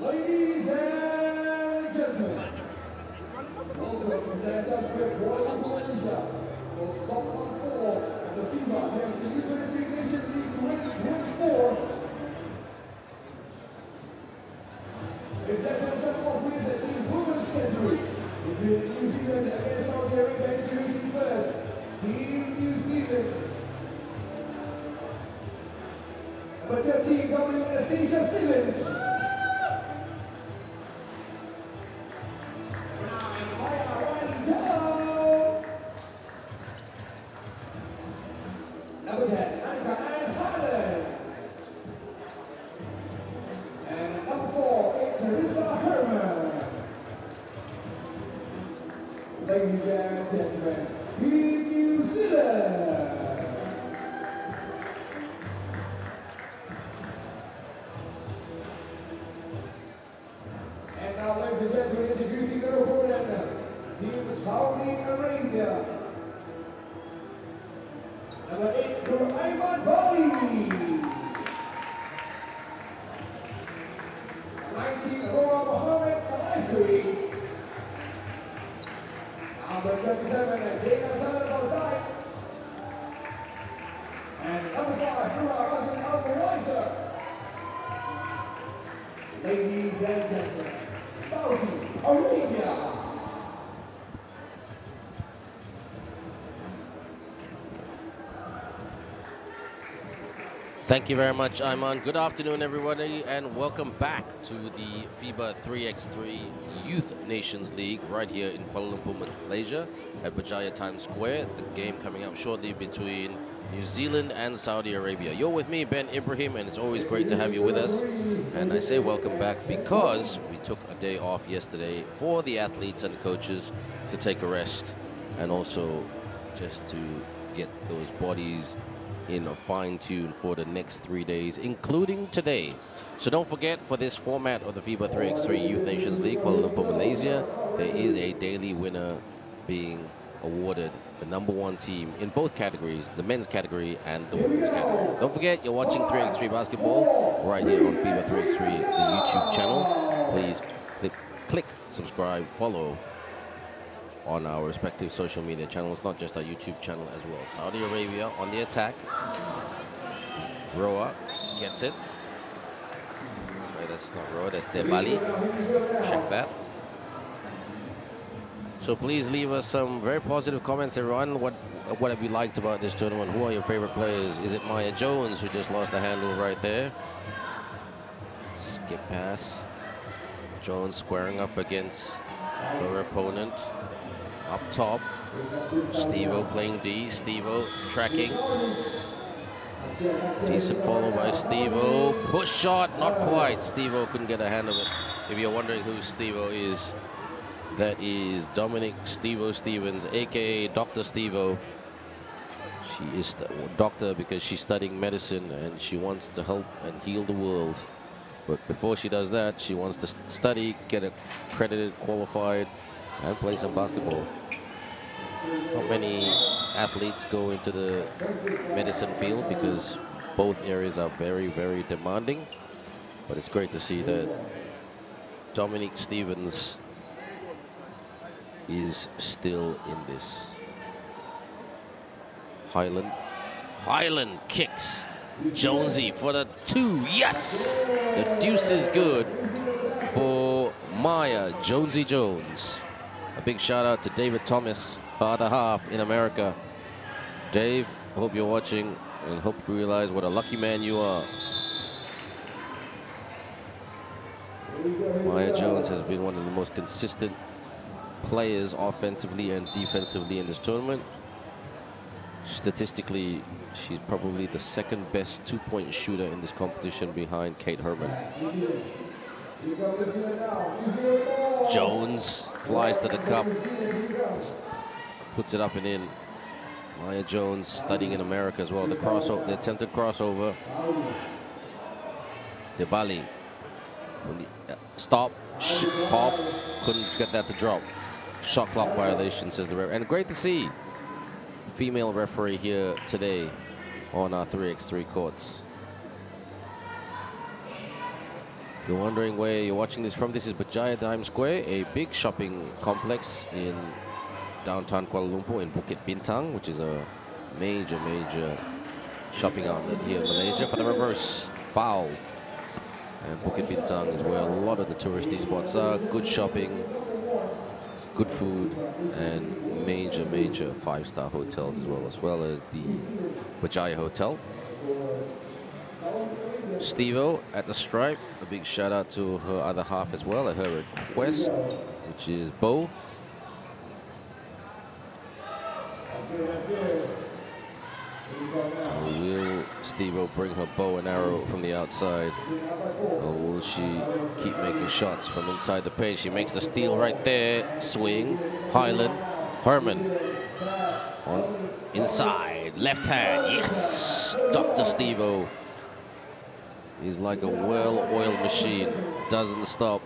Ladies and gentlemen, welcome to the Kuala Lumpur, Malaysia, for stop 1-4 of the FIBA 3x3 U23 Nations League 2024. It's that time off with the women's category between New Zealand and Saudi Arabia. Introducing first, Team New Zealand. Number 13, governing Anastasia Stevens. Ladies and gentlemen, Team New Zealand. And now, ladies and gentlemen, introducing their opponent, Team Saudi Arabia. Number 8, Ayman Bali. 19, Rora Mohammed Kalaisri. Number 27, Dana Salah. And number 5, Nura Razin Al-Mawaiser. Ladies and gentlemen, Saudi Arabia. Thank you very much, Ayman. Good afternoon, everybody, and welcome back to the FIBA 3x3 Youth Nations League right here in Kuala Lumpur, Malaysia, at Berjaya Times Square. The game coming up shortly between New Zealand and Saudi Arabia. You're with me, Ben Ibrahim, and it's always great to have you with us. And I say welcome back because we took a day off yesterday for the athletes and coaches to take a rest and also just to get those bodies in a fine tune for the next 3 days, including today. So don't forget, for this format of the FIBA 3x3 Youth Nations League, Kuala Lumpur, Malaysia, there is a daily winner being awarded the #1 team in both categories, the men's category and the women's category. Don't forget, you're watching 3x3 basketball right here on FIBA 3x3, the YouTube channel. Please click subscribe, follow on our respective social media channels, not just our YouTube channel as well. Saudi Arabia on the attack. Roa gets it. Sorry, that's not Roa, that's Debali. Check that. So please leave us some very positive comments, everyone. What have you liked about this tournament? Who are your favorite players? Is it Maya Jones, who just lost the handle right there? Skip pass. Jones squaring up against her opponent. Up top, Steve-O playing D, Steve-O tracking. Decent follow by Steve-O. Push shot, not quite. Steve-O couldn't get a hand of it. If you're wondering who Steve-O is, that is Dominic Steve-O Stevens, aka Dr. Steve-O. She is a doctor because she's studying medicine and she wants to help and heal the world. But before she does that, she wants to study, get accredited, qualified, and play some basketball. Not many athletes go into the medicine field because both areas are very, very demanding. But it's great to see that Dominic Stevens is still in this. Highland kicks. Jonesy for the 2. Yes! The deuce is good for Maya Jonesy Jones. A big shout out to David Thomas, other half in America. Dave, hope you're watching and hope you realize what a lucky man you are. Maya Jones has been one of the most consistent players offensively and defensively in this tournament. Statistically, she's probably the second best two-point shooter in this competition behind Kate Herman. Jones flies to the cup, puts it up and in. Maya Jones studying in America as well. The crossover, the attempted crossover. Debali, stop, pop, couldn't get that to drop. Shot clock violation, says the referee. And great to see a female referee here today on our 3x3 courts. you're wondering where you're watching this from, this is Berjaya Times Square, a big shopping complex in downtown Kuala Lumpur in Bukit Bintang, which is a major shopping outlet here in Malaysia. For the reverse, foul. And Bukit Bintang is where a lot of the touristy spots are. Good shopping, good food, and major 5-star hotels as well as the Berjaya Hotel. Stevo at the stripe. A big shout out to her other half as well at her request, which is Bo. So will Stevo bring her bow and arrow from the outside, or will she keep making shots from inside the paint? She makes the steal right there. Swing. Highland. Herman on inside. Left hand. Yes! Dr. Stevo is like a well-oiled machine. Doesn't stop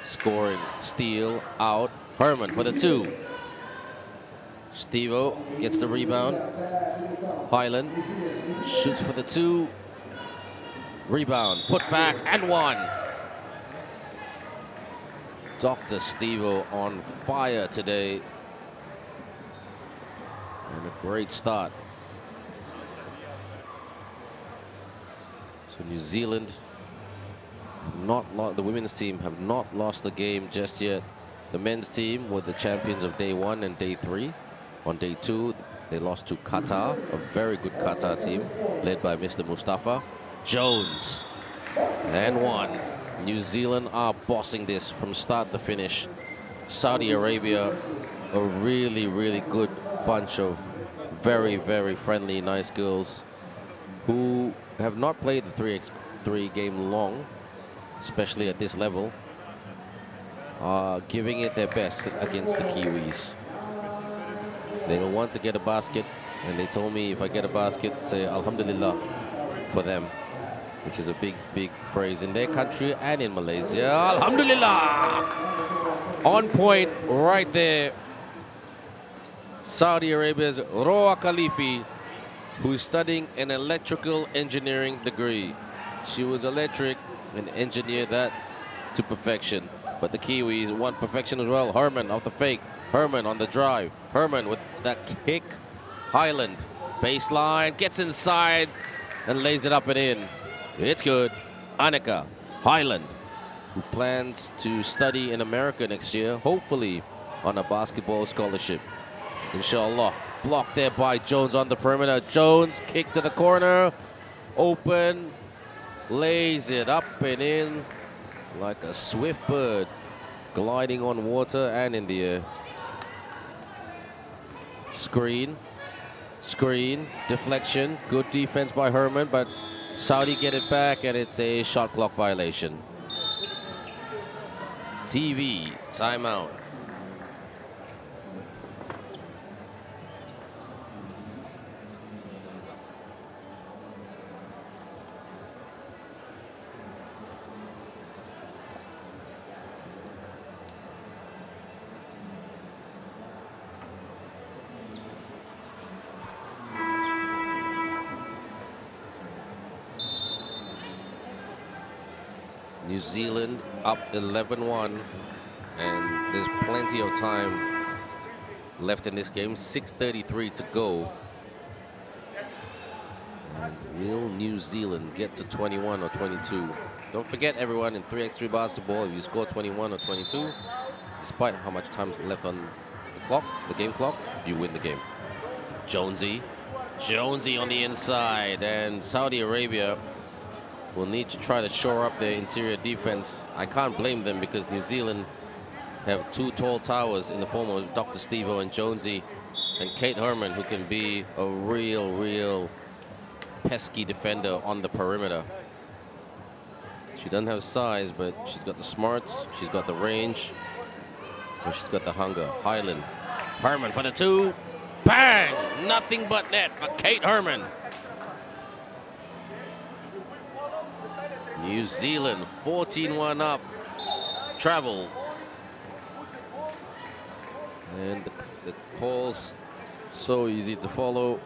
scoring. Steal. Out. Herman for the 2. Stevo gets the rebound. Highland shoots for the 2. Rebound, put back, and 1. Dr. Stevo on fire today. And a great start. So New Zealand, the women's team have not lost the game just yet. The men's team were the champions of day 1 and day 3. On day 2, they lost to Qatar, a very good Qatar team, led by Mr. Mustafa. Jones, and 1. New Zealand are bossing this from start to finish. Saudi Arabia, a really good bunch of very friendly, nice girls who have not played the 3x3 game long, especially at this level, are giving it their best against the Kiwis. They will want to get a basket, and they told me if I get a basket, say Alhamdulillah for them, which is a big phrase in their country and in Malaysia. Alhamdulillah! On point right there. Saudi Arabia's Roa Khalifi, who's studying an electrical engineering degree. She was electric and engineered that to perfection. But the Kiwis want perfection as well. Herman off the fake. Herman on the drive. Herman with that kick. Highland, baseline, gets inside and lays it up and in. It's good. Annika Highland, who plans to study in America next year, hopefully on a basketball scholarship. Inshallah. Blocked there by Jones on the perimeter. Jones, kick to the corner. Open. Lays it up and in like a swift bird, gliding on water and in the air. Screen, deflection, good defense by Herman, but Saudi get it back and it's a shot clock violation. TV, timeout. New Zealand up 11-1, and there's plenty of time left in this game. 6:33 to go. And will New Zealand get to 21 or 22? Don't forget, everyone, in 3x3 basketball, if you score 21 or 22, despite how much time is left on the clock, the game clock, you win the game. Jonesy on the inside, and Saudi Arabia will need to try to shore up their interior defense. I can't blame them because New Zealand have 2 tall towers in the form of Dr. Stevo and Jonesy, and Kate Herman, who can be a real pesky defender on the perimeter. She doesn't have size, but she's got the smarts, she's got the range, and she's got the hunger. Highland, Herman for the 2. Bang! Nothing but net for Kate Herman. New Zealand 14-1 up. Travel. And the calls so easy to follow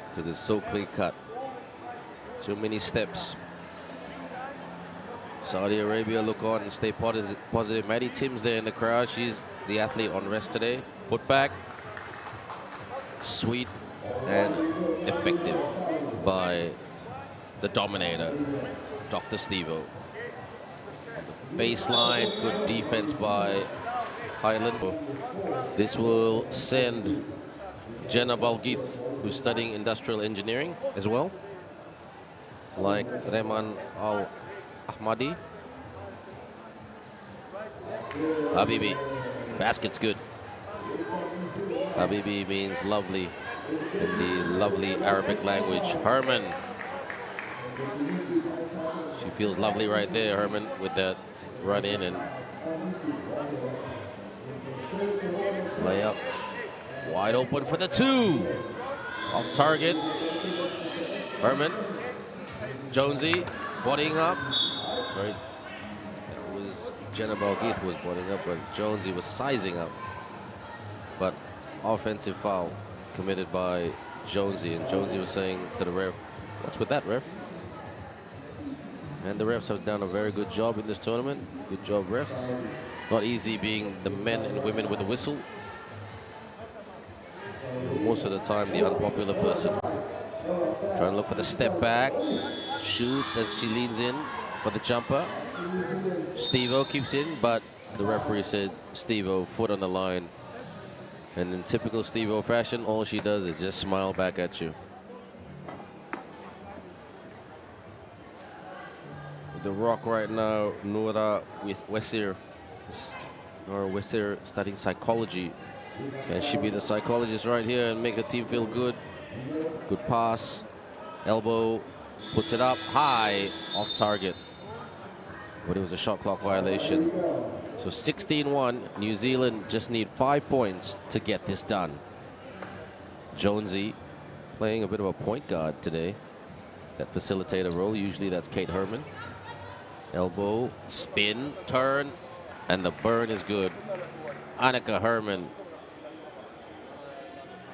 because it's so clear cut. Too many steps. Saudi Arabia look on and stay positive. Maddie Tim's there in the crowd. She's the athlete on rest today. Put back. Sweet and effective by the dominator, Dr. Stevo. Baseline, good defense by Highland. This will send Jenna Balgith, who's studying industrial engineering as well, like Reman Al-Ahmadi. Habibi, basket's good. Habibi means lovely in the lovely Arabic language. Herman, she feels lovely right there, Herman, with that run in and layup. Wide open for the two. Off target. Herman. Jonesy bodying up. Sorry, it was Jenna Balgith was bodying up, but Jonesy was sizing up. But offensive foul committed by Jonesy, and Jonesy was saying to the ref, "What's with that, ref?" And the refs have done a very good job in this tournament. Good job, refs. Not easy being the men and women with the whistle. Most of the time, the unpopular person. Trying to look for the step back. Shoots as she leans in for the jumper. Stevo keeps in, but the referee said Stevo, foot on the line. And in typical Stevo fashion, all she does is just smile back at you. With the rock right now, Noura with Wesir. Noura Wesir studying psychology. Can she be the psychologist right here and make her team feel good? Good pass. Elbow. Puts it up high. Off target. But it was a shot clock violation. So 16-1. New Zealand just need 5 points to get this done. Jonesy playing a bit of a point guard today. That facilitator role. Usually that's Kate Herman. Elbow. Spin. Turn. And the burn is good. Annika Herman.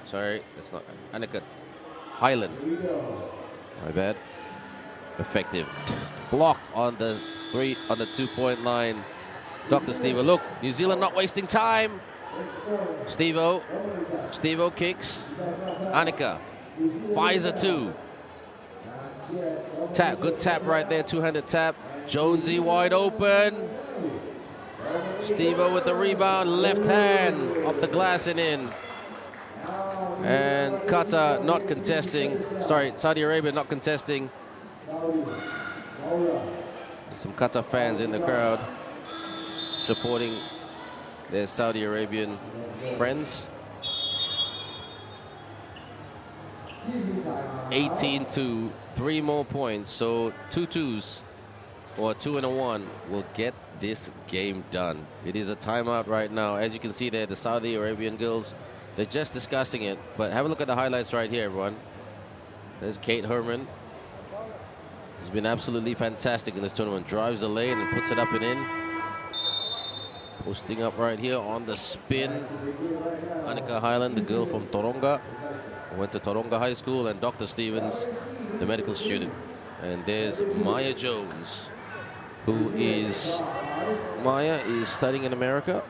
Sorry, that's not Annika Highland. My bad. Effective. Blocked on the 2-point line. Dr. Stevo. Look, New Zealand not wasting time. Stevo. Stevo kicks. Annika. Fires a two. Tap. Good tap right there. Two-handed tap. Jonesy wide open. Stevo with the rebound. Left hand off the glass and in. And Qatar not contesting. Sorry, Saudi Arabia not contesting. Some Qatar fans in the crowd supporting their Saudi Arabian friends. 18-2, 3 more points. So 2 twos or 2 and a 1 will get this game done. It is a timeout right now. As you can see there, the Saudi Arabian girls, they're just discussing it, but have a look at the highlights right here, everyone. There's Kate Herman. She's been absolutely fantastic in this tournament. Drives the lane and puts it up and in. Posting up right here on the spin. Annika Highland, the girl from Taronga. Went to Taronga High School, and Dr. Stevens, the medical student. And there's Maya Jones, Maya is studying in America.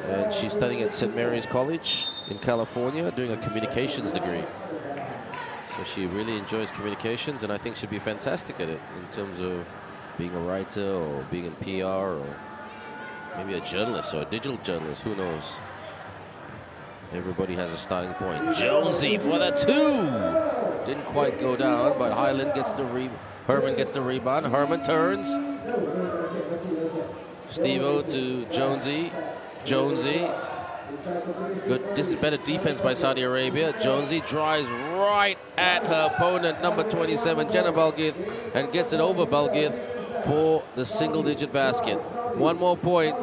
And she's studying at St. Mary's College in California, doing a communications degree. So she really enjoys communications, and I think she'd be fantastic at it in terms of being a writer or being in PR or maybe a journalist or a digital journalist, who knows. Everybody has a starting point. Jonesy for the two. Didn't quite go down, but Highland gets the Herman gets the rebound. Herman turns. Stevo to Jonesy. Jonesy. Good. This is better defense by Saudi Arabia. Jonesy drives right at her opponent, number 27, Jenna Balgith, and gets it over Balgith for the single-digit basket. 1 more point,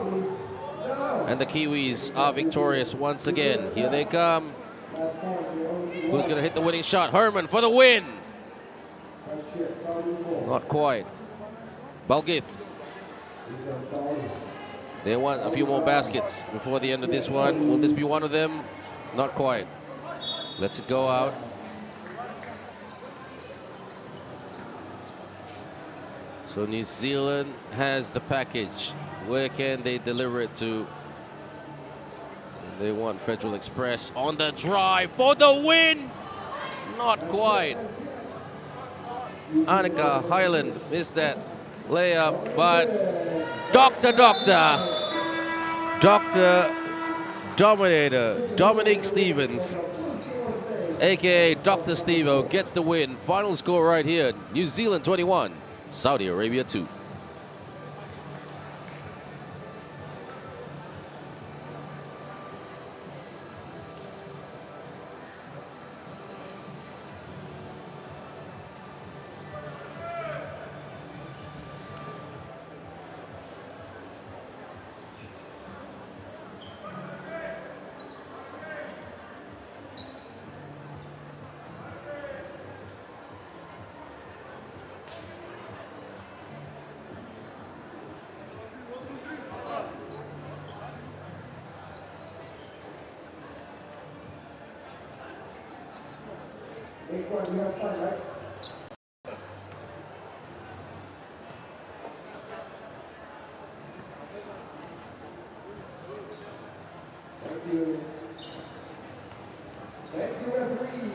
and the Kiwis are victorious once again. Here they come. Who's going to hit the winning shot? Herman for the win. Not quite. Balgith. They want a few more baskets before the end of this one. Will this be one of them? Not quite. Lets it go out. So New Zealand has the package. Where can they deliver it to? They want Federal Express on the drive for the win. Not quite. Annika Highland missed that layup, but Dr. Dominator, Dominic Stevens, aka Dr. Stevo, gets the win. Final score right here, New Zealand 21, Saudi Arabia 2. We have fun, right? Thank you. Thank you, referee.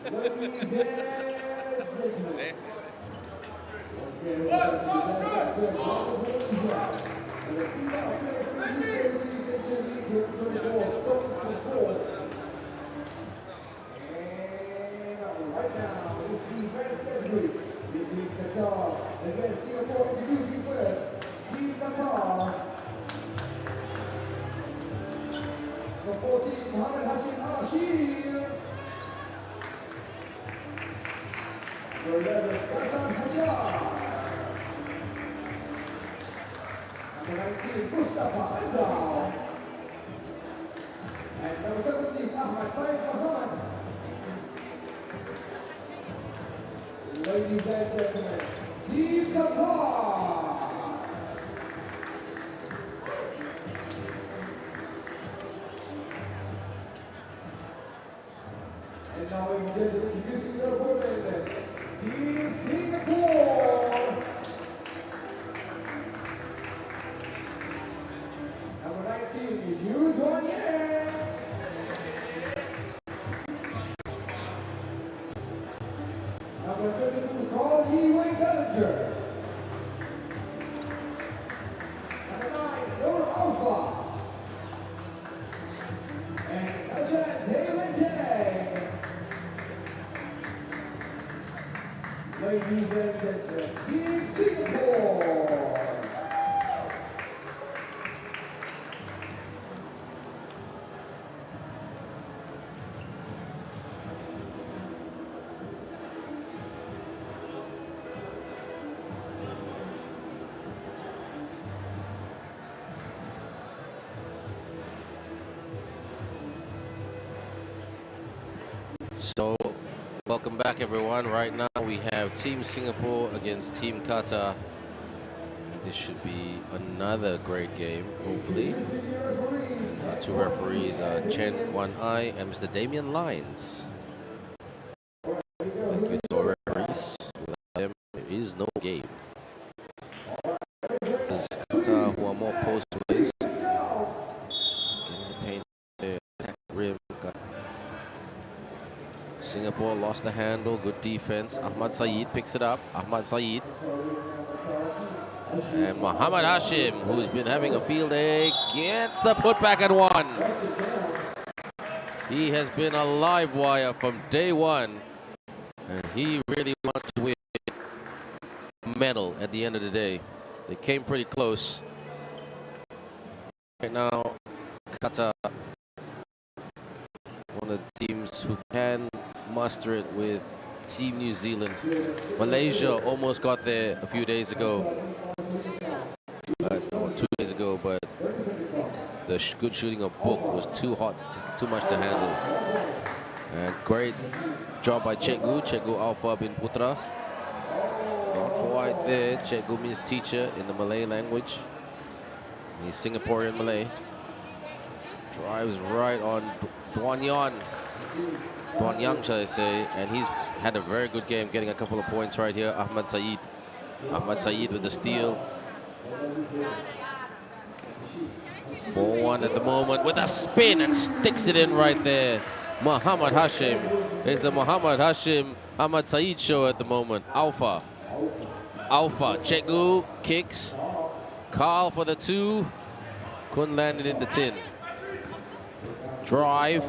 Ladies and gentlemen. Right now, it's the men's category between Qatar against Singapore. Introducing first, Team Qatar. The 14, Mohammed Hashim Al-Ashir. The 11, Hassan Hajar. Number 19, Mustafa Andal. And number 17, Ahmad Said Muhammad. Ladies and gentlemen, Team Qatar. And now we get to introducing the opponent, Team Singapore. Number 19 is U23. Number 32, Carl Ewing Bellinger. Number 9, Noor Alpha. And number 10, David Tang. Ladies and gentlemen, Team Singapore. So, welcome back everyone. Right now we have Team Singapore against Team Qatar. This should be another great game, hopefully. And our two referees are Chen Guan-ai and Mr. Damian Lyons. Thank you to our referees. Without them, there is no game. This is Qatar who are more post-ways. Getting the paint there, attack rim, got Singapore lost the handle, good defense. Ahmad Saeed picks it up. Ahmad Saeed. And Mohammed Hashim, who's been having a field day, gets the putback at one. He has been a live wire from day one. And he really wants to win a medal at the end of the day. They came pretty close. Right now, Qatar, one of the teams who can muster it with Team New Zealand. Malaysia almost got there a few days ago, or 2 days ago, but the good shooting of Book was too hot, too much to handle. And great job by Cikgu Alpha bin Putra. Not quite there. Cikgu means teacher in the Malay language. He's Singaporean Malay. Drives right on Duan Yang, shall I say, and he's had a very good game, getting a couple of points right here. Ahmad Saeed with the steal. 4-1 at the moment with a spin and sticks it in right there. Mohammed Hashim. It's the Mohammed Hashim Ahmad Saeed show at the moment. Alpha. Cikgu kicks. Carl for the two. Couldn't land it in the tin. Drive.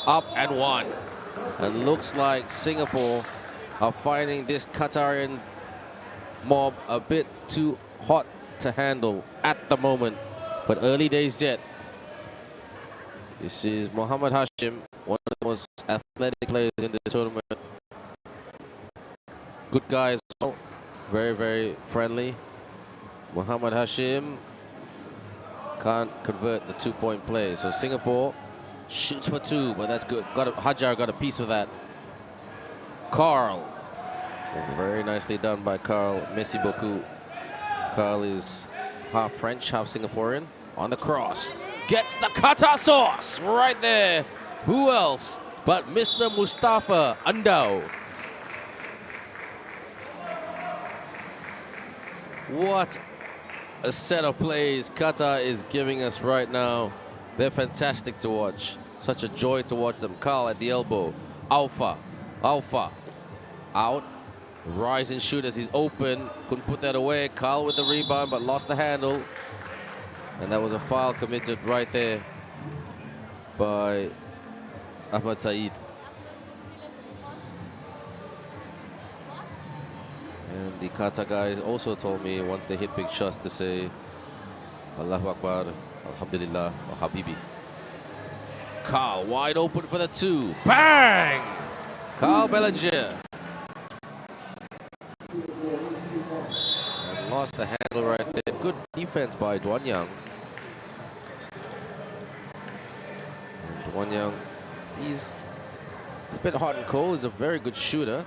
Up and one. And looks like Singapore are finding this Qatarian mob a bit too hot to handle at the moment. But early days yet. This is Mohammed Hashim, one of the most athletic players in the tournament. Good guy as well. Very, very friendly. Mohammed Hashim can't convert the two-point play. So Singapore shoots for two, but that's good. Hajar got a piece of that. Carl. Very nicely done by Carl. Merci beaucoup. Carl is half French, half Singaporean. On the cross. Gets the Qatar sauce right there. Who else but Mr. Mustafa Andal? What a set of plays Qatar is giving us right now. They're fantastic to watch. Such a joy to watch them. Carl at the elbow. Alpha. Out. Rise and shoot as he's open. Couldn't put that away. Carl with the rebound, but lost the handle. And that was a foul committed right there by Ahmad Saeed. And the Qatar guys also told me once they hit big shots to say Allahu Akbar, Alhamdulillah, wa Habibi. Carl wide open for the 2. Bang! Carl Bellinger. And lost the handle right there. Good defense by Duan Yang. And Duan Yang, he's a bit hot and cold. He's a very good shooter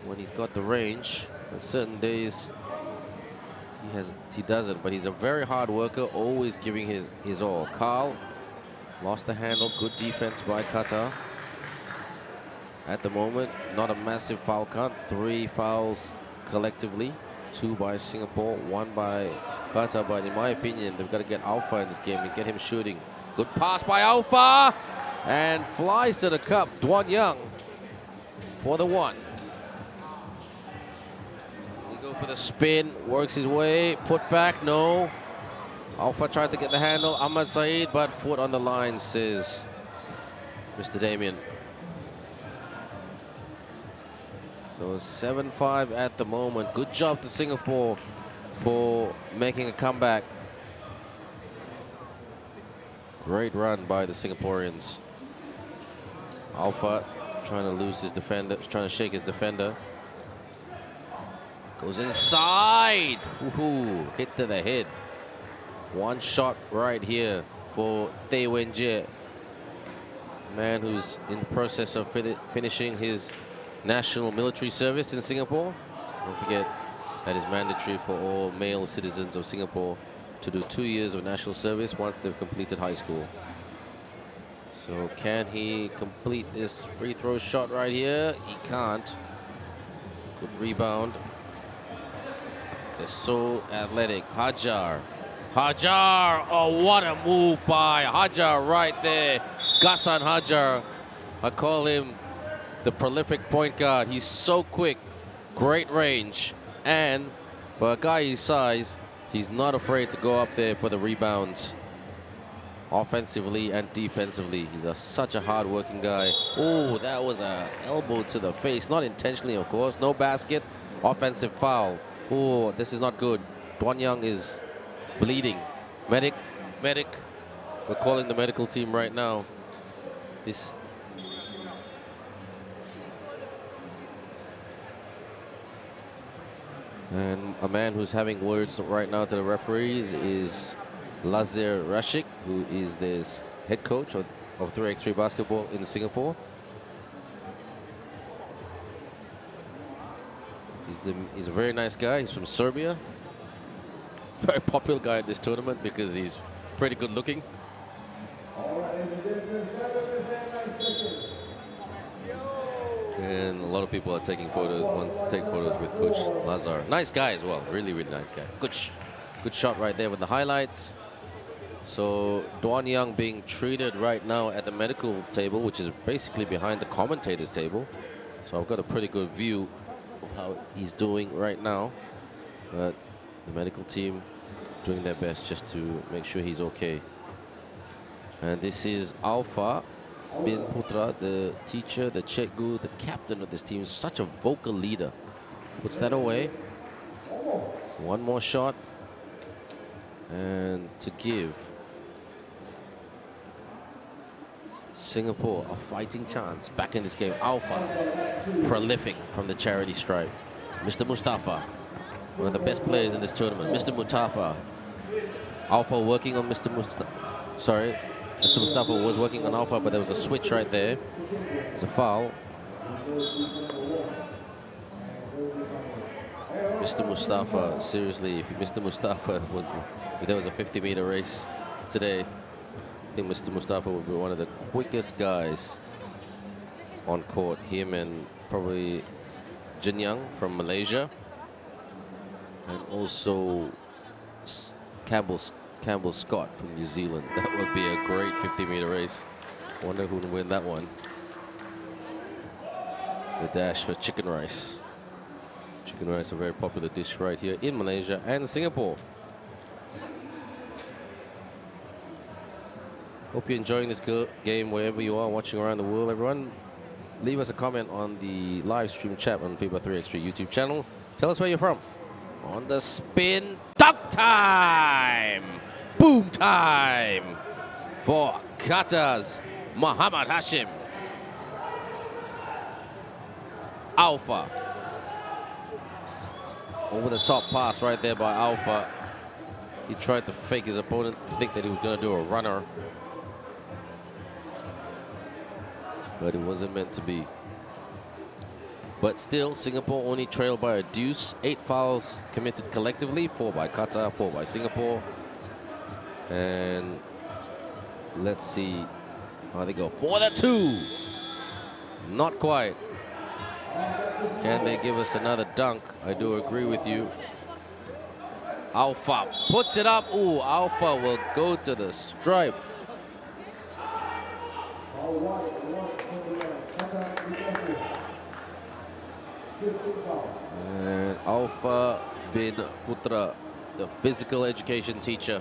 when he's got the range. On certain days he doesn't, but he's a very hard worker, always giving his all. Carl lost the handle. Good defense by Qatar. At the moment, not a massive foul count. 3 fouls collectively. 2 by Singapore, 1 by Qatar. But in my opinion, they've got to get Alpha in this game and get him shooting. Good pass by Alpha, and flies to the cup. Duan Yang for the 1. For the spin, works his way, put back, no. Alpha tried to get the handle, Ahmad Saeed, but foot on the line, says Mr. Damien. So 7-5 at the moment. Good job to Singapore for making a comeback. Great run by the Singaporeans. Alpha trying to lose his defender, trying to shake his defender. Goes inside. Woohoo! Hit to the head. 1 shot right here for Tay Wen Jie. Man who's in the process of finishing his national military service in Singapore. Don't forget that is mandatory for all male citizens of Singapore to do 2 years of national service once they've completed high school. So can he complete this free throw shot right here? He can't. Good rebound. They're so athletic. Hajar. Oh, what a move by Hajar right there. Ghassan Hajar. I call him the prolific point guard. He's so quick. Great range. And for a guy his size, he's not afraid to go up there for the rebounds. Offensively and defensively. He's such a hard-working guy. Oh, that was an elbow to the face. Not intentionally, of course. No basket. Offensive foul. Oh, this is not good. Duan Yang is bleeding. Medic. We're calling the medical team right now. This. And a man who's having words right now to the referees is Lazir Rashik, who is this head coach of 3x3 basketball in Singapore. He's a very nice guy. He's from Serbia. Very popular guy at this tournament because he's pretty good looking. And a lot of people are taking photos, want to take photos with Coach Lazar. Nice guy as well. Really, really nice guy. Good shot right there with the highlights. So Duan Yang being treated right now at the medical table, which is basically behind the commentators table. So I've got a pretty good view of how he's doing right now. But the medical team doing their best just to make sure he's okay. And this is Alpha bin Putra, the teacher, the Cikgu, the captain of this team. Such a vocal leader. Puts that away. One more shot. And to give Singapore a fighting chance back in this game. Alpha, prolific from the charity stripe. Mr. Mustafa, one of the best players in this tournament. Mr. Mustafa. Alpha working on Mr. Mustafa. Sorry, Mr. Mustafa was working on Alpha, but there was a switch right there. It's a foul. Mr. Mustafa, seriously, if Mr. Mustafa was, if there was a 50-meter race today, I think Mr. Mustafa would be one of the quickest guys on court. Him and probably Jin Young from Malaysia, and also Campbell Scott from New Zealand. That would be a great 50-meter race. Wonder who would win that one. the dash for chicken rice. Chicken rice, a very popular dish right here in Malaysia and Singapore. Hope you're enjoying this game wherever you are watching around the world, everyone. Leave us a comment on the live stream chat on FIBA 3x3 YouTube channel. Tell us where you're from. On the spin, dunk time! Boom time! For Qatar's Muhammad Hashim. Alpha. Over the top pass right there by Alpha. He tried to fake his opponent to think that he was going to do a runner. But it wasn't meant to be. But still, Singapore only trailed by a deuce. 8 fouls committed collectively. 4 by Qatar, 4 by Singapore. And let's see how they go. For the 2. Not quite. Can they give us another dunk? I do agree with you. Alpha puts it up. Ooh, Alpha will go to the stripe. And Alpha bin Putra, the physical education teacher.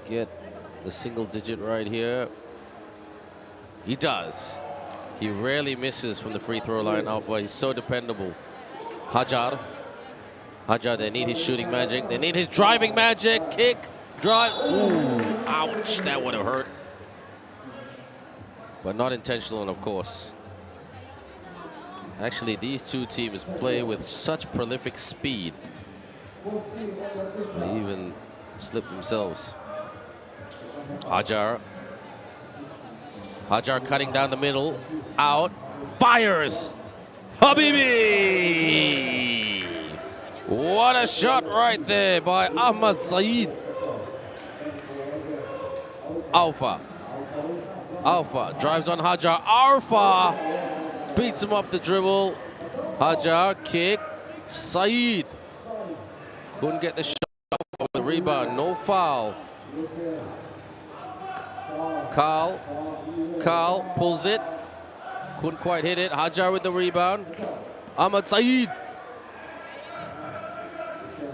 Get the single digit right here. He does. He rarely misses from the free throw line, Alpha. He's so dependable. Hajar. Hajar, they need his shooting magic. They need his driving magic. Kick, drives. Ooh, ouch, that would have hurt. But not intentional, of course. Actually, these two teams play with such prolific speed. They even slip themselves. Hajar. Hajar cutting down the middle. Out. Fires. Habibi. What a shot right there by Ahmad Saeed. Alpha. Alpha drives on Hajar. Alpha beats him off the dribble. Hajar kick. Saeed couldn't get the shot for the rebound. No foul. Carl pulls it. Couldn't quite hit it. Hajar with the rebound. Ahmad Saeed.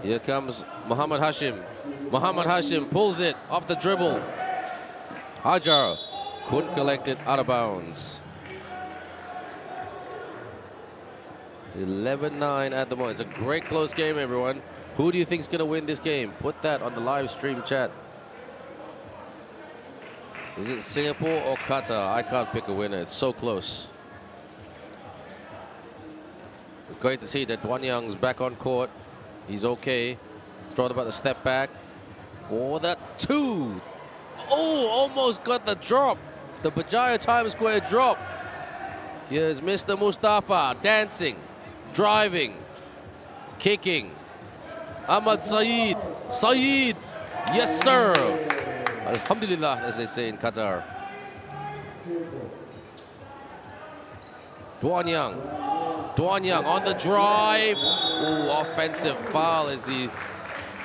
Here comes Muhammad Hashim. Muhammad Hashim pulls it off the dribble. Hajar couldn't collect it, out of bounds. 11-9 at the moment. It's a great close game, everyone. Who do you think is going to win this game? Put that on the live stream chat. Is it Singapore or Qatar? I can't pick a winner. It's so close. Great to see that Duan Young's back on court. He's okay. Thought about the step back. For the 2. Oh, almost got the drop. The Berjaya Times Square drop. Here's Mr. Mustafa dancing, driving, kicking. Ahmad Saeed. Saeed. Yes, sir. Alhamdulillah, as they say in Qatar. Duan Young. Duan Young on the drive. Ooh, offensive foul as he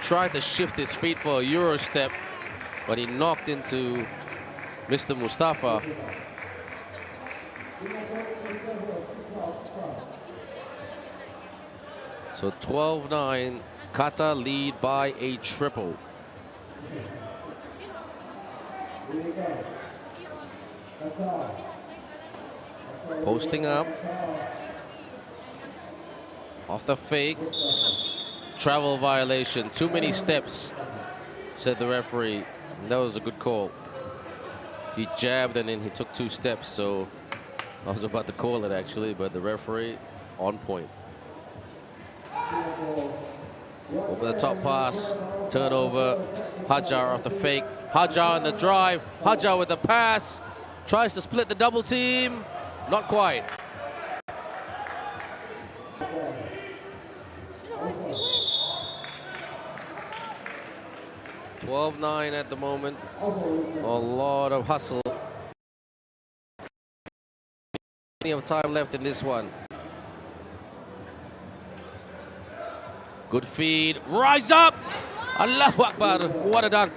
tried to shift his feet for a Euro step, but he knocked into Mr. Mustafa. So 12-9, Qatar lead by a triple. Posting up. Off the fake. Travel violation. Too many steps, said the referee. And that was a good call. He jabbed and then he took 2 steps, so I was about to call it actually, but the referee on point. Over the top pass, turnover. Hajar off the fake. Hajar on the drive. Hajar with the pass. Tries to split the double team. Not quite. $12-9 at the moment. A lot of hustle. Plenty of time left in this one. Good feed. Rise up! Allahu Akbar. What a dunk.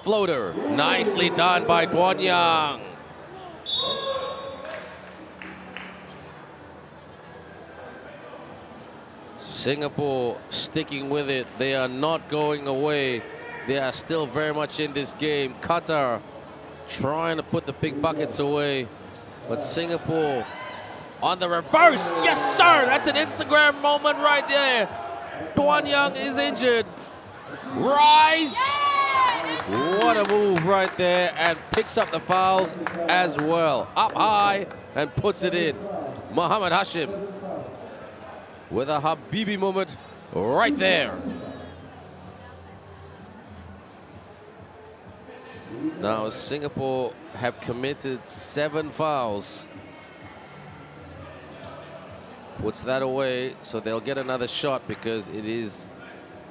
Floater, nicely done by Tuan Yang. Singapore sticking with it. They are not going away. They are still very much in this game. Qatar trying to put the big buckets away. But Singapore on the reverse. Yes, sir. That's an Instagram moment right there. Tuan Yang is injured. Rise. What a move right there. And picks up the fouls as well. Up high and puts it in. Muhammad Hashim with a Habibi moment right there. Now Singapore have committed 7 fouls. Puts that away, so they'll get another shot because it is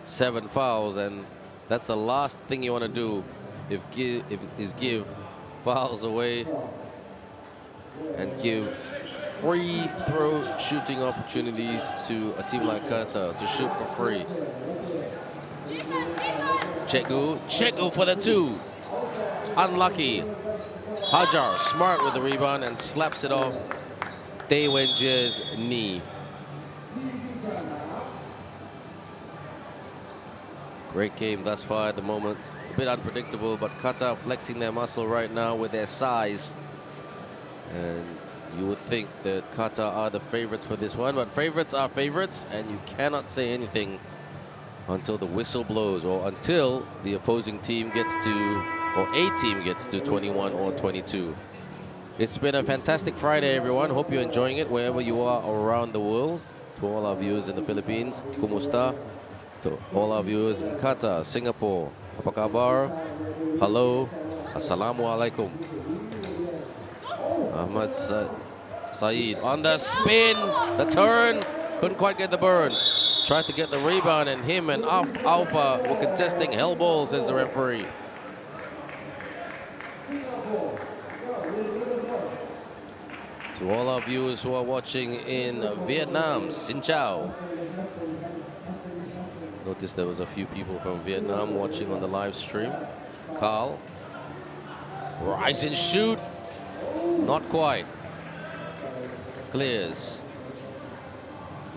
7 fouls, and that's the last thing you want to do is give fouls away and give free throw shooting opportunities to a team like Qatar to shoot for free. Chegu for the 2. Unlucky. Hajar smart with the rebound and slaps it off Tay Wenje's knee. Great game thus far at the moment. A bit unpredictable, but Qatar flexing their muscle right now with their size. And you would think that Qatar are the favorites for this one, but favorites are favorites, and you cannot say anything until the whistle blows or until the opposing team gets to, or a team gets to 21 or 22. It's been a fantastic Friday, everyone. Hope you're enjoying it wherever you are around the world. To all our viewers in the Philippines, kumusta? To all our viewers in Qatar, Singapore, apa kabar? Hello, assalamualaikum. Ahmad Saeed on the spin, the turn, couldn't quite get the burn. Tried to get the rebound, and him and Alpha were contesting hell ball, says the referee. To all our viewers who are watching in Vietnam, Xin Chào. Notice there was a few people from Vietnam watching on the live stream. Carl, rise and shoot. Not quite. Clears.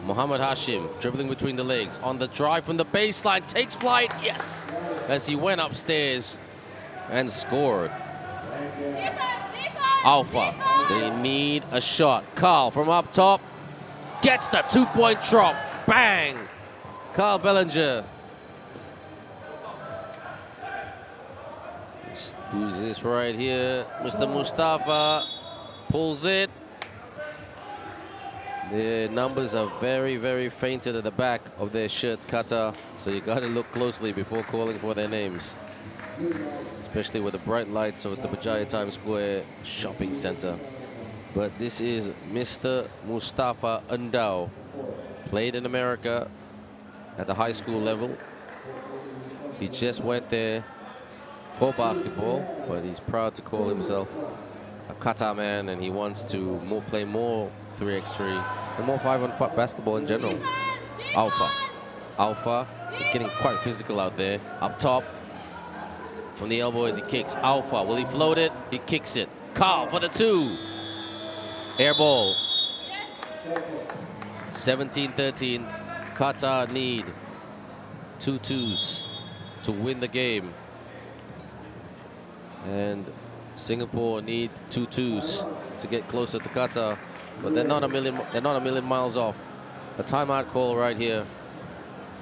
Muhammad Hashim dribbling between the legs. On the drive from the baseline. Takes flight. Yes. As he went upstairs and scored. Alpha. They need a shot. Carl from up top. Gets the 2-point drop. Bang. Carl Bellinger. Who's this right here? Mr. Mustafa pulls it. The numbers are very, very fainted at the back of their shirts, Qatar. So you got to look closely before calling for their names. Especially with the bright lights of the Berjaya Times Square shopping center. But this is Mr. Mustafa Endau. Played in America at the high school level. He just went there for basketball, but he's proud to call himself a Qatar man, and he wants to play more 3x3 and more 5-on-5 basketball in general. Alpha is getting quite physical out there. Up top, from the elbow as he kicks. Alpha, will he float it? He kicks it. Carl for the 2. Air ball. 17-13. Qatar need 2 twos to win the game. And Singapore need 2 twos to get closer to Qatar, but they're not a million miles off. A timeout call right here.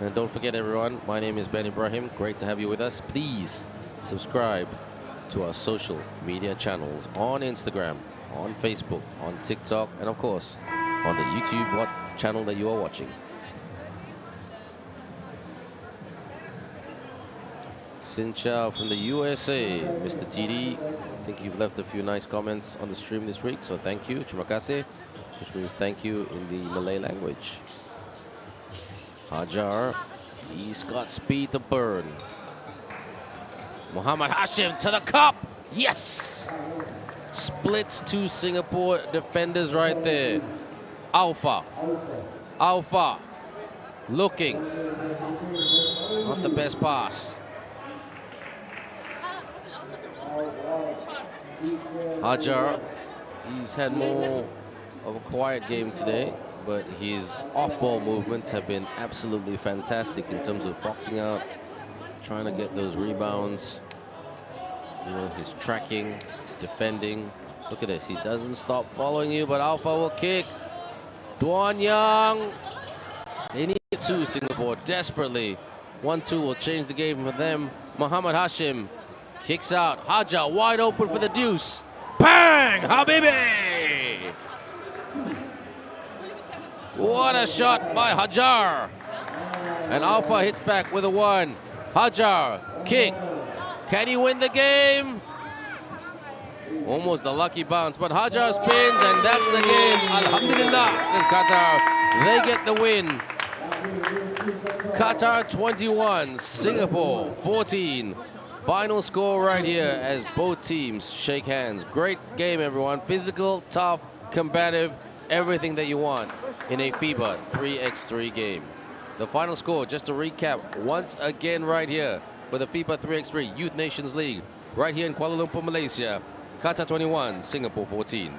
And don't forget, everyone, my name is Ben Ibrahim. Great to have you with us. Please subscribe to our social media channels on Instagram, on Facebook, on TikTok, and of course on the YouTube channel that you are watching. Xin Chao from the USA, Mr. TD. I think you've left a few nice comments on the stream this week, so thank you. Terima kasih, which means thank you in the Malay language. Hajar, he's got speed to burn. Muhammad Hashim to the cup. Yes! Splits 2 Singapore defenders right there. Alpha. Looking. Not the best pass. Hajar, he's had more of a quiet game today, but his off-ball movements have been absolutely fantastic in terms of boxing out, trying to get those rebounds. You know, his tracking, defending. Look at this, he doesn't stop following you, but Alpha will kick. Duan Yang, they need to Singapore desperately. 1-2 will change the game for them. Muhammad Hashim kicks out. Hajar wide open for the deuce. Bang! Habibi! What a shot by Hajar. And Alpha hits back with a 1. Hajar, kick. Can he win the game? Almost a lucky bounce, but Hajar spins, and that's the game. Alhamdulillah, says Qatar. They get the win. Qatar 21, Singapore 14. Final score right here as both teams shake hands. Great game, everyone. Physical, tough, combative, everything that you want in a FIBA 3x3 game. The final score, just to recap once again right here for the FIBA 3x3 Youth Nations League, right here in Kuala Lumpur, Malaysia. Qatar 21, Singapore 14.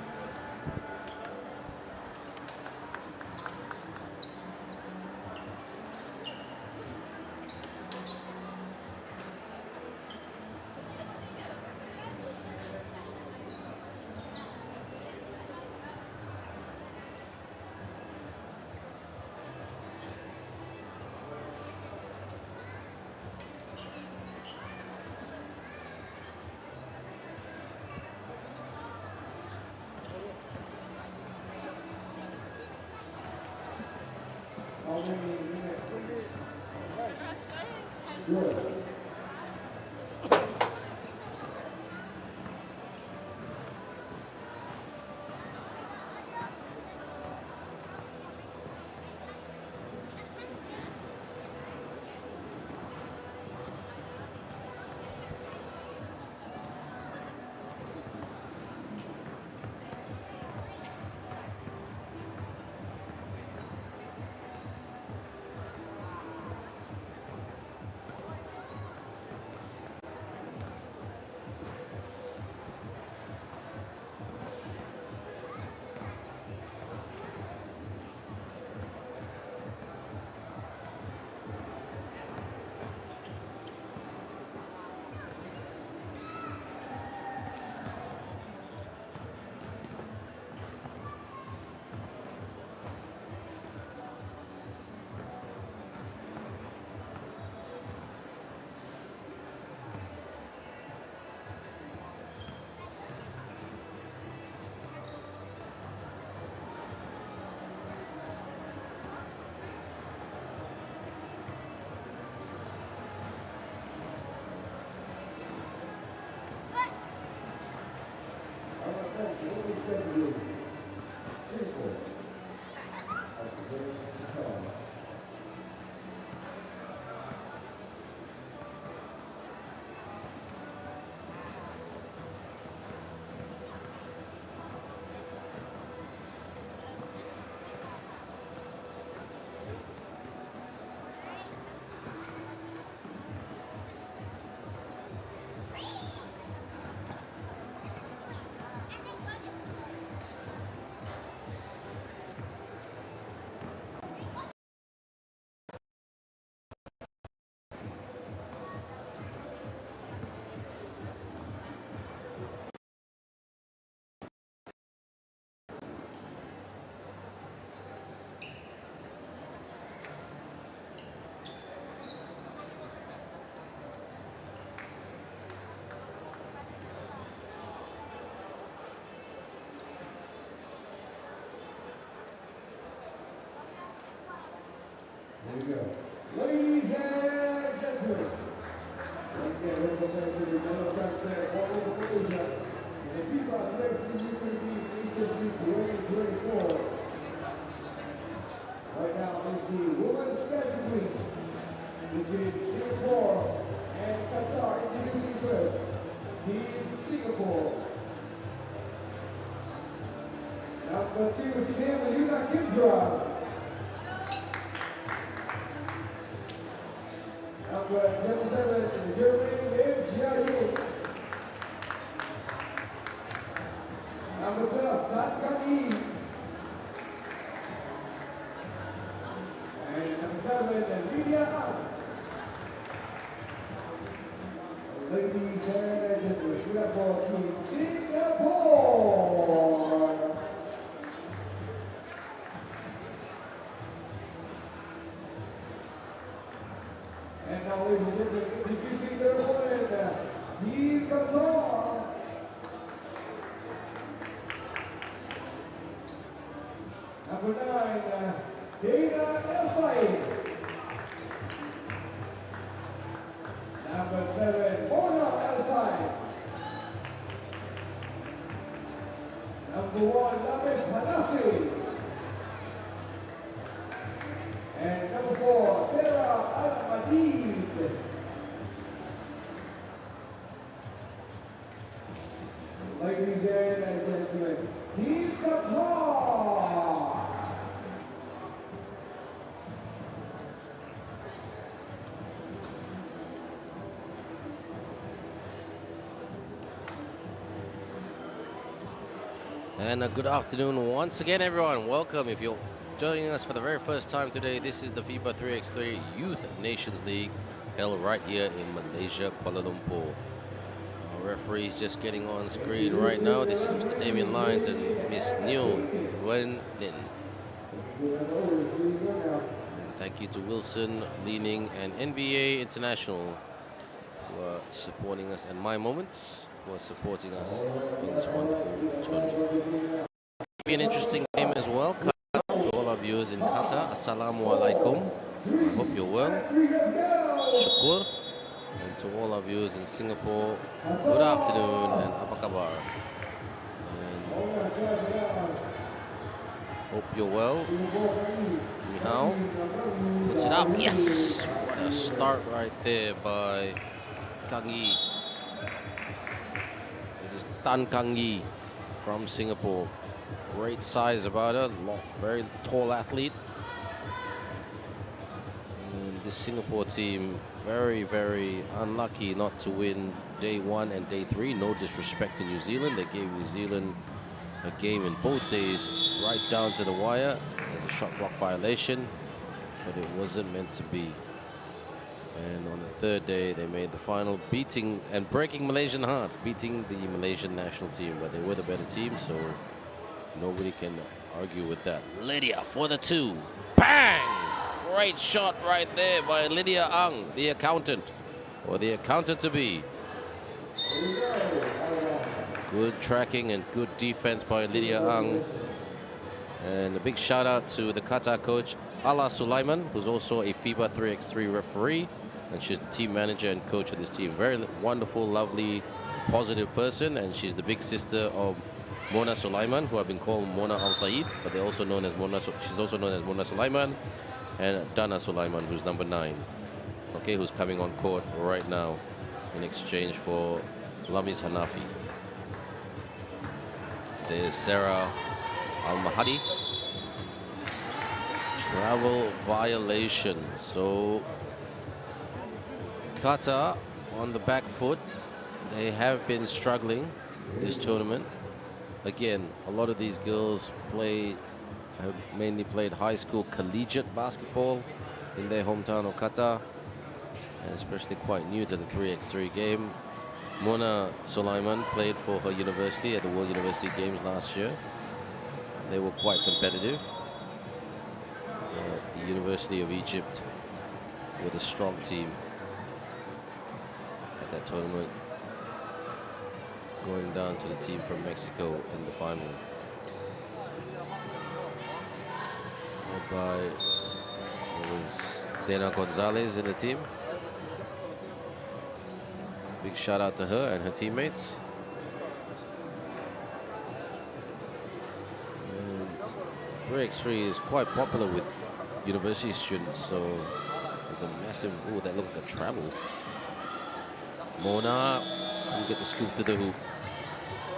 There you go. Ladies and gentlemen, let's get represented to the medal champion of Kuala Lumpur, Malaysia, in the FIBA 3x3 U23 Nations League 2024. Right now is the women's category between Singapore and Qatar. Introducing first, Team Singapore. Number 2, Sam U23. Number 27, Jermaine Jaye. Number 12, Kaki. And number 7, Lydia. Ladies and gentlemen, we have for Team Singapore. And now, ladies and gentlemen, introducing their opponent, Team Qatar. Number 9, Dana El-Said. Number 7, Mona El-Said. Number 1, Lamis Hanafi. And number 4, Sarah Al-Madid. Ladies and gentlemen, Team Qatar. And a good afternoon once again, everyone. Welcome. If you're joining us for the very first time today, this is the FIBA 3x3 Youth Nations League held right here in Malaysia, Kuala Lumpur. Our referee's just getting on screen right now. This is Mr. Damien Lyons and Miss Neil Wen Lin. And thank you to Wilson, Leaning, and NBA International who are supporting us, and My Moments who are supporting us in this wonderful tournament. It'll be an interesting game as well. To all our viewers in Qatar, Assalamu alaikum. I hope you're well. Shukur. And to all our viewers in Singapore, good afternoon and apa khabar. And hope you're well. Nihao. Puts it up. Yes! What a start right there by Kang Yi. Tan Kang Yi from Singapore. Great size about her, very tall athlete. And this Singapore team, very, very unlucky not to win day 1 and day 3. No disrespect to New Zealand. They gave New Zealand a game in both days, right down to the wire. There's a shot clock violation, but it wasn't meant to be. And on the third day, they made the final, beating and breaking Malaysian hearts, beating the Malaysian national team. But they were the better team, so nobody can argue with that. Lydia for the 2. Bang! Great shot right there by Lydia Ang, the accountant, or the accountant-to-be. Good tracking and good defense by Lydia Ang. And a big shout out to the Qatar coach, Ala Sulaiman, who's also a FIBA 3x3 referee. And she's the team manager and coach of this team. Very wonderful, lovely, positive person. And she's the big sister of Mona Sulaiman, who have been called Mona Al-Said, but they're also known as Mona. She's also known as Mona Sulaiman, and Dana Sulaiman, who's number 9. Okay, who's coming on court right now in exchange for Lamis Hanafi. There's Sarah Al-Mahadi. Travel violation. So Qatar on the back foot. They have been struggling this tournament. Again, a lot of these girls have mainly played high school collegiate basketball in their hometown of Qatar, and especially quite new to the 3x3 game. Mona Sulaiman played for her university at the World University Games last year. They were quite competitive. The University of Egypt with a strong team at that tournament, going down to the team from Mexico in the final. Led by, it was Dana Gonzalez in the team. Big shout out to her and her teammates. And 3x3 is quite popular with university students, so there's a massive, ooh, that looked like a travel. Mona can get the scoop to the hoop.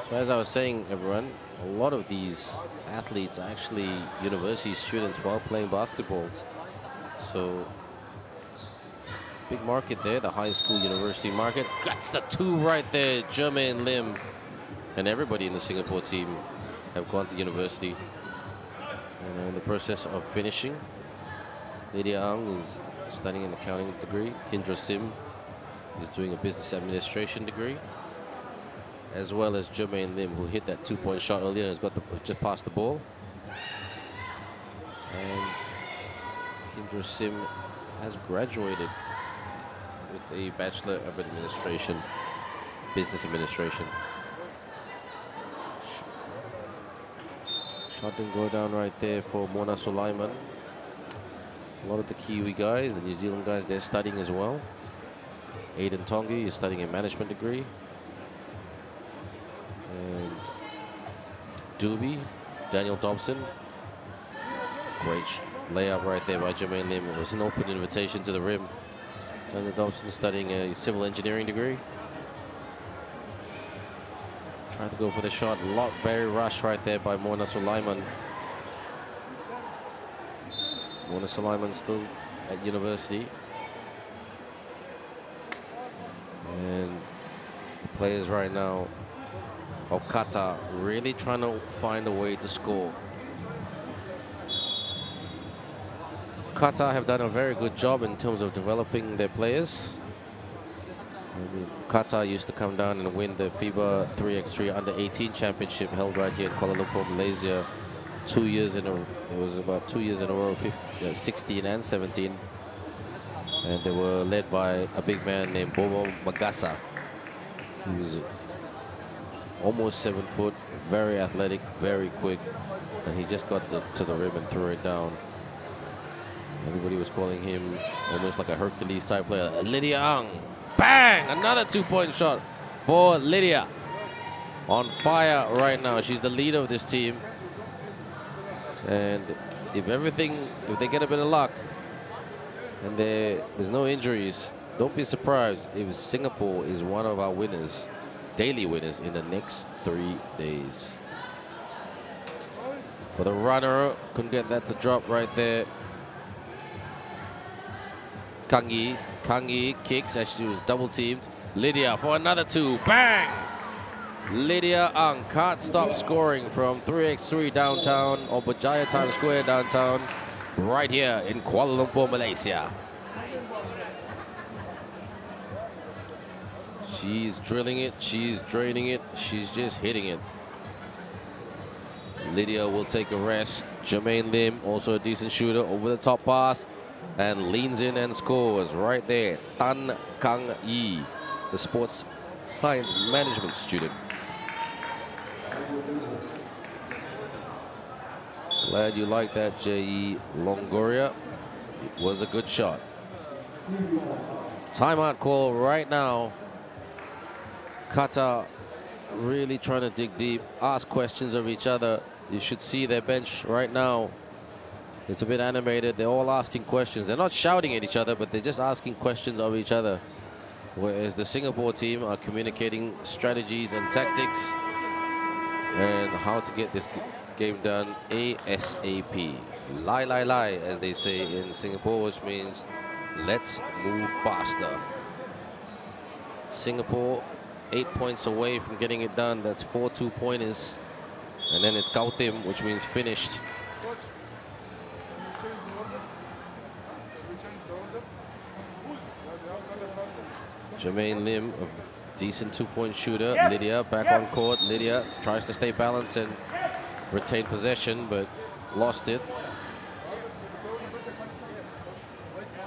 So as I was saying, everyone, a lot of these athletes are actually university students while playing basketball. So big market there, the high school university market. That's the 2 right there, Jermaine Lim. And everybody in the Singapore team have gone to university and are in the process of finishing. Lydia Ang is studying an accounting degree. Kendra Sim is doing a business administration degree, as well as Jermaine Lim, who hit that 2-point shot earlier and has got just passed the ball. And Kendra Sim has graduated with a Bachelor of Administration, Business Administration. Shot didn't go down right there for Mona Sulaiman. A lot of the Kiwi guys, the New Zealand guys, they're studying as well. Aidan Tongi is studying a management degree. And Doobie, Daniel Dobson. Great layup right there by Jermaine Lim. It was an open invitation to the rim. Daniel Dobson studying a civil engineering degree. Tried to go for the shot. Very rushed right there by Mona Sulaiman. Mona Sulaiman still at university. And the players right now of Qatar really trying to find a way to score. Qatar have done a very good job in terms of developing their players. Qatar used to come down and win the FIBA 3x3 Under-18 championship held right here in Kuala Lumpur, Malaysia. 2 years in a row. It was about 2 years in a row, 16 and 17. And they were led by a big man named Bobo Magasa, who's almost 7 foot, very athletic, very quick. And he just got to the rim and threw it down. Everybody was calling him almost like a Hercules type player. Lydia Ang, bang! Another 2-point shot for Lydia. On fire right now. She's the leader of this team. And if they get a bit of luck and there's no injuries, don't be surprised if Singapore is one of our winners, daily winners, in the next 3 days. For the runner, couldn't get that to drop right there. Kangi kicks as she was double teamed. Lydia for another 2, bang! Lydia Ang can't stop scoring from 3x3 downtown, or Berjaya Times Square downtown, right here in Kuala Lumpur, Malaysia. She's drilling it, she's draining it, she's just hitting it. Lydia will take a rest. Jermaine Lim, also a decent shooter, over the top pass, and leans in and scores right there. Tan Kang Yi, the sports science management student. Glad you like that, J.E. Longoria. It was a good shot. Timeout call right now. Qatar really trying to dig deep, ask questions of each other. You should see their bench right now. It's a bit animated. They're all asking questions. They're not shouting at each other, but they're just asking questions of each other. Whereas the Singapore team are communicating strategies and tactics and how to get this game done ASAP. Lai, as they say in Singapore, which means let's move faster. Singapore 8 points away from getting it done. That's 4 2-pointers. And then it's Kautim, which means finished. Jermaine Lim, a decent 2-point shooter. Lydia back on court. Lydia tries to stay balanced and retain possession, but lost it.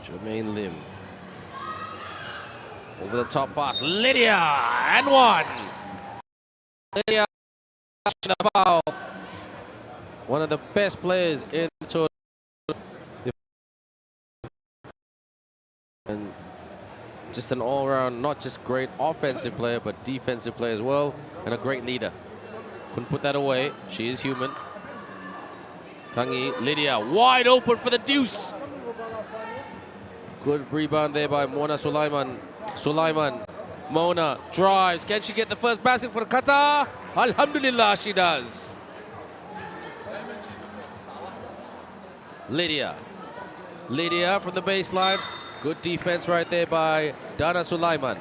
Jermaine Lim. Over the top pass. Lydia, and one. Lydia, the foul. One of the best players in the tournament. And just an all-around, not just great offensive player, but defensive player as well, and a great leader. Couldn't put that away. She is human. Kangi, Lydia, wide open for the deuce. Good rebound there by Mona Sulaiman. Mona drives. Can she get the first basket for Qatar? Alhamdulillah, she does. Lydia from the baseline. Good defense right there by Dana Sulaiman.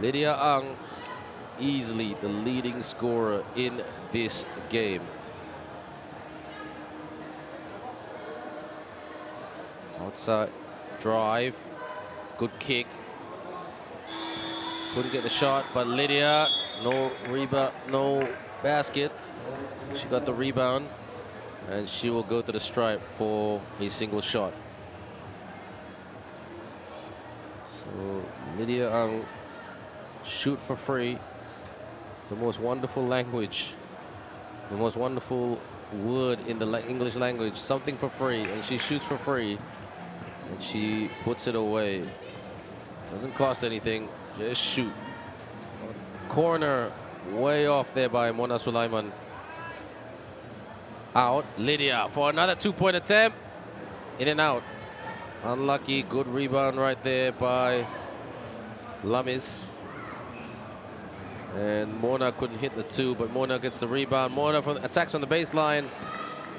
Lydia Ang easily the leading scorer in this game. Outside drive, good kick. Couldn't get the shot, but Lydia, no rebound, no basket. She got the rebound, and she will go to the stripe for a single shot. So Lydia Ang, shoot for free. The most wonderful language, the most wonderful word in the English language, something for free, and she shoots for free, and she puts it away. Doesn't cost anything, just shoot. Corner, way off there by Mona Sulaiman. Out, Lydia for another two-point attempt. In and out. Unlucky, good rebound right there by Lamis. And Mona couldn't hit the two, but Mona gets the rebound. Mona attacks on the baseline,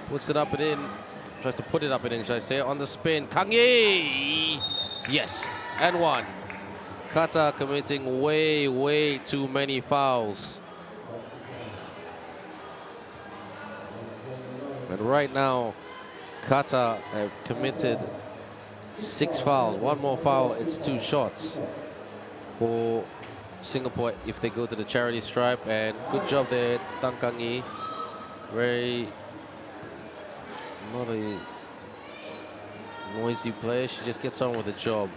puts it up and in, tries to put it up and in, should I say, on the spin. Kang Yi! Yes, and one. Qatar committing way too many fouls. And right now, Qatar have committed 6 fouls. One more foul, it's 2 shots for Singapore if they go to the charity stripe. And good job there, Tan Kang Yi. Very not a noisy player. She just gets on with the job.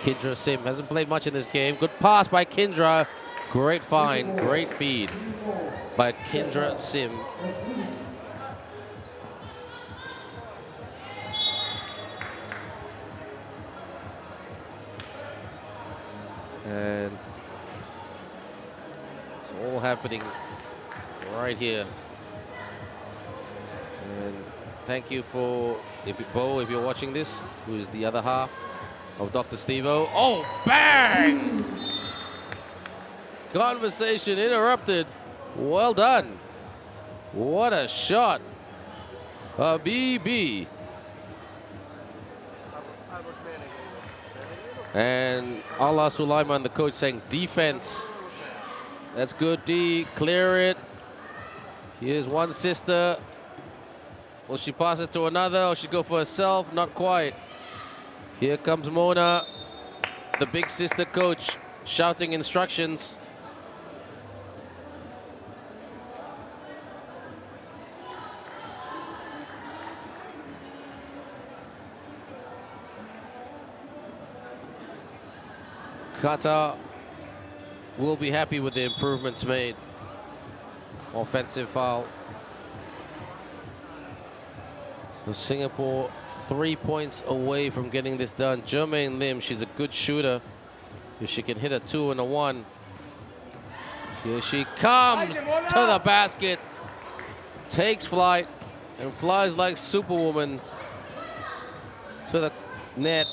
Kendra Sim hasn't played much in this game. Good pass by Kendra. Great find, great feed by Kendra Sim. And it's all happening right here. And thank you for, Bo, if you're watching this, who's the other half of Dr. Stevo. Oh, bang! Conversation interrupted. Well done. What a shot. Habibi. And Allah Sulaiman, the coach, saying defense. That's good, D. Clear it. Here's one sister. Will she pass it to another, or she go for herself? Not quite. Here comes Mona, the big sister coach, shouting instructions. Qatar will be happy with the improvements made. Offensive foul. So Singapore 3 points away from getting this done. Jermaine Lim, she's a good shooter. If she can hit a 2 and a 1. Here she comes to the basket. Takes flight and flies like Superwoman to the net.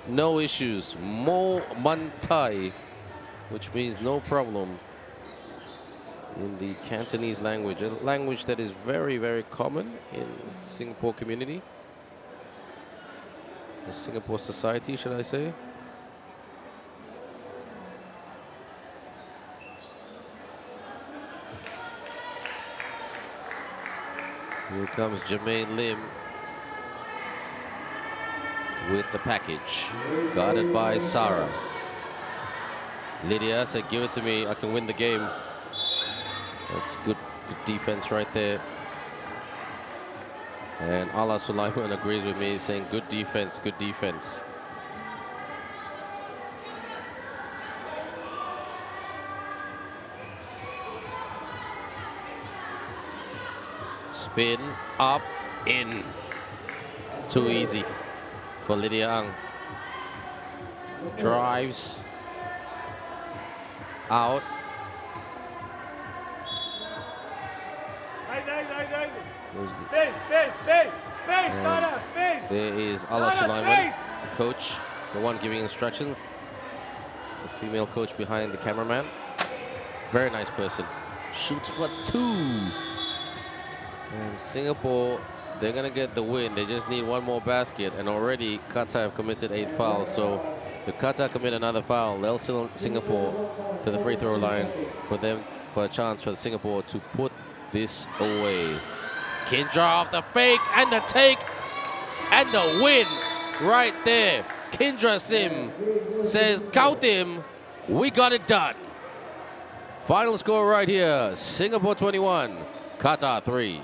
No issues. Mo Mantai, which means no problem in the Cantonese language, a language that is very common in Singapore community, the Singapore society, should I say. Here comes Jermaine Lim with the package, guarded by Sarah. Lydia said, give it to me, I can win the game. That's good defense right there. And Allah Sulaiman agrees with me, saying good defense, good defense. Spin, up, in. Too easy for Lydia Ang. Drives. Out. Space, Sarah, space. There is Allah Sulaiman, the coach, the one giving instructions. The female coach behind the cameraman. Very nice person. Shoots for 2. And Singapore, they're going to get the win. They just need one more basket. And already Qatar have committed 8 fouls. So If Qatar commit another foul, they'll send Singapore to the free throw line for a chance for Singapore to put this away. Kindra off the fake and the take and the win right there. Kindra Sim says, count him, we got it done. Final score right here, Singapore 21, Qatar 3.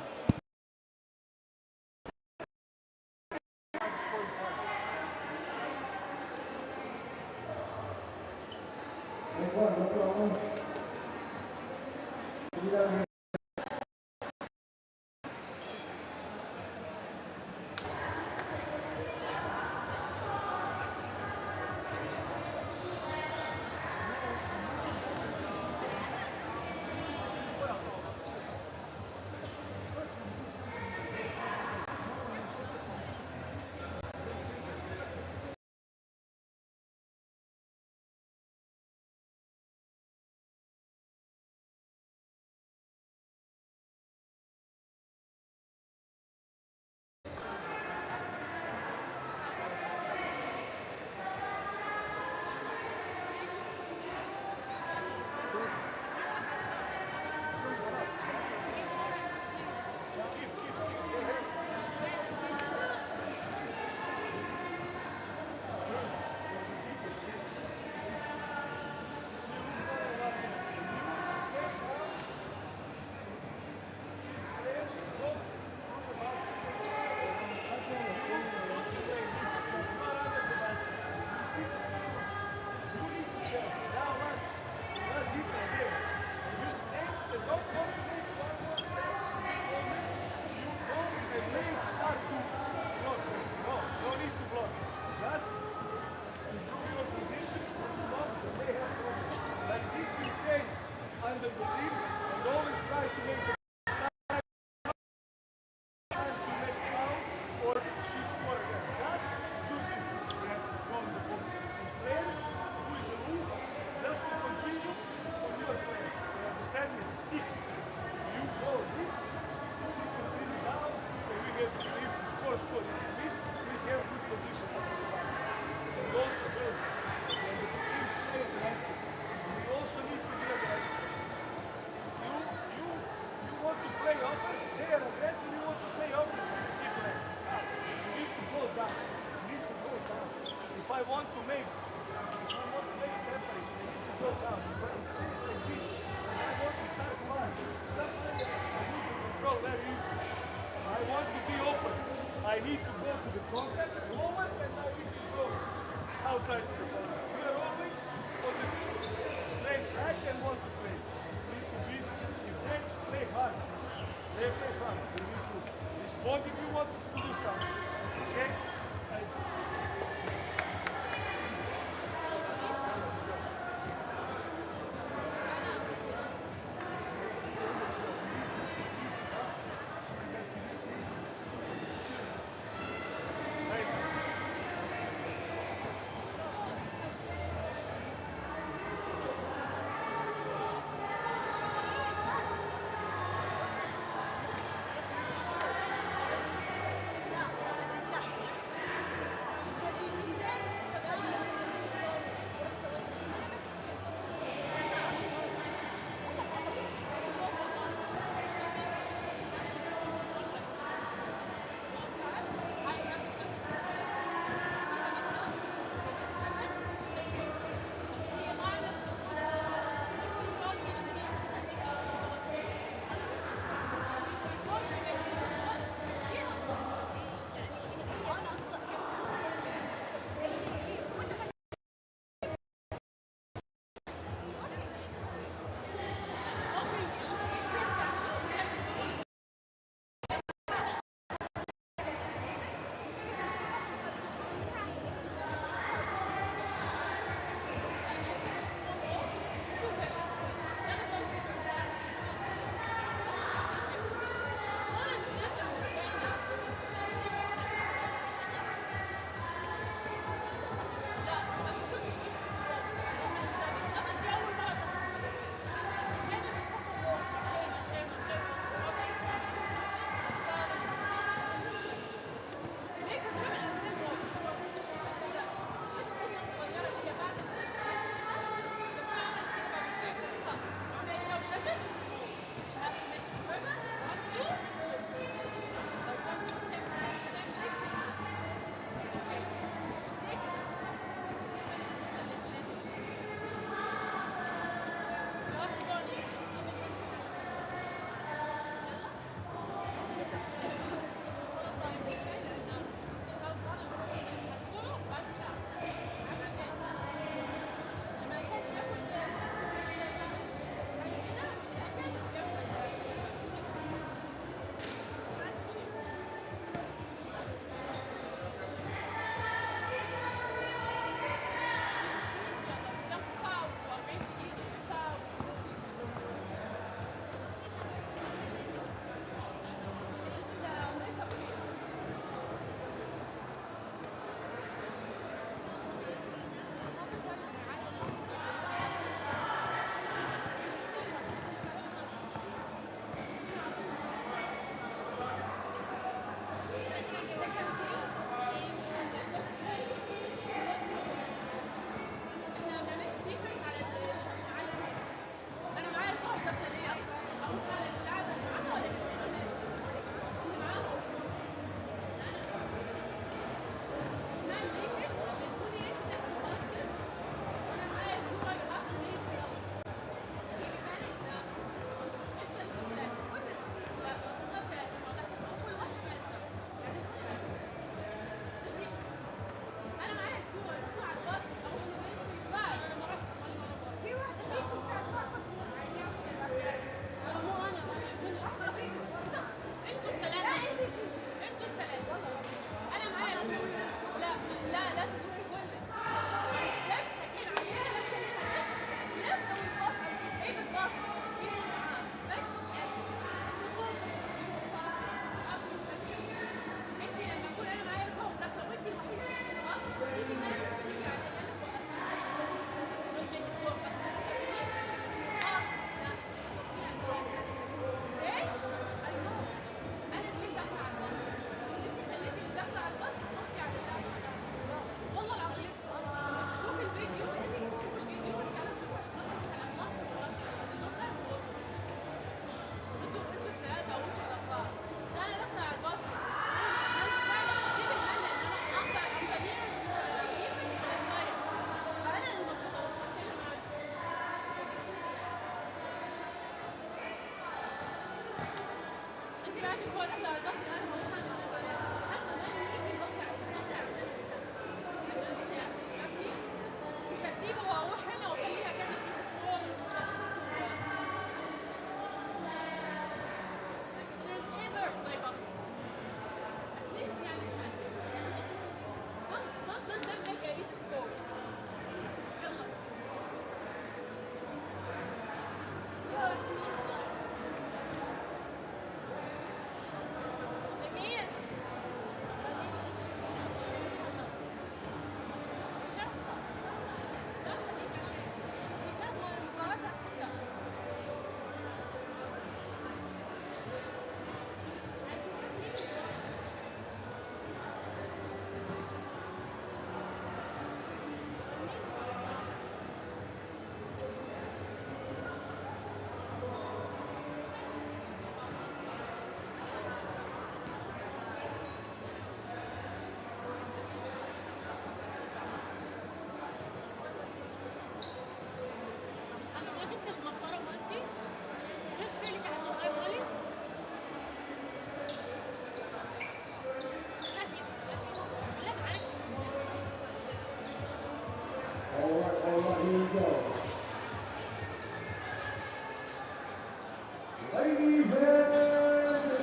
Ladies and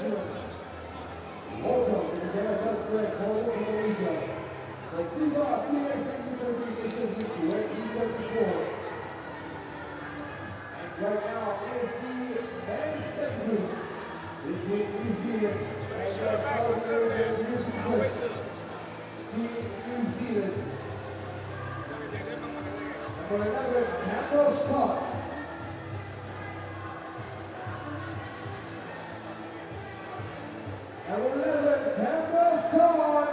gentlemen, welcome to the Qatar Kuala Lumpur, Malaysia. The FIBA 3x3 U23 Nations League U24. And right now is the men's semifinals between New Zealand and the South Korean U23. Team New Zealand. Number 11, Campbell Scott. Number 11, Campbell Scott.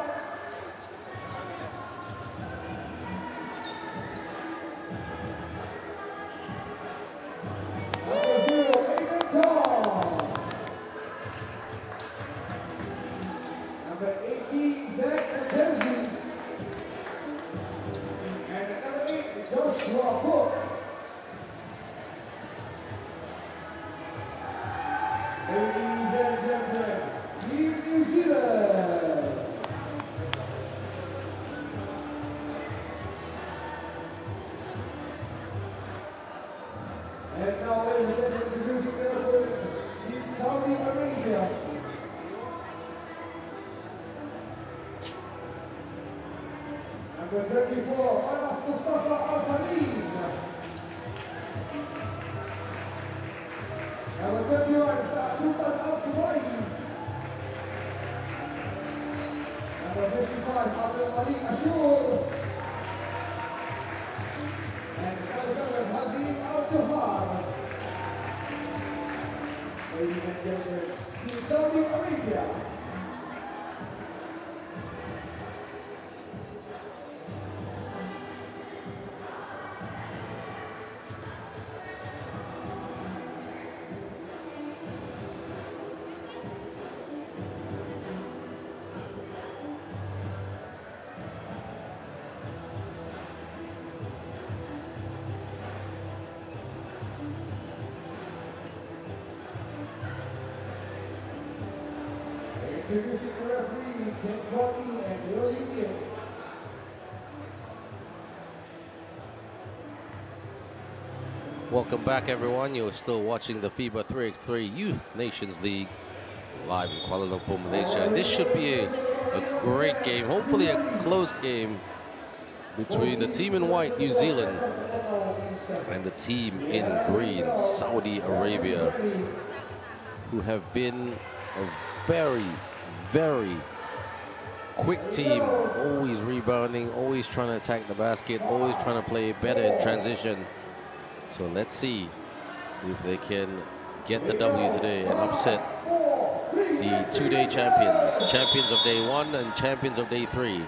Number 0, Aiden Tong. Number 18, Zach McKenzie. And number 8, Joshua Book. Ladies and gentlemen, Team New Zealand. And now, ladies and gentlemen, introducing their opponent, Team Saudi Arabia. Number 34, Anaf Mustafa Al-Salim. Number 31, Sultan Al-Suwaidi. Number 55, Abdul Malik Ashur. And number 7, Hazim Al-Tuhar. Ladies and gentlemen, Team Saudi Arabia. Introducing the referee, Tim Courtney and Bill Union. Welcome back, everyone. You're still watching the FIBA 3x3 Youth Nations League live in Kuala Lumpur, Malaysia. And this should be a great game, hopefully a close game between the team in white, New Zealand, and the team in green, Saudi Arabia, who have been a very quick team, always rebounding, always trying to attack the basket, always trying to play better in transition. So let's see if they can get the W today and upset the two-day champions of day 1 and champions of day 3,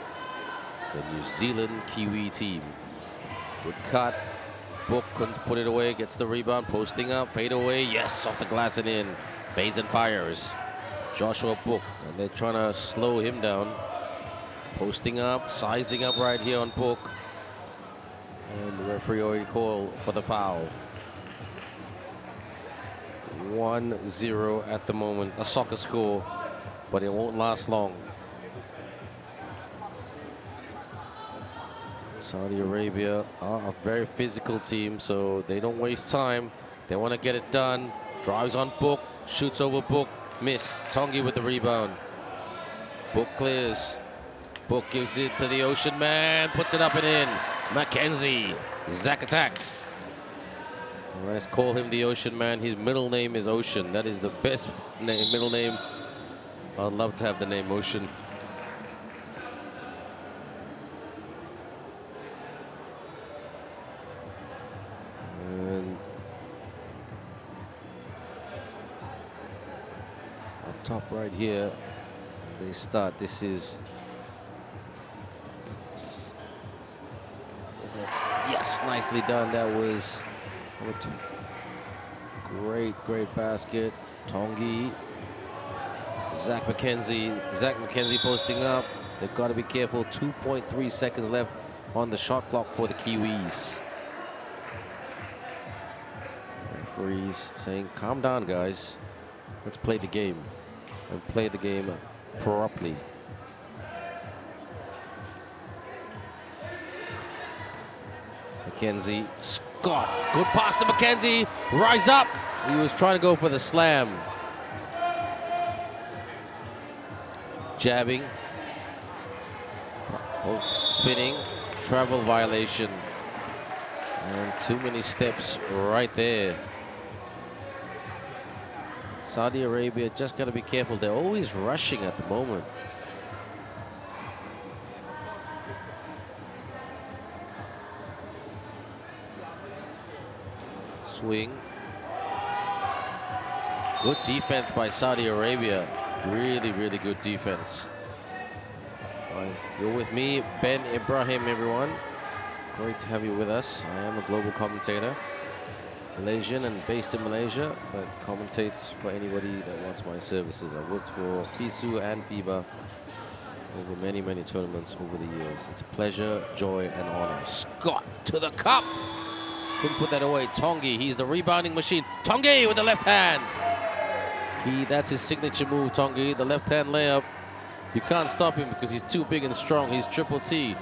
the New Zealand Kiwi team. Good cut. Book couldn't put it away, gets the rebound, posting up, fade away, yes, off the glass and in. Fades and fires. Joshua Book, and they're trying to slow him down. Posting up, sizing up right here on Book. And the referee already called for the foul. 1-0 at the moment, a soccer score, but it won't last long. Saudi Arabia are a very physical team, so they don't waste time. They want to get it done. Drives on Book, shoots over Book, miss. Tongi with the rebound. Book clears. Book gives it to the Ocean Man, puts it up and in. Mackenzie, Zach attack. Let's call him the Ocean Man. His middle name is Ocean. That is the best middle name. I'd love to have the name Ocean. And up top right here, as they start, this is... Yes, nicely done. That was great basket. Tongi, Zach McKenzie posting up. They've got to be careful. 2.3 seconds left on the shot clock for the Kiwis. Referees saying, calm down, guys. Let's play the game and play the game properly. McKenzie, Scott, good pass to McKenzie, rise up, He was trying to go for the slam. Jabbing. Spinning. Travel violation. And too many steps right there. Saudi Arabia just got to be careful. They're always rushing at the moment. Swing. Good defense by Saudi Arabia. Really, really good defense. You're with me, Ben Ibrahim, everyone. Great to have you with us. I am a global commentator. Malaysian and based in Malaysia, but commentates for anybody that wants my services. I worked for FISU and FIBA over many, many tournaments over the years. It's a pleasure, joy, and honor. Scott to the cup. Couldn't put that away. Tongi, he's the rebounding machine. Tongi with the left hand. That's his signature move, Tongi. The left hand layup. You can't stop him because he's too big and strong. He's triple T.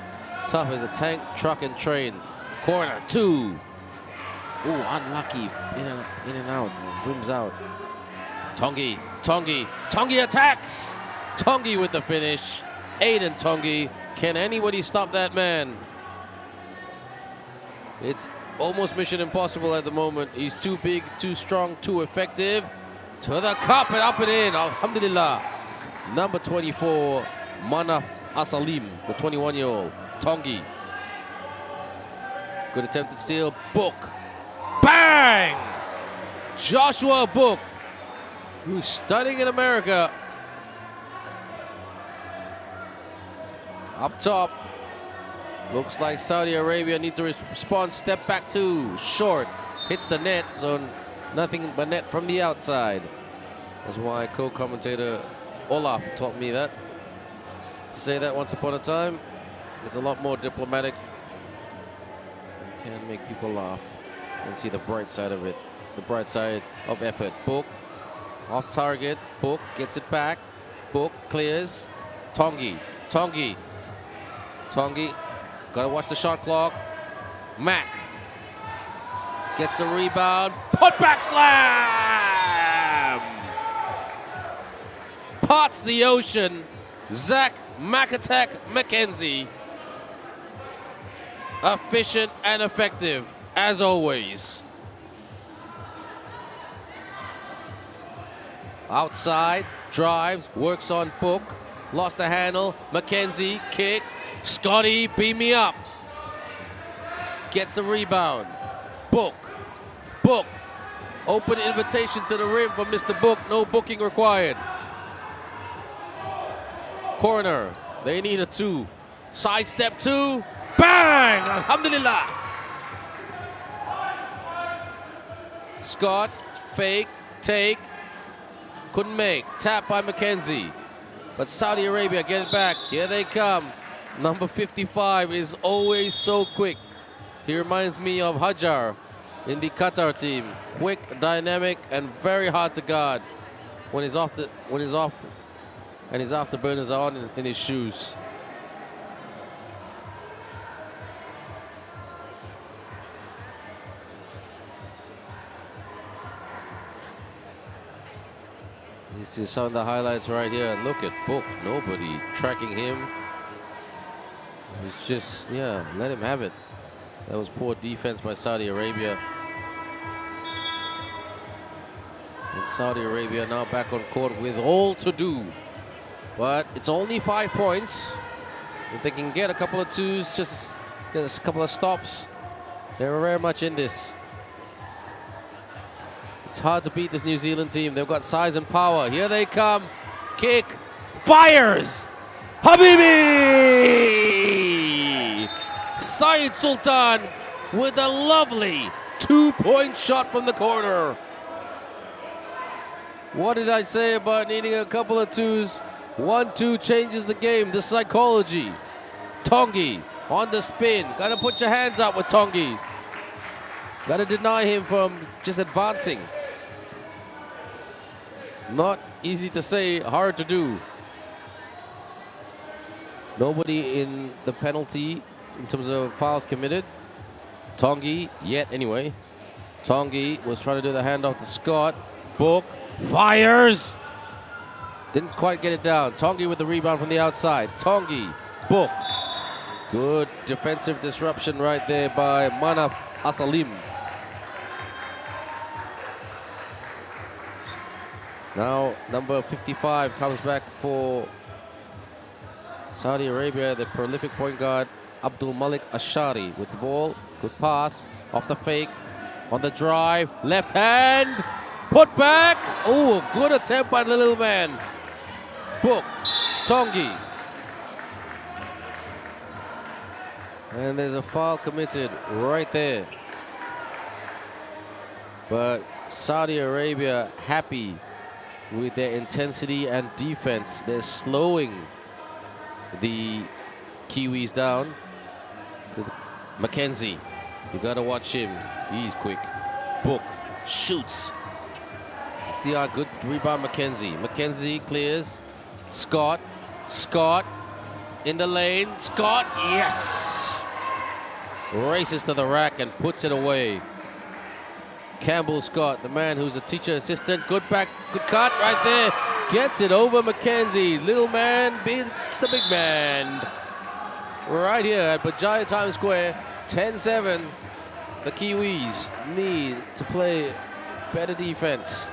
Tough as a tank, truck, and train. Corner, 2. Ooh, unlucky. In and out. Rims out. Tongi. Tongi attacks. Tongi with the finish. Aiden Tongi. Can anybody stop that man? It's almost mission impossible at the moment. He's too big, too strong, too effective. To the cup and up and in. Alhamdulillah. Number 24, Manaf Asalim, the 21-year-old. Tongi. Good attempted steal. Book. Bang! Joshua Book, who's studying in America. Up top. Looks like Saudi Arabia needs to respond. Step back 2. Short. Hits the net, so nothing but net from the outside. That's why co-commentator Olaf taught me that. To say that once upon a time, it's a lot more diplomatic and can make people laugh and see the bright side of it. The bright side of effort. Book. Off target. Book gets it back. Book clears. Tongi. Gotta watch the shot clock. Mac gets the rebound. Put back slam! Pots the ocean. Zach Macatak McKenzie. Efficient and effective, as always. Outside, drives, works on Book. Lost the handle. McKenzie, kick. Scotty, beam me up. Gets the rebound. Book. Open invitation to the rim for Mr. Book. No booking required. Corner. They need a 2. Sidestep 2. Bang! Alhamdulillah. Scott. Fake. Take. Couldn't make. Tap by McKenzie. But Saudi Arabia get it back. Here they come. Number 55 is always so quick. He reminds me of Hajar in the Qatar team. Quick, dynamic, and very hard to guard when his afterburners are on in his shoes. You see some of the highlights right here. Look at Book. Nobody tracking him. It's just, yeah, let him have it. That was poor defense by Saudi Arabia. And Saudi Arabia now back on court with all to do. But it's only 5 points. If they can get a couple of 2s, just get a couple of stops, they're very much in this. It's hard to beat this New Zealand team. They've got size and power. Here they come. Kick. Fires. Habibi! Syed Sultan with a lovely 2-point shot from the corner. What did I say about needing a couple of 2s? 1-2 changes the game, the psychology. Tongi on the spin. Gotta put your hands up with Tongi. Gotta deny him from just advancing. Not easy to say, hard to do. Nobody in the penalty in terms of fouls committed. Tongi, yet anyway. Tongi was trying to do the handoff to Scott. Book fires. Didn't quite get it down. Tongi with the rebound from the outside. Tongi, Book. Good defensive disruption right there by Manaf Asalim. Now number 55 comes back for Saudi Arabia, the prolific point guard Abdul Malik Ashari with the ball. Good pass off the fake. On the drive, left hand, put back. Oh, good attempt by the little man. Book, Tongi. And there's a foul committed right there. But Saudi Arabia happy with their intensity and defense. They're slowing the Kiwis down. Mackenzie, you gotta watch him. He's quick. Book shoots. It's the good rebound, Mackenzie. Mackenzie clears. Scott. Scott in the lane. Scott, yes! Races to the rack and puts it away. Campbell Scott, the man who's a teacher assistant. Good back, good cut right there. Gets it over Mackenzie. Little man beats the big man. Right here at Berjaya Times Square, 10-7. The Kiwis need to play better defense.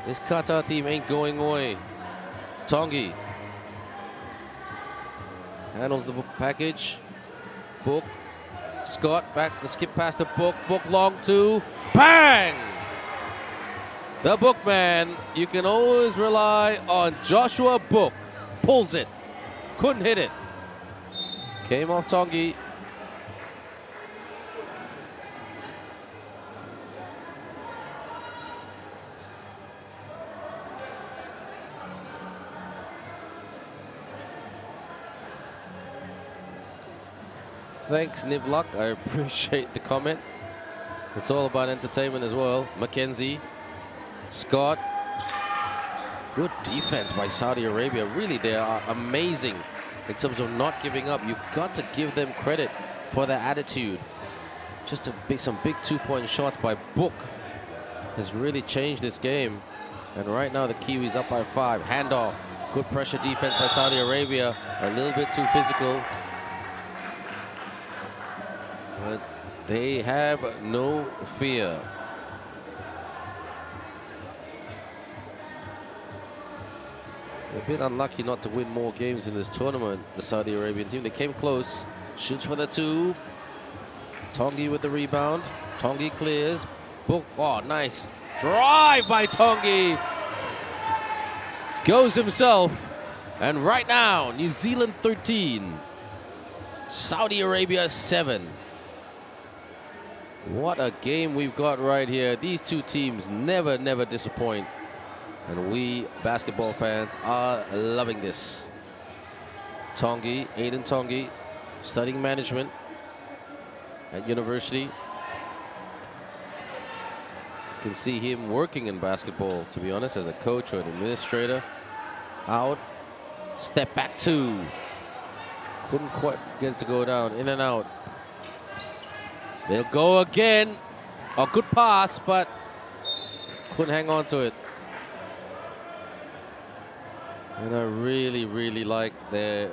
This Qatar team ain't going away. Tongi handles the package. Book. Scott back to skip past the Book. Book long two. Bang! The Bookman. You can always rely on Joshua Book. Pulls it. Couldn't hit it. Came off Tongi. Thanks, Nivlak. I appreciate the comment. It's all about entertainment as well. Mackenzie. Scott. Good defense by Saudi Arabia. Really, they are amazing in terms of not giving up. You've got to give them credit for their attitude. Just some big two-point shots by Book has really changed this game. And right now the Kiwis up by 5. Handoff. Good pressure defense by Saudi Arabia. A little bit too physical. But they have no fear. A bit unlucky not to win more games in this tournament, the Saudi Arabian team. They came close. Shoots for the 2. Tongi with the rebound. Tongi clears. Book. Oh, nice drive by Tongi. Goes himself. And right now, New Zealand 13. Saudi Arabia 7. What a game we've got right here. These two teams never disappoint. And we basketball fans are loving this. Tongi, Aiden Tongi, studying management at university. You can see him working in basketball, to be honest, as a coach or an administrator. Out, step back 2. Couldn't quite get it to go down, in and out. They'll go again. A good pass, but couldn't hang on to it. And I really like their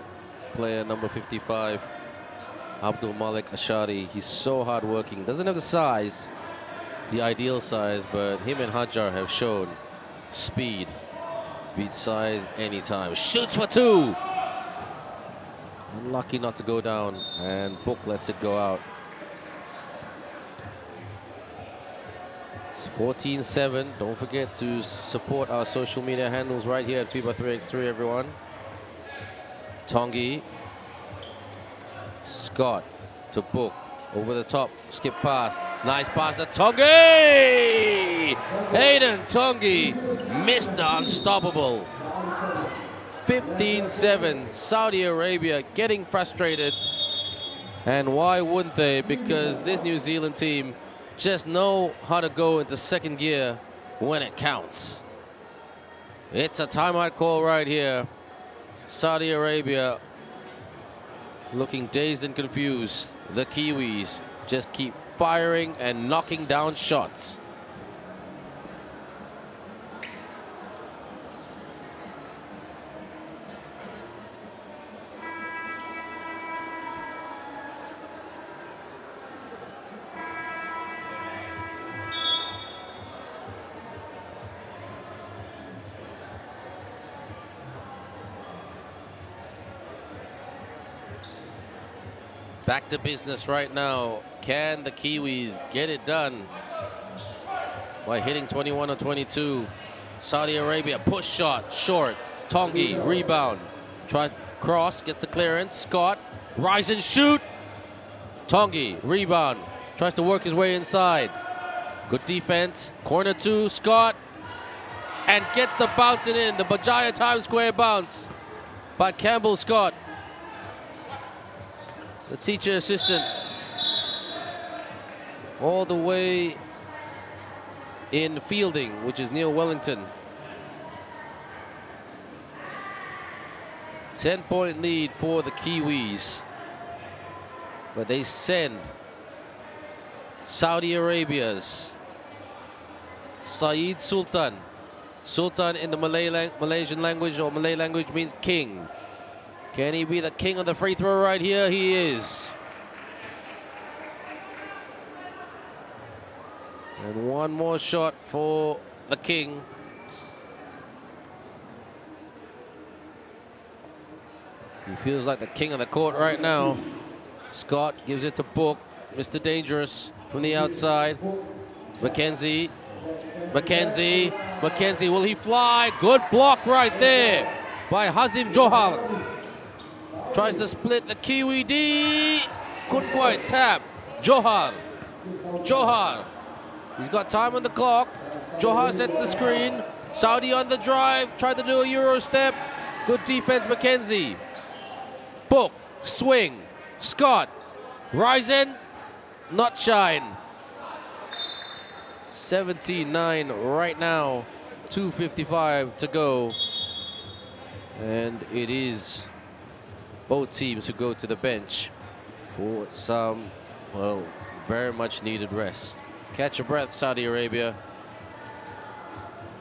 player number 55, Abdul Malik Ashari. He's so hardworking. Doesn't have the size, the ideal size, but him and Hajar have shown speed. Beats size anytime. Shoots for 2. Unlucky not to go down, and Book lets it go out. It's 14-7. Don't forget to support our social media handles right here at FIBA 3x3, everyone. Tongi. Scott to Book. Over the top. Skip pass. Nice pass to Tongi! Aiden Tongi, Mr. Unstoppable. 15-7. Saudi Arabia getting frustrated. And why wouldn't they? Because this New Zealand team just know how to go into second gear when it counts. It's a timeout call right here. Saudi Arabia looking dazed and confused. The Kiwis just keep firing and knocking down shots. Back to business right now. Can the Kiwis get it done by hitting 21 or 22? Saudi Arabia, push shot, short. Tongi, rebound. Tries cross, gets the clearance. Scott, rise and shoot. Tongi, rebound. Tries to work his way inside. Good defense. Corner two, Scott. And gets the bouncing in. The Bajaya Times Square bounce by Campbell Scott, the teacher assistant, all the way in Fielding, which is near Wellington. 10-point lead for the Kiwis, but they send Saudi Arabia's Saeed Sultan. Sultan in the Malaysian language or Malay language means king. Can he be the king of the free throw right here? He is. And one more shot for the king. He feels like the king of the court right now. Scott gives it to Book. Mr. Dangerous from the outside. McKenzie. McKenzie. McKenzie, will he fly? Good block right there by Hazim Johar. Tries to split the Kiwi D. Couldn't quite tap. Johar. Johar. He's got time on the clock. Johar sets the screen. Saudi on the drive. Tried to do a Euro step. Good defense, McKenzie. Book. Swing. Scott. Rising. Not shine. 79 right now. 2:55 to go. And it is both teams who go to the bench for some, well, very much needed rest. Catch your breath, Saudi Arabia.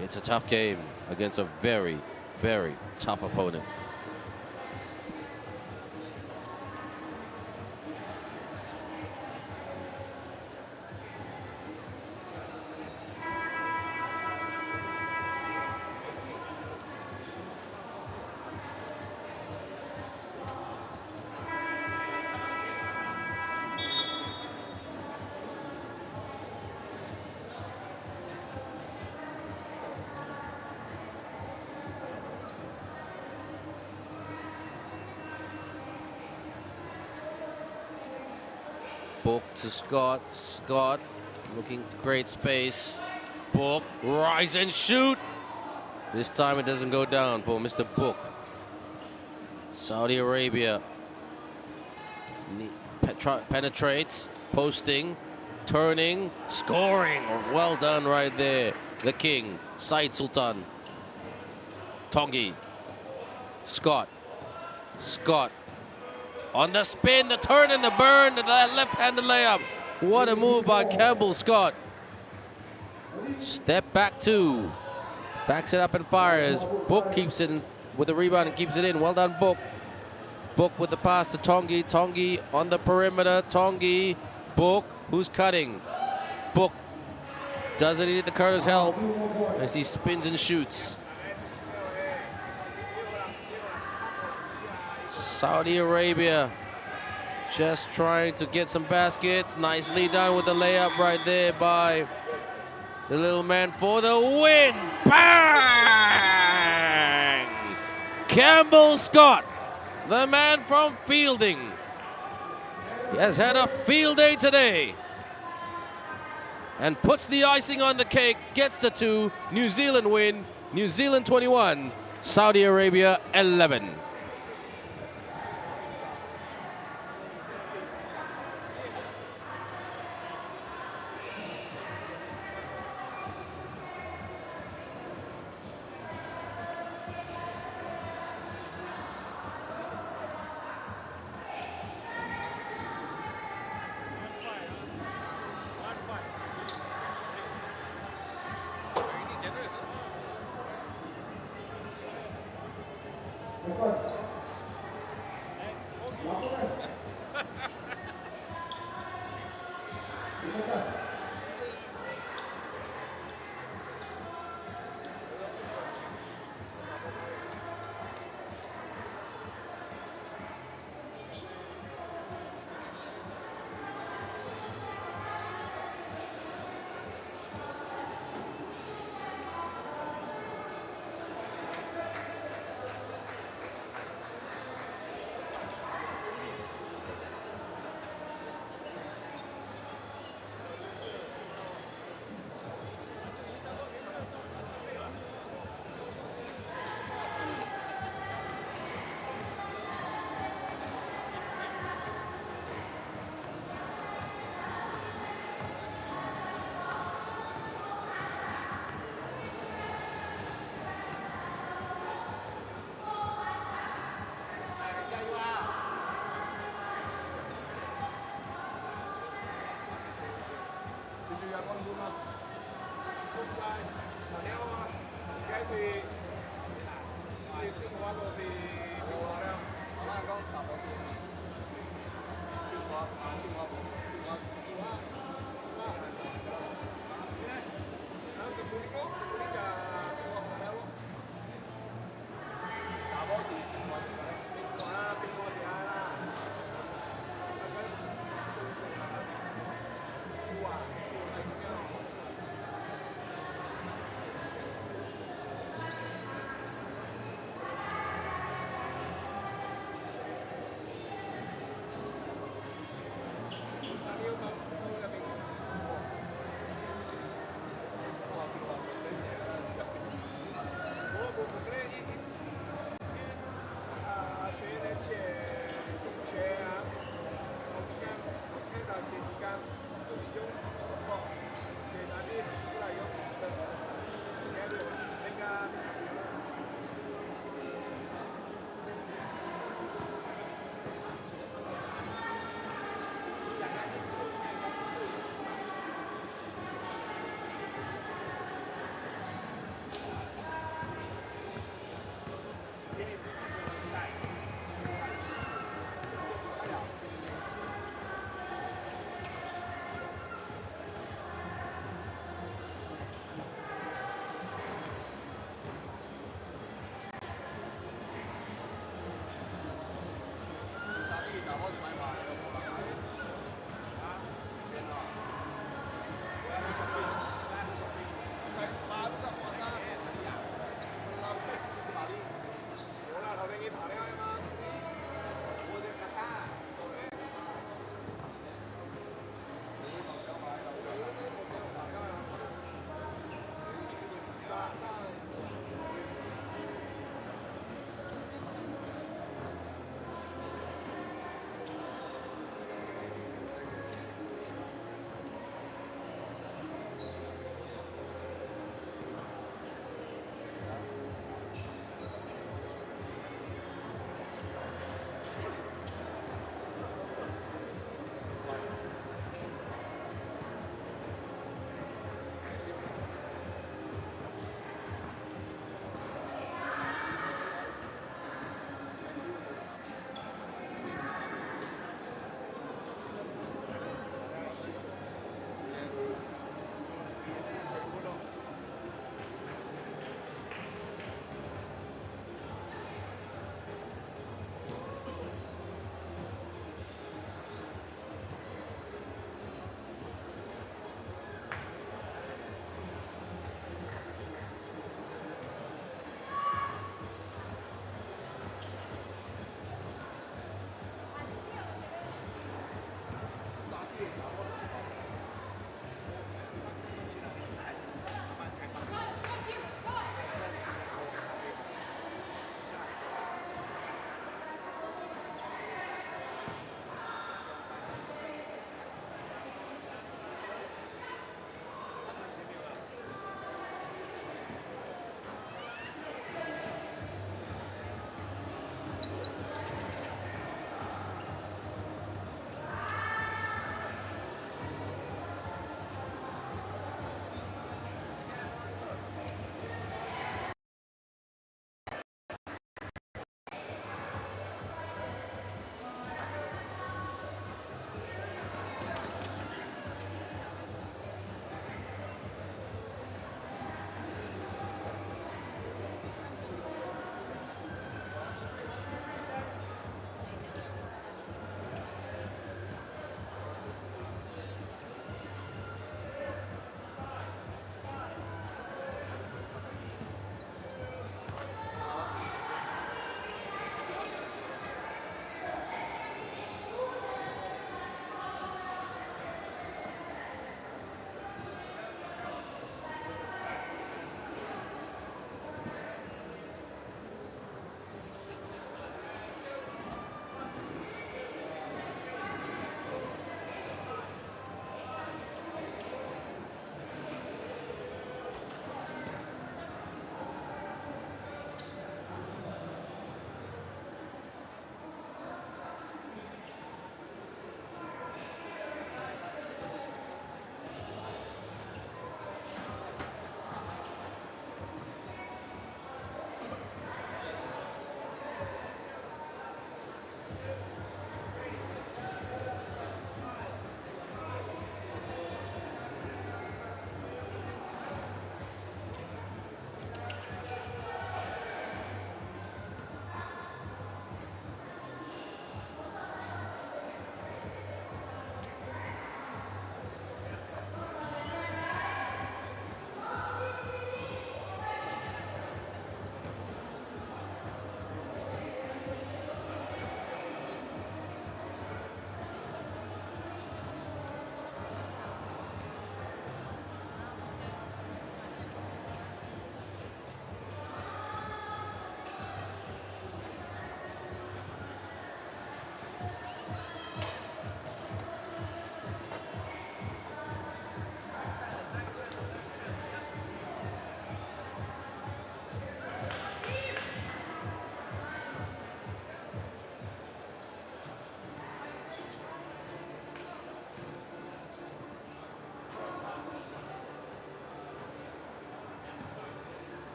It's a tough game against a very, very tough opponent. Book to Scott. Scott looking to create space. Book, rise and shoot. This time it doesn't go down for Mr. Book. Saudi Arabia penetrates, posting, turning, scoring. Well done right there. The king, Saeed Sultan. Tongi. Scott. Scott. On the spin, the turn and the burn, the left-handed layup. What a move by Campbell Scott. Step back two. Backs it up and fires. Book keeps it in with the rebound and keeps it in. Well done, Book. Book with the pass to Tongi. Tongi on the perimeter. Tongi. Book, who's cutting? Book doesn't need the Curtis help as he spins and shoots. Saudi Arabia just trying to get some baskets. Nicely done with the layup right there by the little man for the win. Bang! Campbell Scott, the man from Fielding. He has had a field day today and puts the icing on the cake, gets the two. New Zealand win. New Zealand 21, Saudi Arabia 11. Không sai. Mà nếu cái gì sinh hoạt rồi thì bình hòa đâu. Đó là con bảo bình hòa sinh hoạt kemudian bình hòa đâu bảo bảo gì sinh hoạt bình hòa thì ai là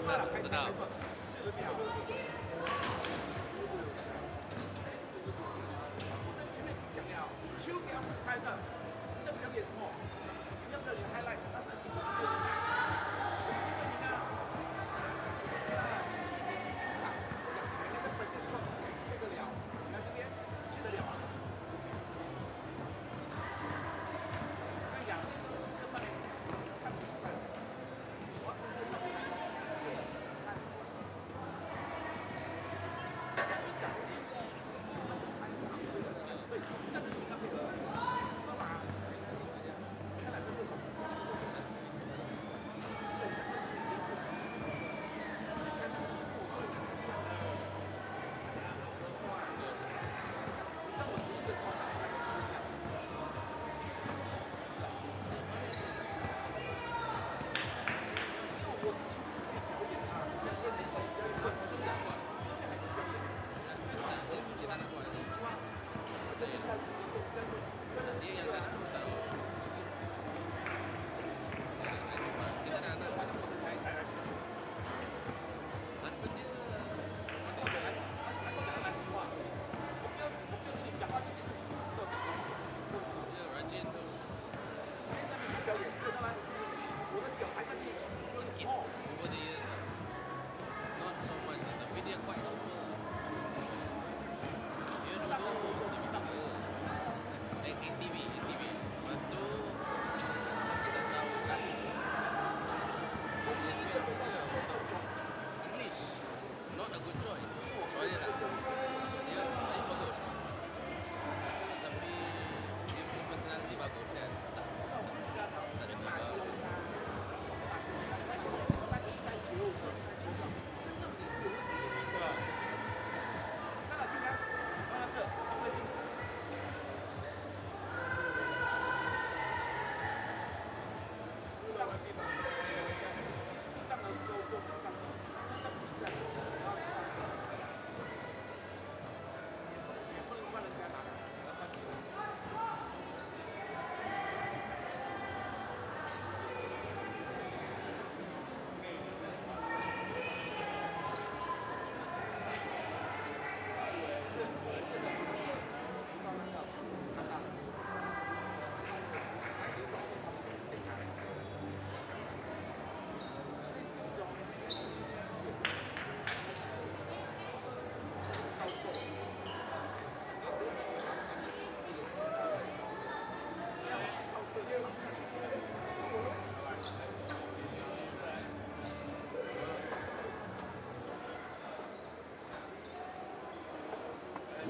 知道。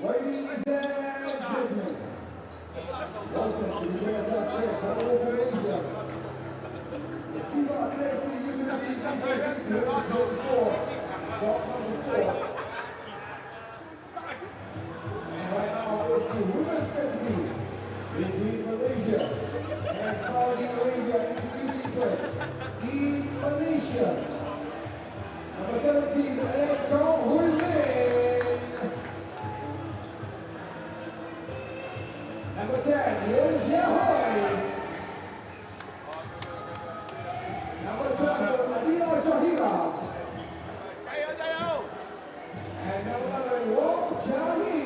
Ladies and gentlemen, welcome to the U23 Kuala Lumpur, Malaysia. The FIBA 3x3 U23 Nations League 2024, start number 4. And right now it's the women's category between Malaysia and Saudi Arabia, introducing first Indonesia. Number 17, Number 10, Number 12, Adila Shahira. And number 11, Wong Jahi.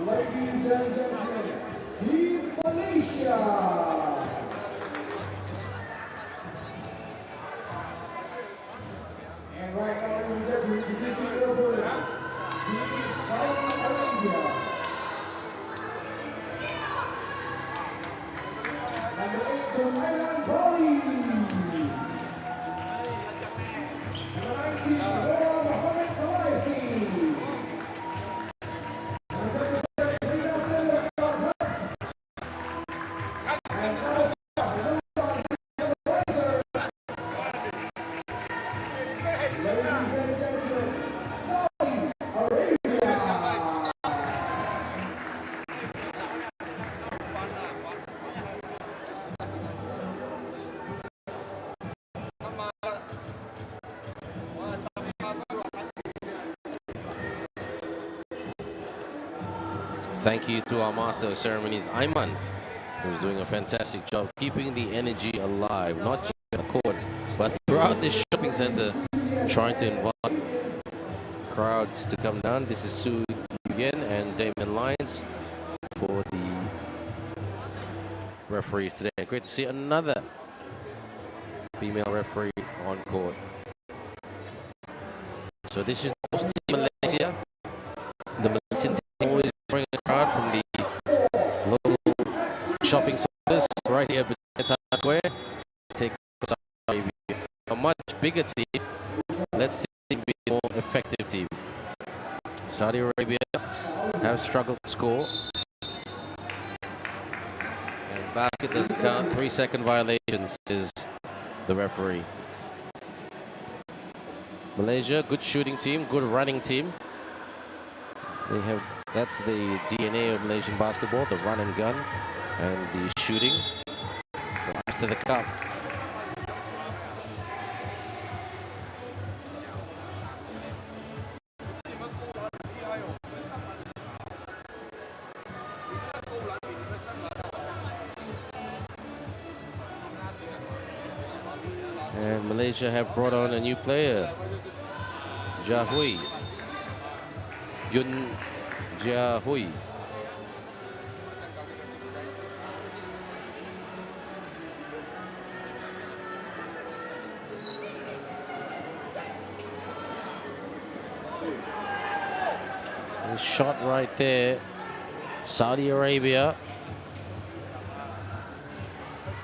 Ladies and gentlemen, Team Malaysia. And right now we get to introduce you Team Saudi Arabia. Number 8, Sulaiman Bali. Number 19, Rora Mohammed Khalifi. Number 27, Rina Sender Farhat. And number 5, Lula Zikalazer. Ladies and gentlemen, Saudi Arabia. Thank you to our master of ceremonies, Aiman. who's doing a fantastic job keeping the energy alive, not just on the court, but throughout this shopping center, trying to invite crowds to come down. This is Su Yen and Damon Lyons for the referees today. Great to see another female referee on court. So this is the host team, Malaysia. The Malaysian team always bring a crowd from the local shopping centers right here at Times Square. Take Saudi Arabia, a much bigger team. Let's see it be a more effective team. Saudi Arabia have struggled to score. And basket doesn't count. 3-second violations, says the referee. Malaysia, good shooting team, good running team. That's the DNA of Malaysian basketball, the run and gun and the shooting. Drives to the cup. And Malaysia have brought on a new player, Jahui. Yun Jahui. Shot right there. Saudi Arabia.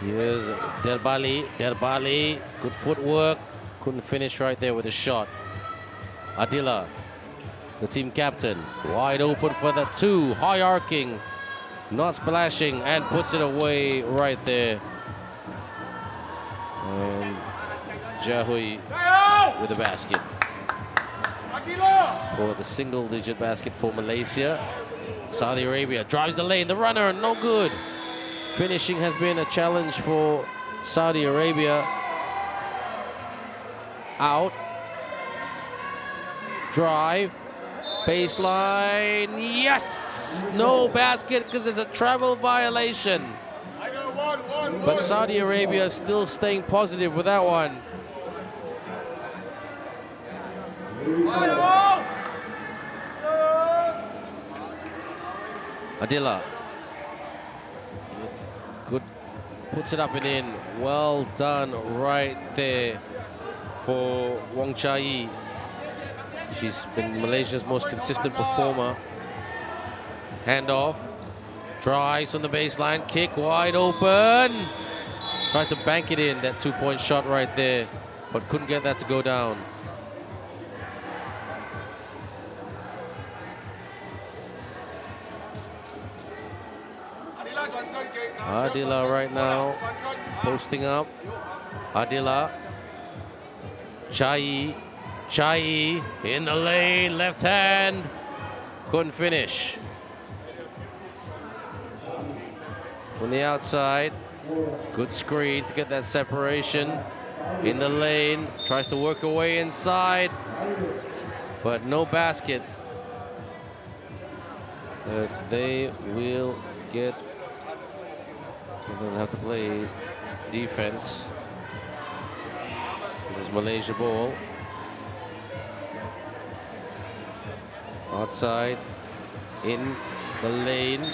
Here's Derbali. Derbali. Good footwork. Couldn't finish right there with a shot. Adila, the team captain, wide open for the two. High arcing. Not splashing. And puts it away right there. And Jahui with a basket. For the single-digit basket for Malaysia. Saudi Arabia drives the lane. The runner, no good. Finishing has been a challenge for Saudi Arabia. Out. Drive. Baseline. Yes! No basket because there's a travel violation. But Saudi Arabia is still staying positive with that one. Adila. Good. Puts it up and in. Well done right there for Wong Chai. She's been Malaysia's most consistent performer. Handoff. Drives on the baseline. Kick wide open. Tried to bank it in, that two-point shot right there, but couldn't get that to go down. Adila right now posting up. Adila. Chai. Chai in the lane, left hand. Couldn't finish. From the outside. Good screen to get that separation. In the lane. Tries to work her way inside. But no basket. They will get... They'll have to play defense. This is Malaysia ball. Outside, in the lane.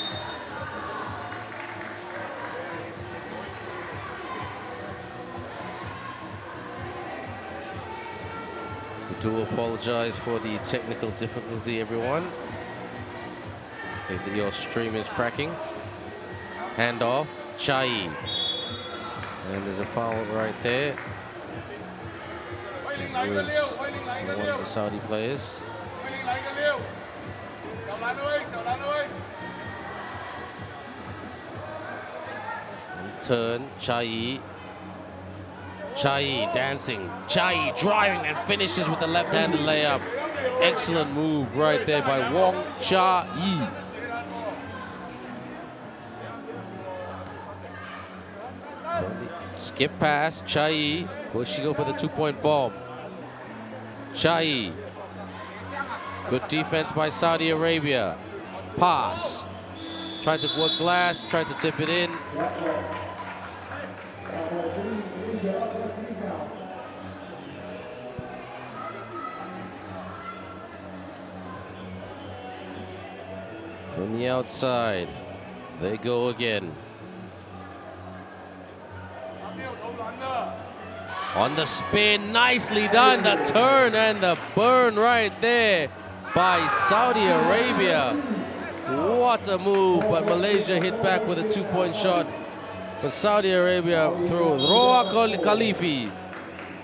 We do apologize for the technical difficulty, everyone. If your stream is cracking. Handoff. Chai. And there's a foul right there. It was one of the Saudi players. And turn. Chai. Chai dancing. Chai driving and finishes with the left-handed layup. Excellent move right there by Wong Chai. Skip pass, Chai. Will she go for the two-point bomb? Chai. Good defense by Saudi Arabia. Pass. Tried to work glass, tried to tip it in. From the outside, they go again. On the spin, nicely done. The turn and the burn right there by Saudi Arabia. What a move, but Malaysia hit back with a 2-point shot. But Saudi Arabia through Roa Khalifi,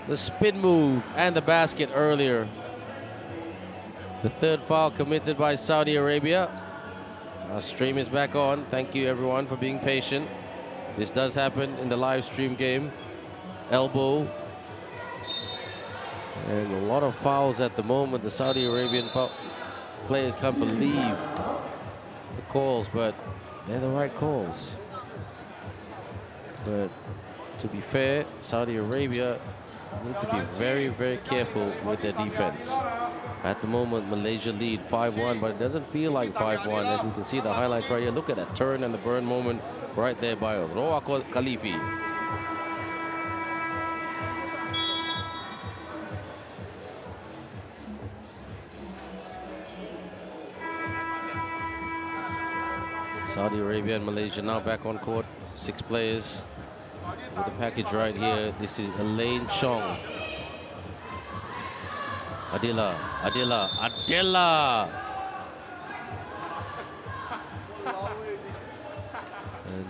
the spin move and the basket earlier. The third foul committed by Saudi Arabia. Our stream is back on. Thank you everyone for being patient. This does happen in the live stream game. Elbow. And a lot of fouls at the moment. The Saudi Arabian players can't believe the calls, but they're the right calls. But to be fair, Saudi Arabia need to be very, very careful with their defense. At the moment, Malaysia lead 5-1, but it doesn't feel like 5-1. As we can see the highlights right here. Look at that turn and the burn moment right there by Roa Khalifi. Saudi Arabia and Malaysia now back on court. 6 players with the package right here. This is Elaine Chong. Adila. And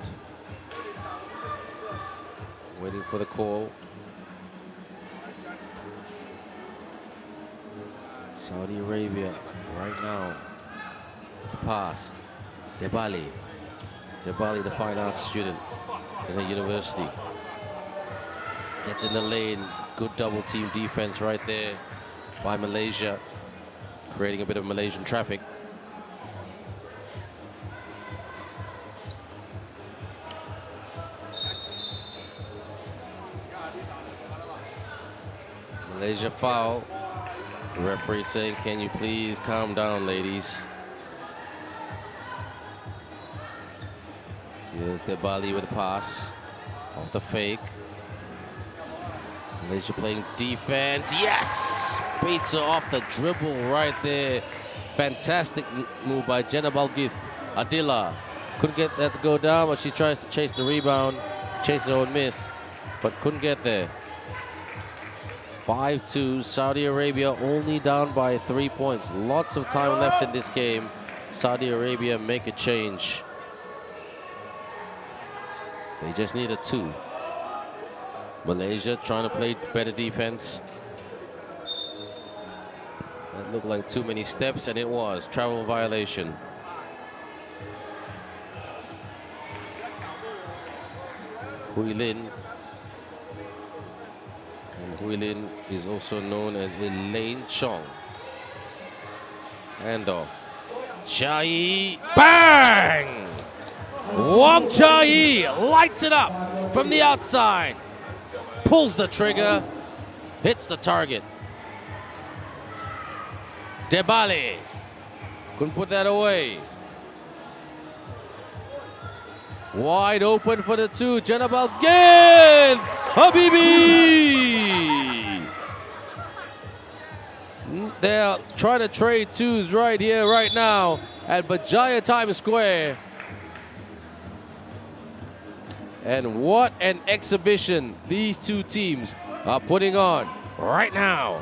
waiting for the call. Saudi Arabia right now. The pass. Debali, the fine arts student in the university. Gets in the lane. Good double team defense right there by Malaysia, creating a bit of Malaysian traffic. Malaysia foul. The referee saying, can you please calm down, ladies? Here's Debali with a pass off the fake. Malaysia playing defense. Yes! Beats her off the dribble right there. Fantastic move by Jenna Balgith. Adila couldn't get that to go down, but she tries to chase the rebound, chase her own miss, but couldn't get there. 5-2, Saudi Arabia only down by 3 points. Lots of time left in this game. Saudi Arabia make a change. They just need a 2. Malaysia trying to play better defense. That looked like too many steps, and it was. Travel violation. Hui Lin. And Hui Lin is also known as Elaine Chong. Handoff. Chai. Bang! Wong Chai lights it up from the outside. Pulls the trigger. Hits the target. Debali. Couldn't put that away. Wide open for the 2. Jenna Balgith. Habibi. They're trying to trade 2s right here, right now at Bajaya Times Square. And what an exhibition these 2 teams are putting on right now.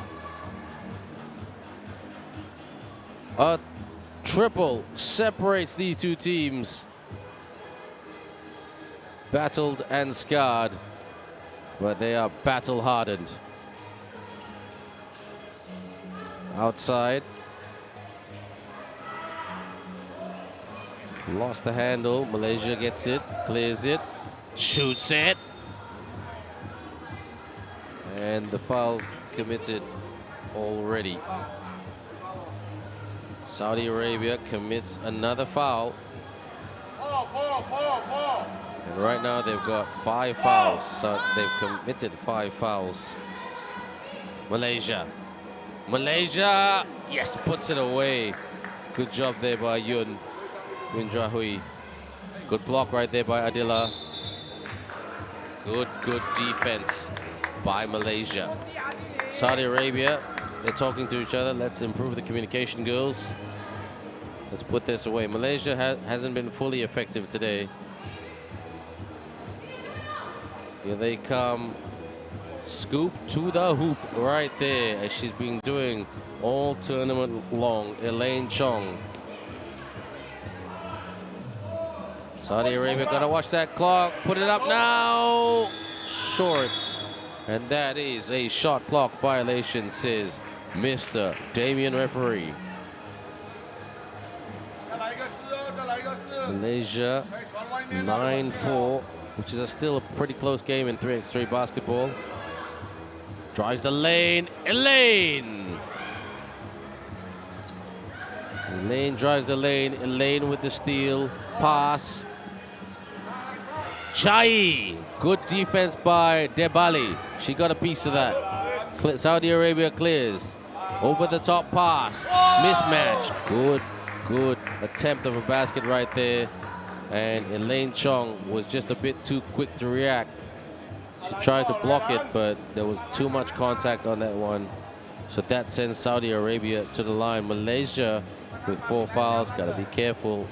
A triple separates these 2 teams. Battled and scarred, but they are battle hardened. Outside. Lost the handle. Malaysia gets it, clears it. Shoots it. And the foul committed already. Saudi Arabia commits another foul. And right now they've got 5 fouls. So they've committed 5 fouls. Malaysia. Yes, puts it away. Good job there by Yun Drahui. Good block right there by Adila. Good defense by Malaysia. Saudi Arabia, they're talking to each other. Let's improve the communication, girls. Let's put this away. Malaysia hasn't been fully effective today. Here they come. Scoop to the hoop right there, as she's been doing all tournament long. Elaine Chong. Saudi Arabia gotta watch that clock. Put it up now. Short. And that is a shot clock violation, says Mr. Damien referee. Malaysia 9-4, which is still a pretty close game in 3x3 basketball. Drives the lane. Elaine drives the lane. Elaine with the steal. Pass. Chai. Good defense by Debali. She got a piece of that. Saudi Arabia clears. Over the top pass. Mismatch. Good attempt of a basket right there. And Elaine Chong was just a bit too quick to react. She tried to block it, but there was too much contact on that one. So that sends Saudi Arabia to the line. Malaysia with 4 fouls. Got to be careful.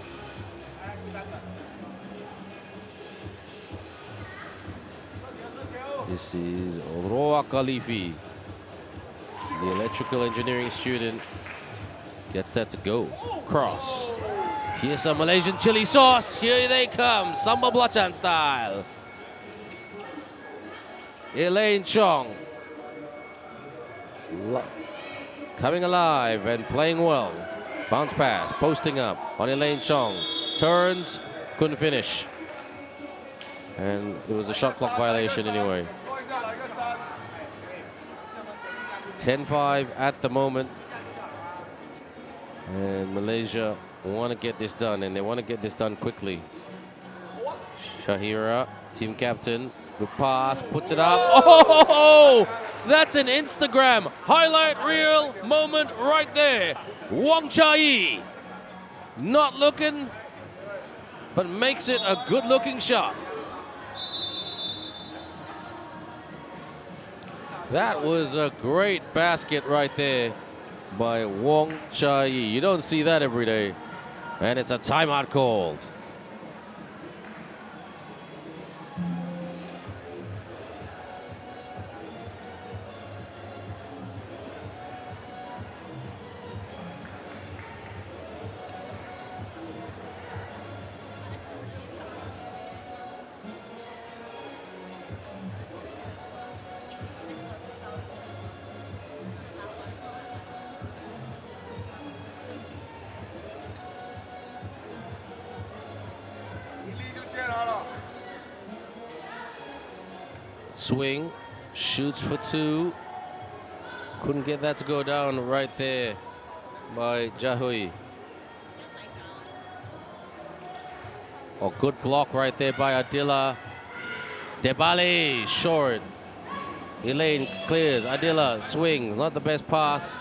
This is Roa Khalifi, the electrical engineering student. Gets that to go. Cross. Here's some Malaysian chili sauce. Here they come. Sambal belacan style. Elaine Chong. Coming alive and playing well. Bounce pass. Posting up on Elaine Chong. Turns. Couldn't finish. And it was a shot clock violation anyway. 10-5 at the moment. And Malaysia want to get this done, and they want to get this done quickly. Shahira, team captain, good pass, puts it up. Oh, that's an Instagram highlight reel moment right there. Wong Chai, not looking, but makes it a good-looking shot. That was a great basket right there by Wong Chai. You don't see that every day. And it's a timeout called. Swing, shoots for 2. Couldn't get that to go down right there by Jahui. Oh, good block right there by Adila. Debali, short. Elaine clears. Adila swings, not the best pass.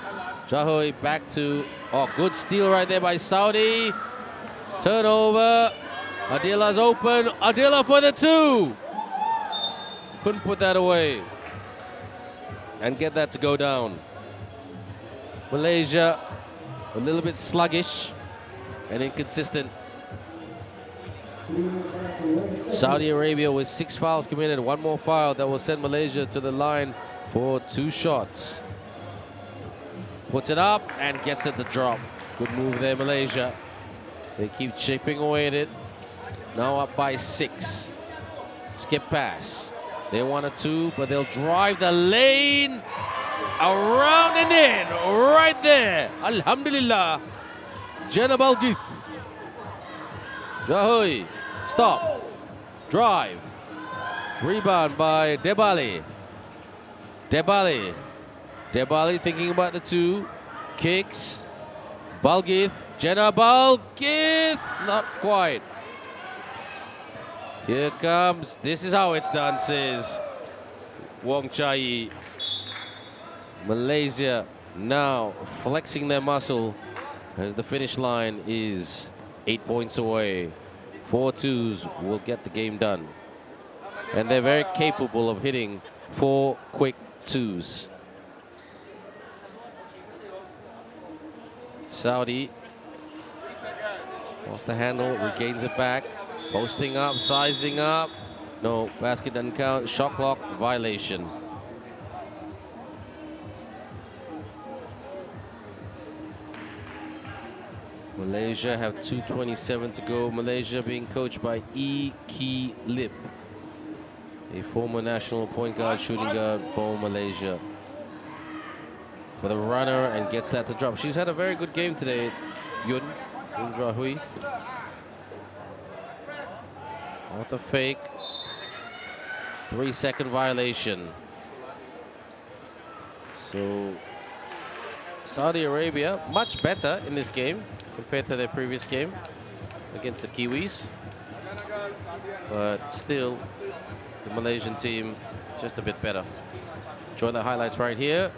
Jahui back to, oh, good steal right there by Saudi. Turnover. Adila's open. Adila for the 2. Couldn't put that away and get that to go down. Malaysia a little bit sluggish and inconsistent. Saudi Arabia with 6 fouls committed. 1 more foul that will send Malaysia to the line for 2 shots. Puts it up and gets it to drop. Good move there, Malaysia. They keep chipping away at it. Now up by 6. Skip pass. They want a 2, but they'll drive the lane around and in right there. Alhamdulillah. Jenna Balgith. Jahui. Stop. Drive. Rebound by Debali. Debali thinking about the 2. Kicks. Balgith. Jenna Balgith. Not quite. Here comes, this is how it's done, says Wong Chai. Malaysia now flexing their muscle as the finish line is 8 points away 4 twos will get the game done. And they're very capable of hitting 4 quick twos. Saudi lost the handle, regains it back. Posting up, sizing up. No, basket doesn't count. Shot clock violation. Malaysia have 2:27 to go. Malaysia being coached by Ki Lip, a former national point guard, shooting guard for Malaysia. For the runner and gets that to drop. She's had a very good game today, Yun Drahui. Off the fake. 3-second violation. So Saudi Arabia much better in this game compared to their previous game against the Kiwis. But still, the Malaysian team just a bit better. Enjoy the highlights right here.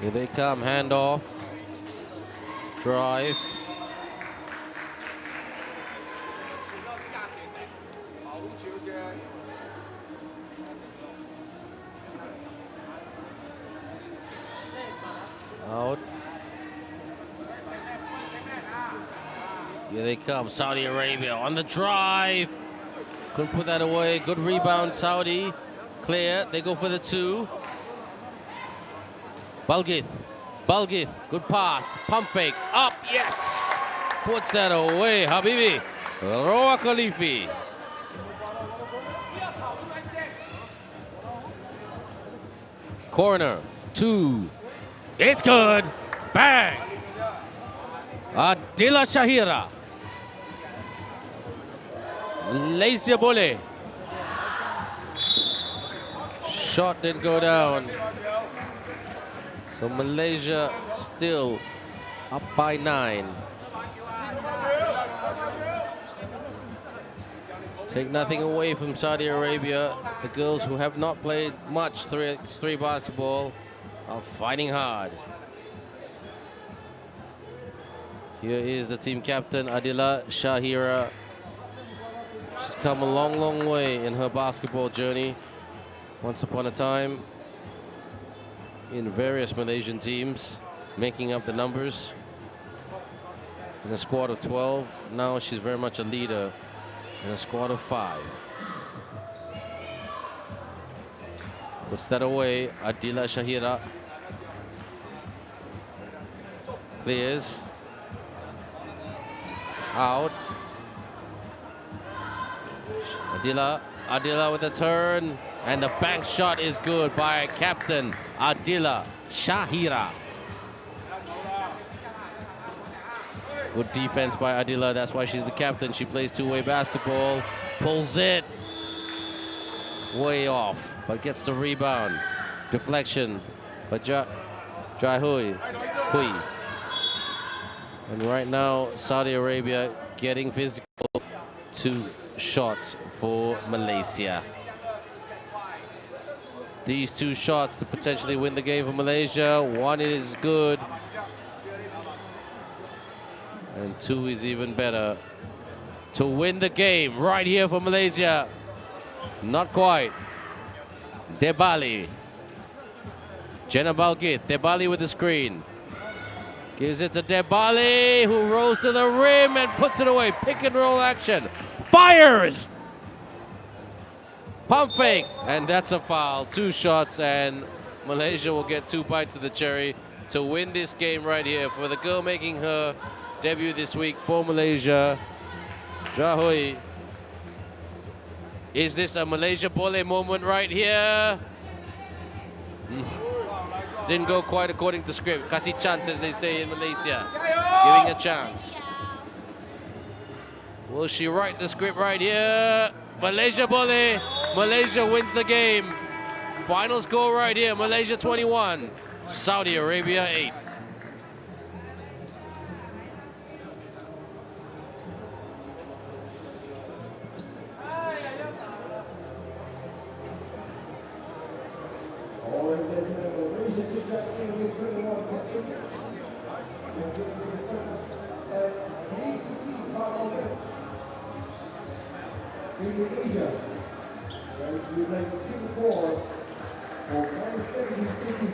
Here they come, handoff, drive. Out. Here they come, Saudi Arabia on the drive. Couldn't put that away. Good rebound, Saudi. Clear, they go for the 2. Balgith, good pass, pump fake, up, yes! Puts that away, Habibi, Roa Khalifi. Corner, 2, it's good, bang! Adila Shahira. Malaysia Boleh. Shot didn't go down. So Malaysia still up by 9. Take nothing away from Saudi Arabia. The girls who have not played much 3x3 basketball are fighting hard. Here is the team captain, Adila Shahira. She's come a long, long way in her basketball journey. Once upon a time, in various Malaysian teams, making up the numbers in a squad of 12. Now she's very much a leader in a squad of 5. Puts that away, Adila Shahira. Clears. Out. Adila with a turn. And the bank shot is good by captain Adila Shahira. Good defense by Adila. That's why she's the captain. She plays two-way basketball. Pulls it. Way off. But gets the rebound. Deflection. But Hui. And right now, Saudi Arabia getting physical. 2 shots for Malaysia. These 2 shots to potentially win the game for Malaysia. 1 is good. And 2 is even better. To win the game right here for Malaysia. Not quite. Debali. Jenna Balgit. Debali with the screen. Gives it to Debali, who rolls to the rim and puts it away. Pick and roll action. Fires! Pump fake, and that's a foul. 2 shots, and Malaysia will get 2 bites of the cherry to win this game right here. For the girl making her debut this week for Malaysia, Jahui. Is this a Malaysia Boleh moment right here? Didn't go quite according to script. Kasih chance, as they say in Malaysia. Giving a chance. Will she write the script right here? Malaysia boleh. Malaysia wins the game. Final score right here. Malaysia 21, Saudi Arabia 8. Indonesia, and you make Singapore for -17.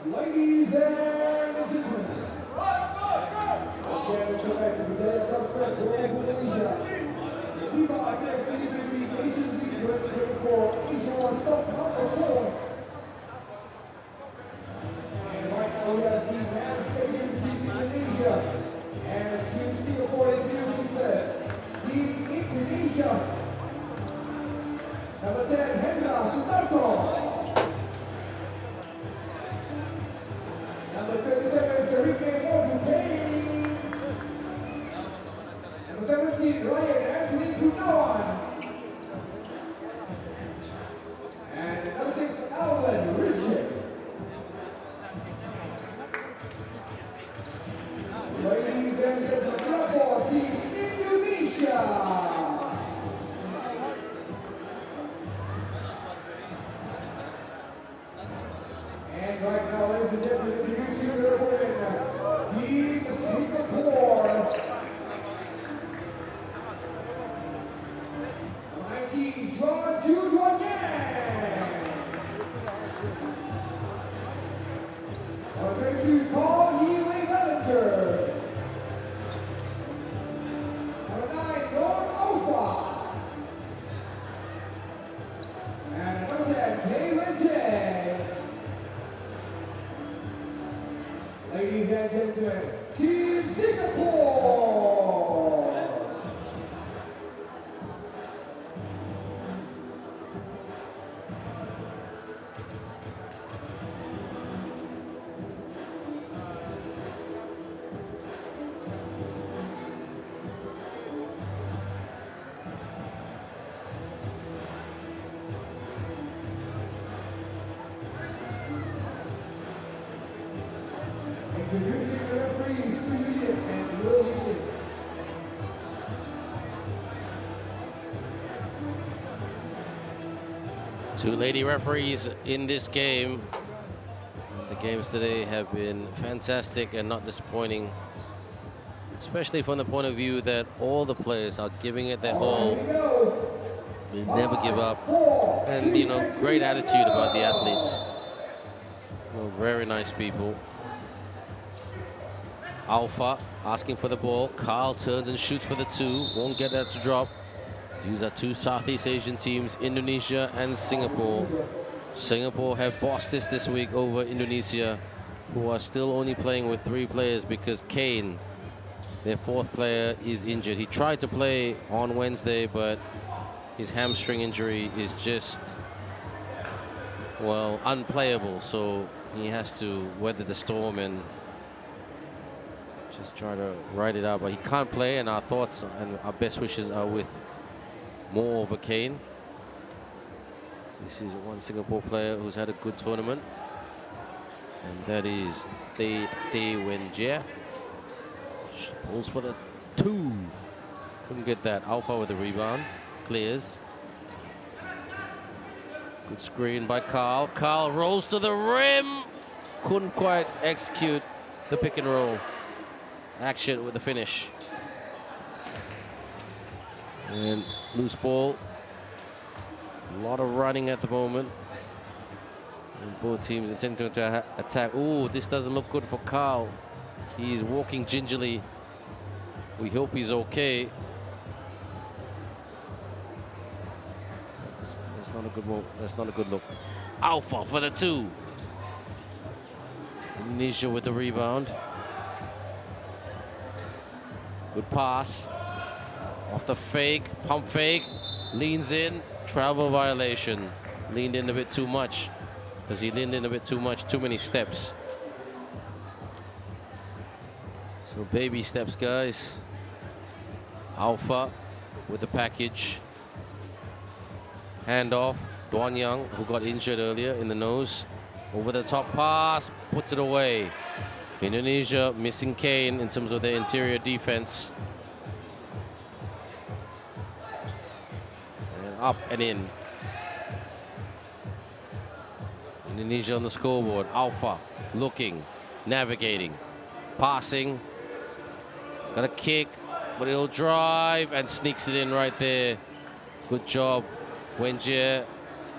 Ladies and gentlemen, again, welcome back to the Qatar Subscribe Kuala Lumpur, Malaysia. The FIBA U23 Nations League 2024 Asia 1 stop number 4. And right now we have the Man Stadium Team Indonesia and Team Singapore introducing first. Team Indonesia, number 10, Hendra Sutarto. Number 37, Sarife Modukai. Number 17, Ryan Anthony Gunawan. And number 6, Alvin Richard. Ladies and gentlemen, number 4, Team Indonesia. And right now, ladies and gentlemen, introducing the winner, Team Singapore. 19, John Jujuan. Number 22, Paul Yue Bellinger. Number 9, Norm Ofa. And number 10, Taylor J. Ladies and gentlemen, Team Singapore! Introducing the referees, immediate and low immediate. Two lady referees in this game. The games today have been fantastic and not disappointing, especially from the point of view that all the players are giving it their all. They never give up, and you know, great attitude about the athletes. You know, very nice people. Alpha asking for the ball. Carl turns and shoots for the two. Won't get that to drop. These are two Southeast Asian teams, Indonesia and Singapore. Singapore have bossed this week over Indonesia, who are still only playing with 3 players because Kane, their 4th player, is injured. He tried to play on Wednesday, but his hamstring injury is just, well, unplayable. So he has to weather the storm and just try to ride it out. But he can't play, and our thoughts and our best wishes are with more over Kane. This is one Singapore player who's had a good tournament, and that is Tay Wen-jie. Pulls for the 2. Couldn't get that. Alpha with the rebound. Clears. Good screen by Carl. Carl rolls to the rim. Couldn't quite execute the pick and roll action with the finish. And loose ball. A lot of running at the moment. And both teams intending to attack. Ooh, this doesn't look good for Carl. He's walking gingerly. We hope he's okay. That's not a good move. That's not a good look. Alpha for the 2. Indonesia with the rebound. Good pass. Off the fake, pump fake, leans in, travel violation. Leaned in a bit too much, because he leaned in a bit too much, too many steps. So baby steps, guys. Alpha with the package. Handoff, Duan Yang, who got injured earlier in the nose. Over the top pass, puts it away. Indonesia missing Kane in terms of their interior defense. And up and in. Indonesia on the scoreboard. Alpha looking, navigating, passing. Got a kick, but he'll drive and sneaks it in right there. Good job, Wen-jie.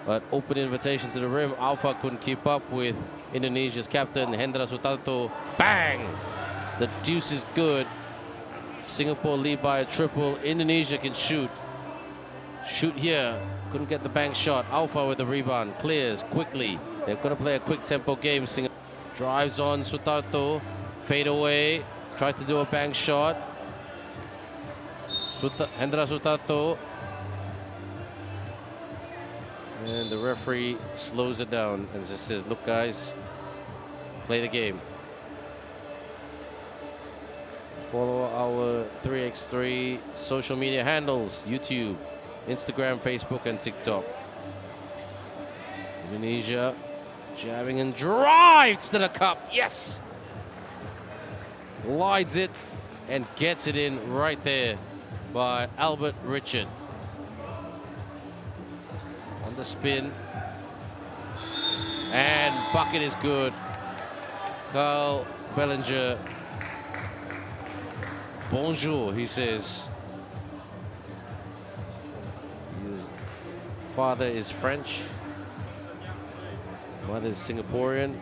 But open invitation to the rim. Alpha couldn't keep up with Indonesia's captain, Hendra Sutarto. Bang! The deuce is good. Singapore lead by a triple. Indonesia can shoot. Shoot here. Couldn't get the bank shot. Alpha with the rebound. Clears quickly. They're going to play a quick tempo game. Singapore drives on Sutarto. Fade away. Tried to do a bank shot. Hendra Sutarto. And the referee slows it down and just says, look, guys, play the game. Follow our 3x3 social media handles, YouTube, Instagram, Facebook, and TikTok. Indonesia jabbing and drives to the cup. Yes! Glides it and gets it in right there by Albert Richard. The spin, and bucket is good. Carl Bellinger, bonjour, he says. His father is French, mother is Singaporean.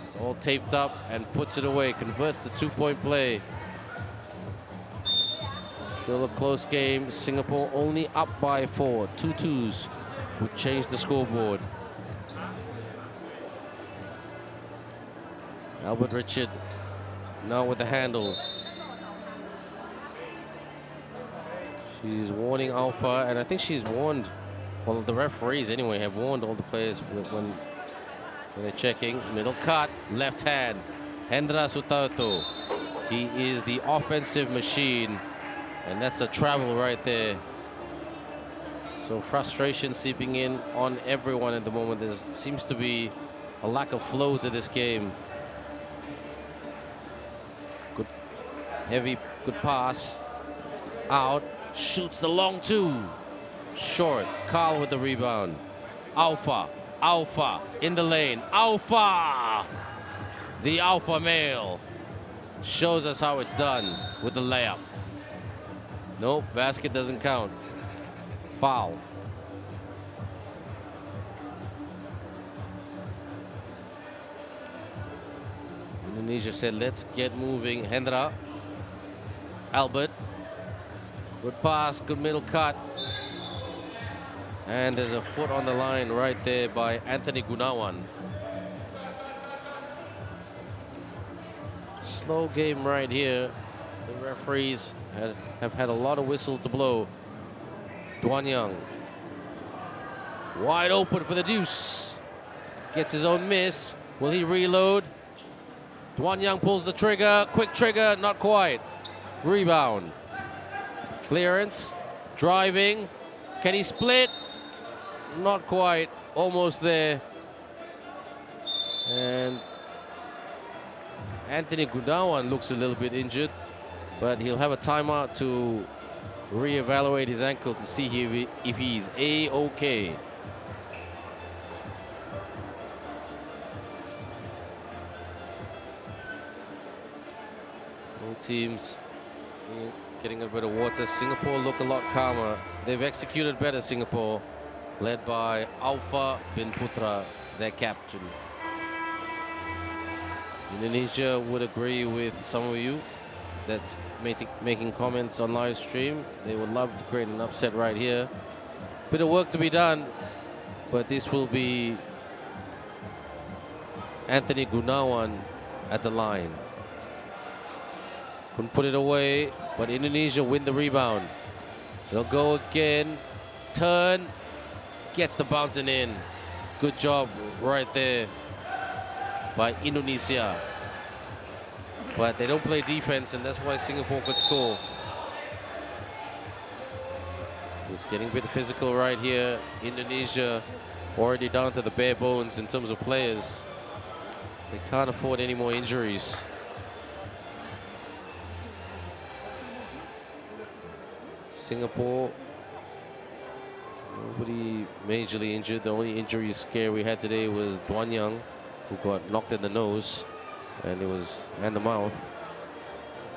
It's all taped up and puts it away, converts the two-point play. Still a close game. Singapore only up by 4. 2-2s would change the scoreboard. Albert Richard now with the handle. She's warning Alpha, and I think she's warned, well, the referees anyway have warned all the players when they're checking. Middle cut, left hand. Hendra Sutarto. He is the offensive machine. And that's a travel right there. So frustration seeping in on everyone at the moment. There seems to be a lack of flow to this game. Good, heavy, good pass. Out, shoots the long two. Short, Carl with the rebound. Alpha in the lane. Alpha! The alpha male shows us how it's done with the layup. Nope, basket doesn't count. Foul. Indonesia said, let's get moving. Hendra. Albert. Good pass, good middle cut. And there's a foot on the line right there by Anthony Gunawan. Slow game right here. The referees have had a lot of whistle to blow. Duan Young. Wide open for the deuce. Gets his own miss. Will he reload? Duan Young pulls the trigger. Quick trigger, not quite. Rebound. Clearance. Driving. Can he split? Not quite. Almost there. And Anthony Gunawan looks a little bit injured, but he'll have a timeout to reevaluate his ankle to see if he's A-OK. Both teams getting a bit of water. Singapore look a lot calmer. They've executed better, Singapore, led by Alpha bin Putra, their captain. Indonesia would agree with some of you that's making comments on live stream. They would love to create an upset right here. Bit of work to be done, but this will be Anthony Gunawan at the line. Couldn't put it away, but Indonesia win the rebound. They'll go again. Turn. Gets the bouncing in. Good job right there by Indonesia. But they don't play defense, and that's why Singapore could score. It's getting a bit physical right here. Indonesia already down to the bare bones in terms of players. They can't afford any more injuries. Singapore, nobody majorly injured. The only injury scare we had today was Duan Young, who got knocked in the nose and the mouth,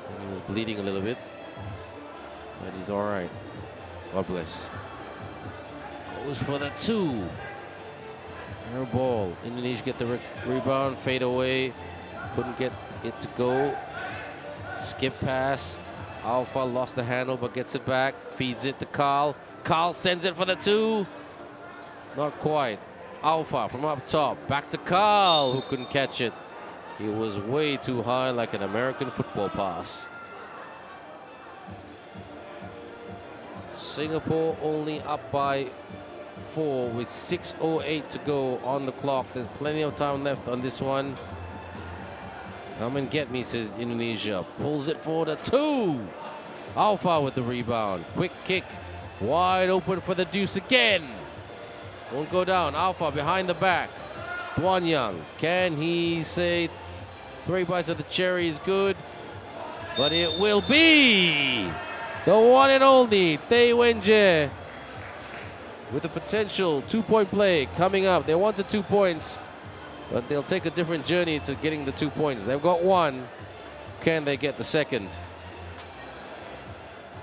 and he was bleeding a little bit, but he's all right. God bless. Goes for the two. Air ball. Indonesia get the rebound, fade away. Couldn't get it to go. Skip pass. Alpha lost the handle but gets it back. Feeds it to Carl. Carl sends it for the two. Not quite. Alpha from up top. Back to Carl, who couldn't catch it. He was way too high, like an American football pass. Singapore only up by 4 with 6:08 to go on the clock. There's plenty of time left on this one. Come and get me, says Indonesia. Pulls it for the two. Alpha with the rebound. Quick kick. Wide open for the deuce again. Won't go down. Alpha behind the back. Duan Young. Can he say 3 bites of the cherry is good? But it will be the one and only Tay Wenjie with a potential 2-point play coming up. They wanted 2 points, but they'll take a different journey to getting the 2 points. They've got one. Can they get the second?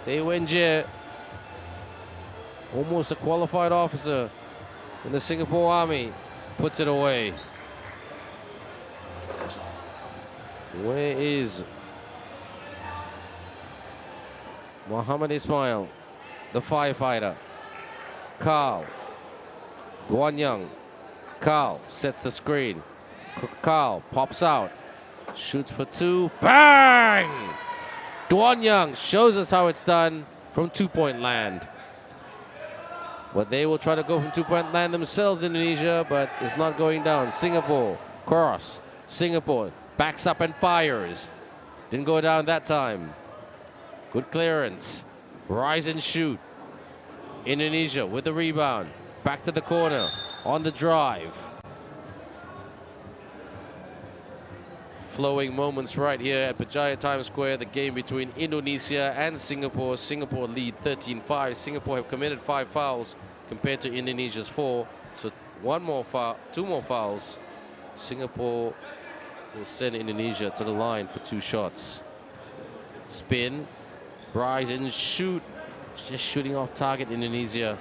Tay Wenjie, almost a qualified officer in the Singapore Army, puts it away. Where is Muhammad Ismail, the firefighter? Carl. Duan Young. Carl sets the screen. Carl pops out. Shoots for two. Bang! Duan Young shows us how it's done from 2-point land. But they will try to go from 2-point land themselves, Indonesia, but it's not going down. Singapore, cross. Singapore backs up and fires. Didn't go down that time. Good clearance. Rise and shoot. Indonesia with the rebound. Back to the corner. On the drive. flowing moments right here at Berjaya Times Square, the game between Indonesia and Singapore. Singapore lead 13-5. Singapore have committed 5 fouls compared to Indonesia's 4. So two more fouls. Singapore will send Indonesia to the line for 2 shots. Spin, rise and shoot. Just shooting off target, Indonesia.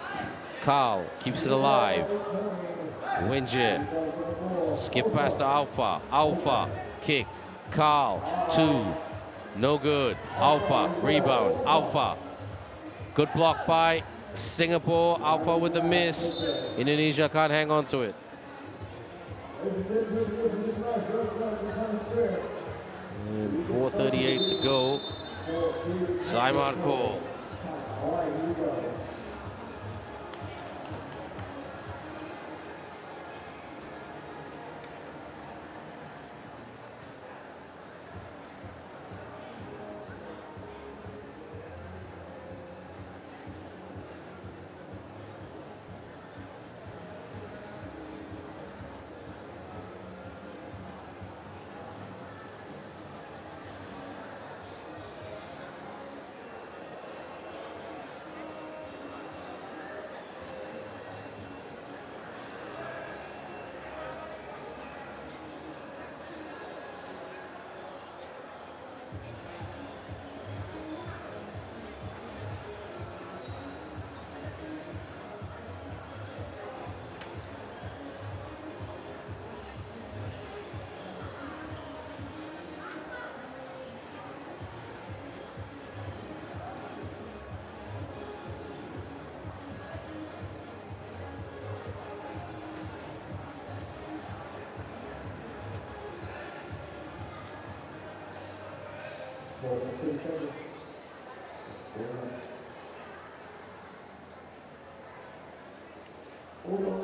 Carl keeps it alive. Wenjie, skip past to Alpha. Alpha, kick. Carl, 2. No good. Alpha, rebound. Alpha. Good block by Singapore. Alpha with the miss. Indonesia can't hang on to it. And 4:38 to go. Timeout call.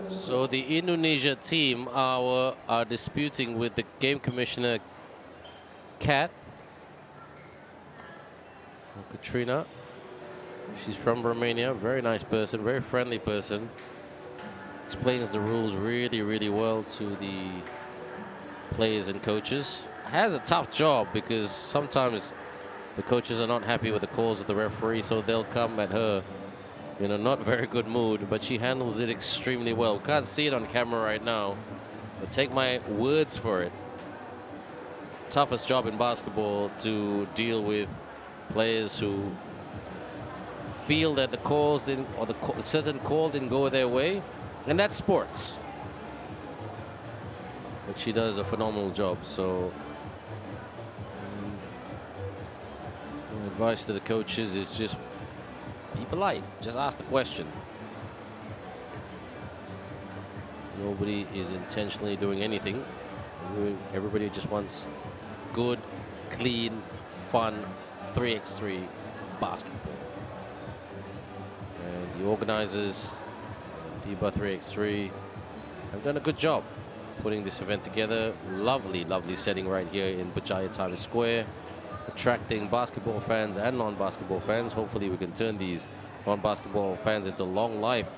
So the Indonesia team are disputing with the game commissioner, Katrina. She's from Romania, very nice person, very friendly person. Explains the rules really, really well to the players and coaches. Has a tough job because sometimes the coaches are not happy with the calls of the referee, so they'll come at her in a not very good mood, but she handles it extremely well. Can't see it on camera right now, but take my words for it. Toughest job in basketball to deal with players who feel that the calls didn't, or the certain call didn't go their way, and that's sports. But she does a phenomenal job, so my advice to the coaches is just be polite. Just ask the question. Nobody is intentionally doing anything. Everybody just wants good, clean, fun 3x3 basketball. And the organizers, FIBA 3x3, have done a good job putting this event together. Lovely, lovely setting right here in Berjaya Times Square, attracting basketball fans and non-basketball fans. Hopefully we can turn these non-basketball fans into long-life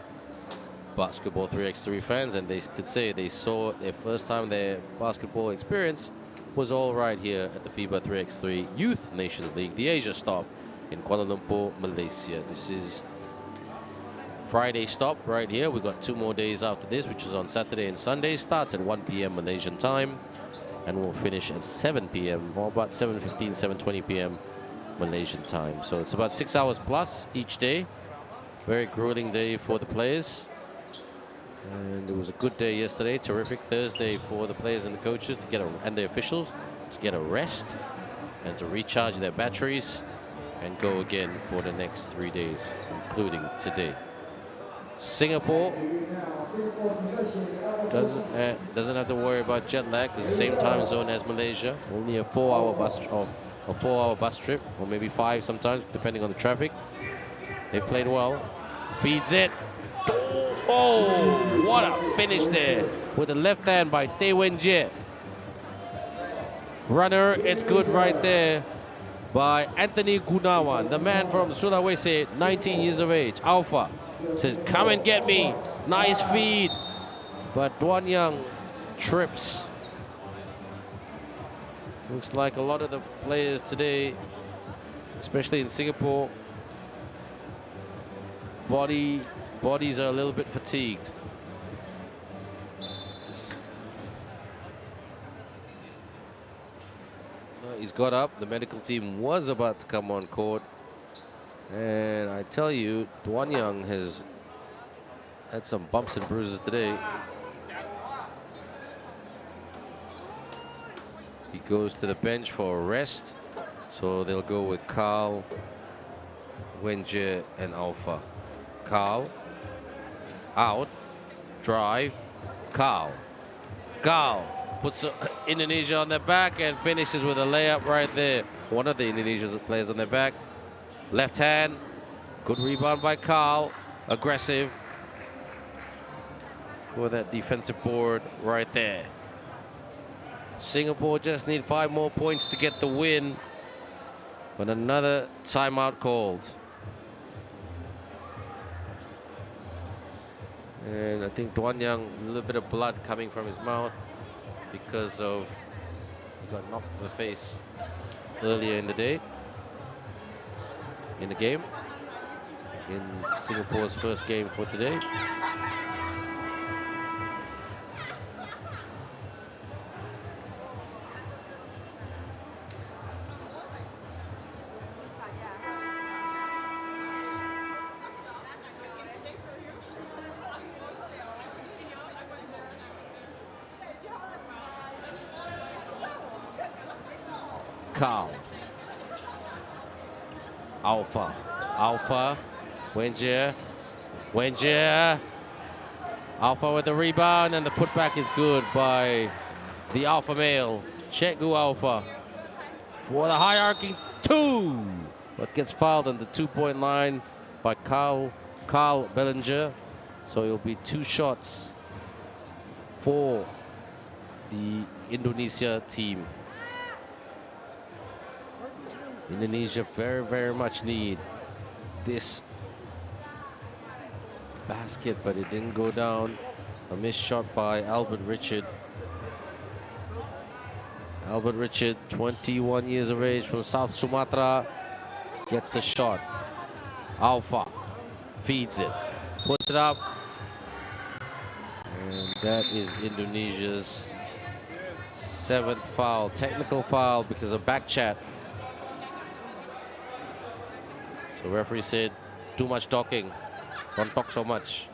basketball 3x3 fans, and they could say they saw their first time their basketball experience was all right here at the FIBA 3x3 Youth Nations League, the Asia stop in Kuala Lumpur, Malaysia. This is Friday stop right here. We've got 2 more days after this, which is on Saturday and Sunday. Starts at 1 p.m. Malaysian time, and we'll finish at 7 p.m. or about 7:15, 7:20 p.m. Malaysian time. So it's about 6 hours plus each day. Very grueling day for the players. And it was a good day yesterday. Terrific Thursday for the players and the coaches to get and the officials to get a rest and to recharge their batteries and go again for the next 3 days, including today. Singapore doesn't have to worry about jet lag. It's the same time zone as Malaysia. Only a 4-hour bus or a 4-hour bus trip, or maybe 5 sometimes, depending on the traffic. They've played well. Feeds it. Oh, what a finish there with the left hand by Tay Wenjie. Runner, it's good right there by Anthony Gunawan, the man from Sulawesi, 19 years of age. Alpha says, come and get me. Nice feed. But Duan Yang trips. Looks like a lot of the players today, especially in Singapore, bodies are a little bit fatigued. He's got up. The medical team was about to come on court. And I tell you, Tuan Yang has had some bumps and bruises today. He goes to the bench for a rest. So they'll go with Carl, Wenjie, and Alpha. Carl, out, drive, Carl. Puts Indonesia on their back and finishes with a layup right there. One of the Indonesian players on their back. Left hand, good rebound by Carl. Aggressive for that defensive board right there. Singapore just need 5 more points to get the win. But another timeout called. And I think Tuan Yang, a little bit of blood coming from his mouth because of he got knocked in the face earlier in the day, in the game, in Singapore's first game for today. Carl. Alpha. Wenjie. Alpha with the rebound, and the putback is good by the alpha male, Cegu Alpha, for the hierarchy 2. But gets fouled on the 2-point line by Carl Bellinger. So it'll be 2 shots for the Indonesia team. Indonesia very, very much need this basket, but it didn't go down. A missed shot by Albert Richard. Albert Richard, 21 years of age, from South Sumatra, gets the shot. Alpha feeds it, puts it up, and that is Indonesia's 7th foul, technical foul because of back chat. The referee said, too much talking. Don't talk so much.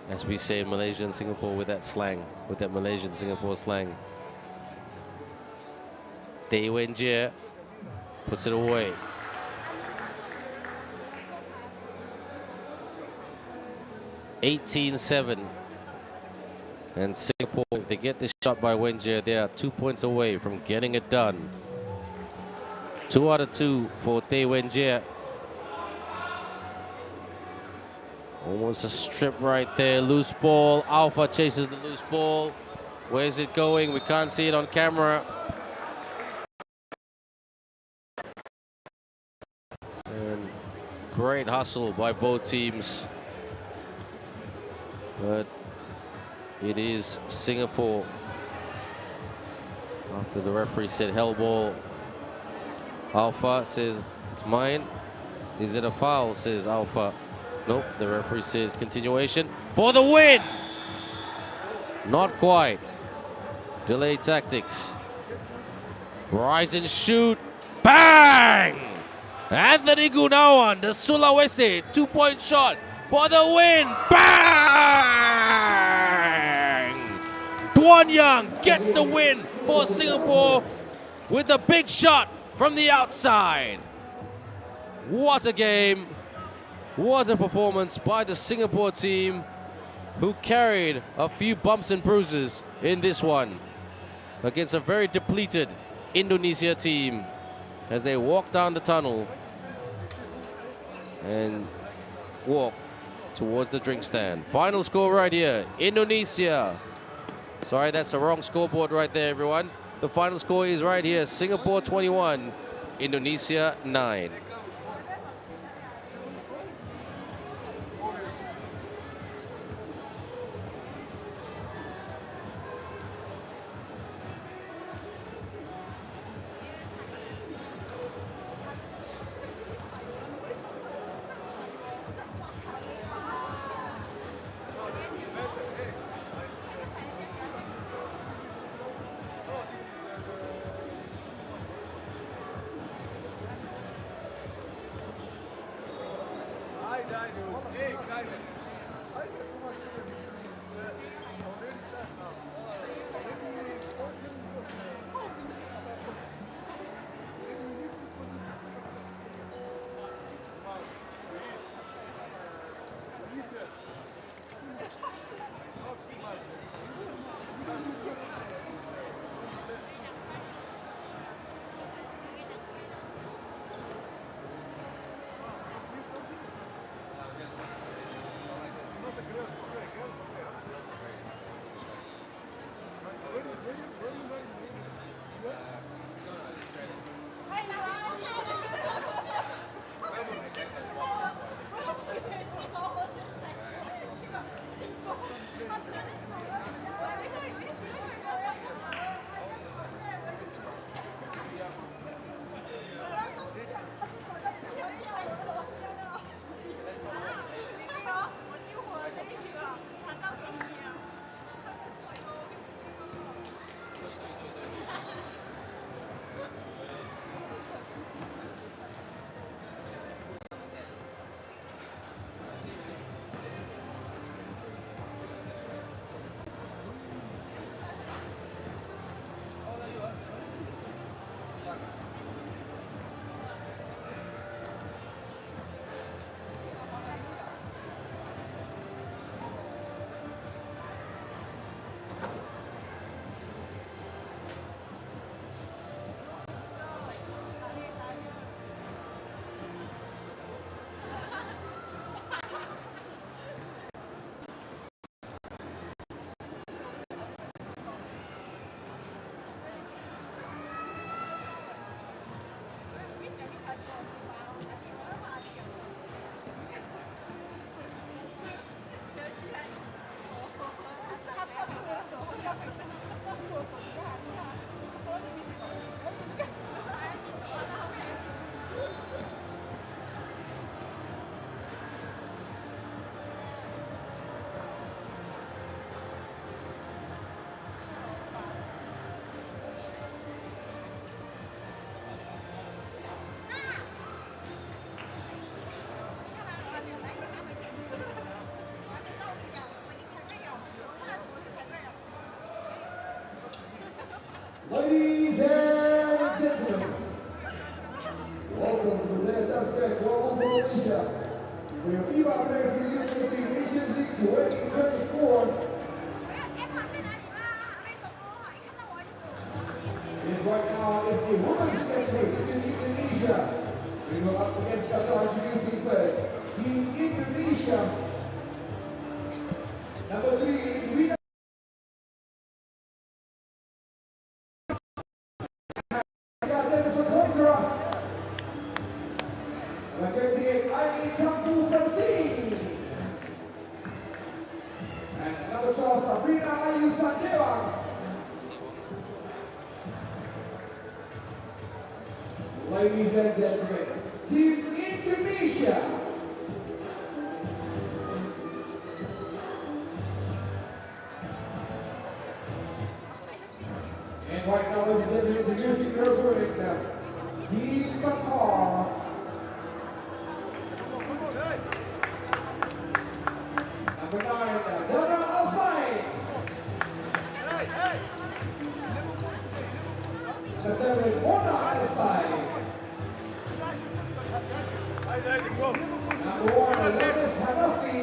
As we say in Malaysia and Singapore with that slang, with that Malaysian Singapore slang. Tay Wenjie puts it away. (18-7). And Singapore, if they get this shot by Wenjie, they are 2 points away from getting it done. 2 out of 2 for Tay Wenjie. Almost a strip right there. Loose ball. Alpha chases the loose ball. Where's it going? We can't see it on camera. And great hustle by both teams. But it is Singapore. After the referee said hell ball, Alpha says, it's mine. Is it a foul, says Alpha. Nope, the referee says continuation for the win. Not quite. Delay tactics. Rise and shoot. Bang! Anthony Gunawan, the Sulawesi, 2-point shot for the win. Bang! Tuan Yang gets the win for Singapore with a big shot from the outside. What a game. What a performance by the Singapore team, who carried a few bumps and bruises in this one against a very depleted Indonesia team as they walk down the tunnel and walk towards the drink stand. Final score right here, Indonesia. Sorry, that's the wrong scoreboard right there, everyone. The final score is right here, Singapore 21, Indonesia 9. Ladies and gentlemen, welcome to the Southwest Kuala Lumpur, Malaysia, for your FIBA 3x3 U23 Nations League 2024. Right now is the women's category between Indonesia. We go up against Qatar, introducing first Team Indonesia. Number 3, ladies and gentlemen, Team Indonesia. And right now, ladies and gentlemen, introducing their opponent, Team Qatar. Number 9, Dana outside. Number 7, Mona outside. Number 1, Alexis Hanafi.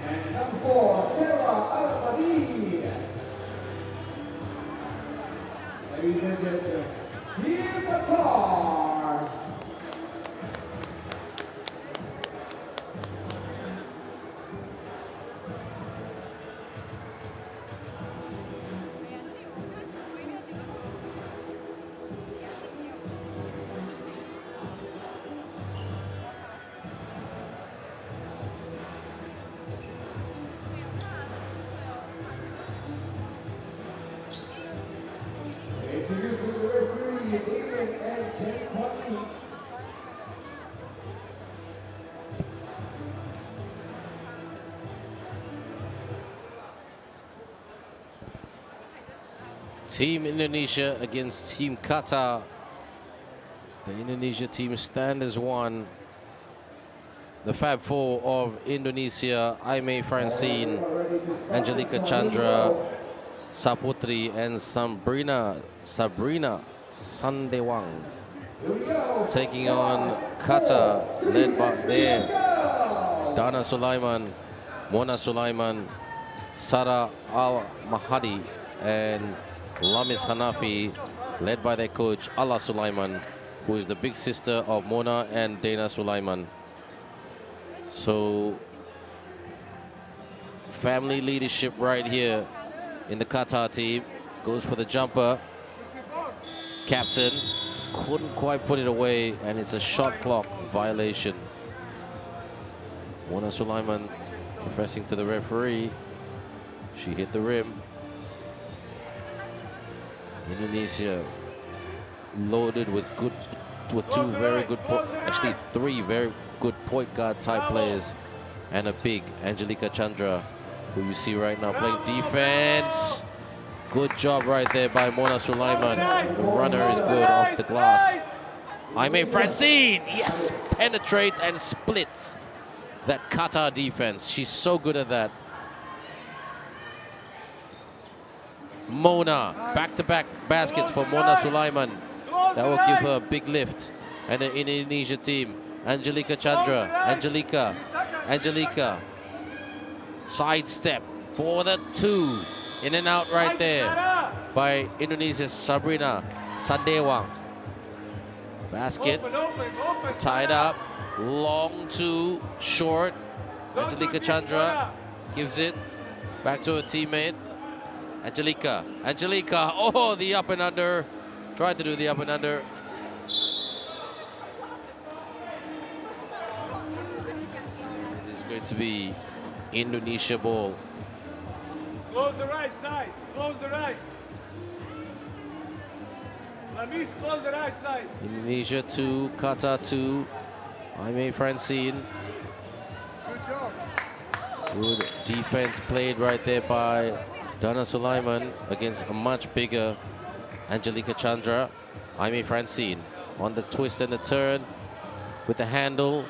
And number 4, Sarah Al-Madid. Ladies and gentlemen, Team Qatar. Introducing the referee, David and 10-20. Team Indonesia against Team Qatar. The Indonesia team stand as one. the Fab Four of Indonesia, Aimee Francine, Angelica Chandra, Saputri, and Sabrina Sandewang. Taking on Qatar, led by there, Dana Sulaiman, Mona Sulaiman, Sarah Al-Mahadi, and Lamis Hanafi, led by their coach, Allah Sulaiman, who is the big sister of Mona and Dana Sulaiman. So, family leadership right here in the Qatar team. Goes for the jumper. Captain couldn't quite put it away, and it's a shot clock violation. Mona Sulaiman confessing to the referee. She hit the rim. Indonesia loaded with two very good, actually three very good point guard type players, and a big Angelica Chandra, who you see right now playing defense. Good job right there by Mona Sulaiman. The runner is good off the glass. Aimee Francine, yes, penetrates and splits that Qatar defense. She's so good at that. Mona, back-to-back baskets for Mona Sulaiman. That will give her a big lift. And the Indonesia team, Angelica Chandra, Angelica. Sidestep for the two. In and out right there by Indonesia's Sabrina Sandewang. Basket tied up, long two, short. Angelica Chandra gives it back to her teammate. Angelica, oh, the up and under. Tried to do the up and under. It is going to be Indonesia ball. Close the right side. Close the right. Lamis, close the right side. Indonesia 2, Qatar 2. Aimee Francine. Good defense played right there by Dana Sulaiman against a much bigger Angelica Chandra. Aimee Francine on the twist and the turn with the handle.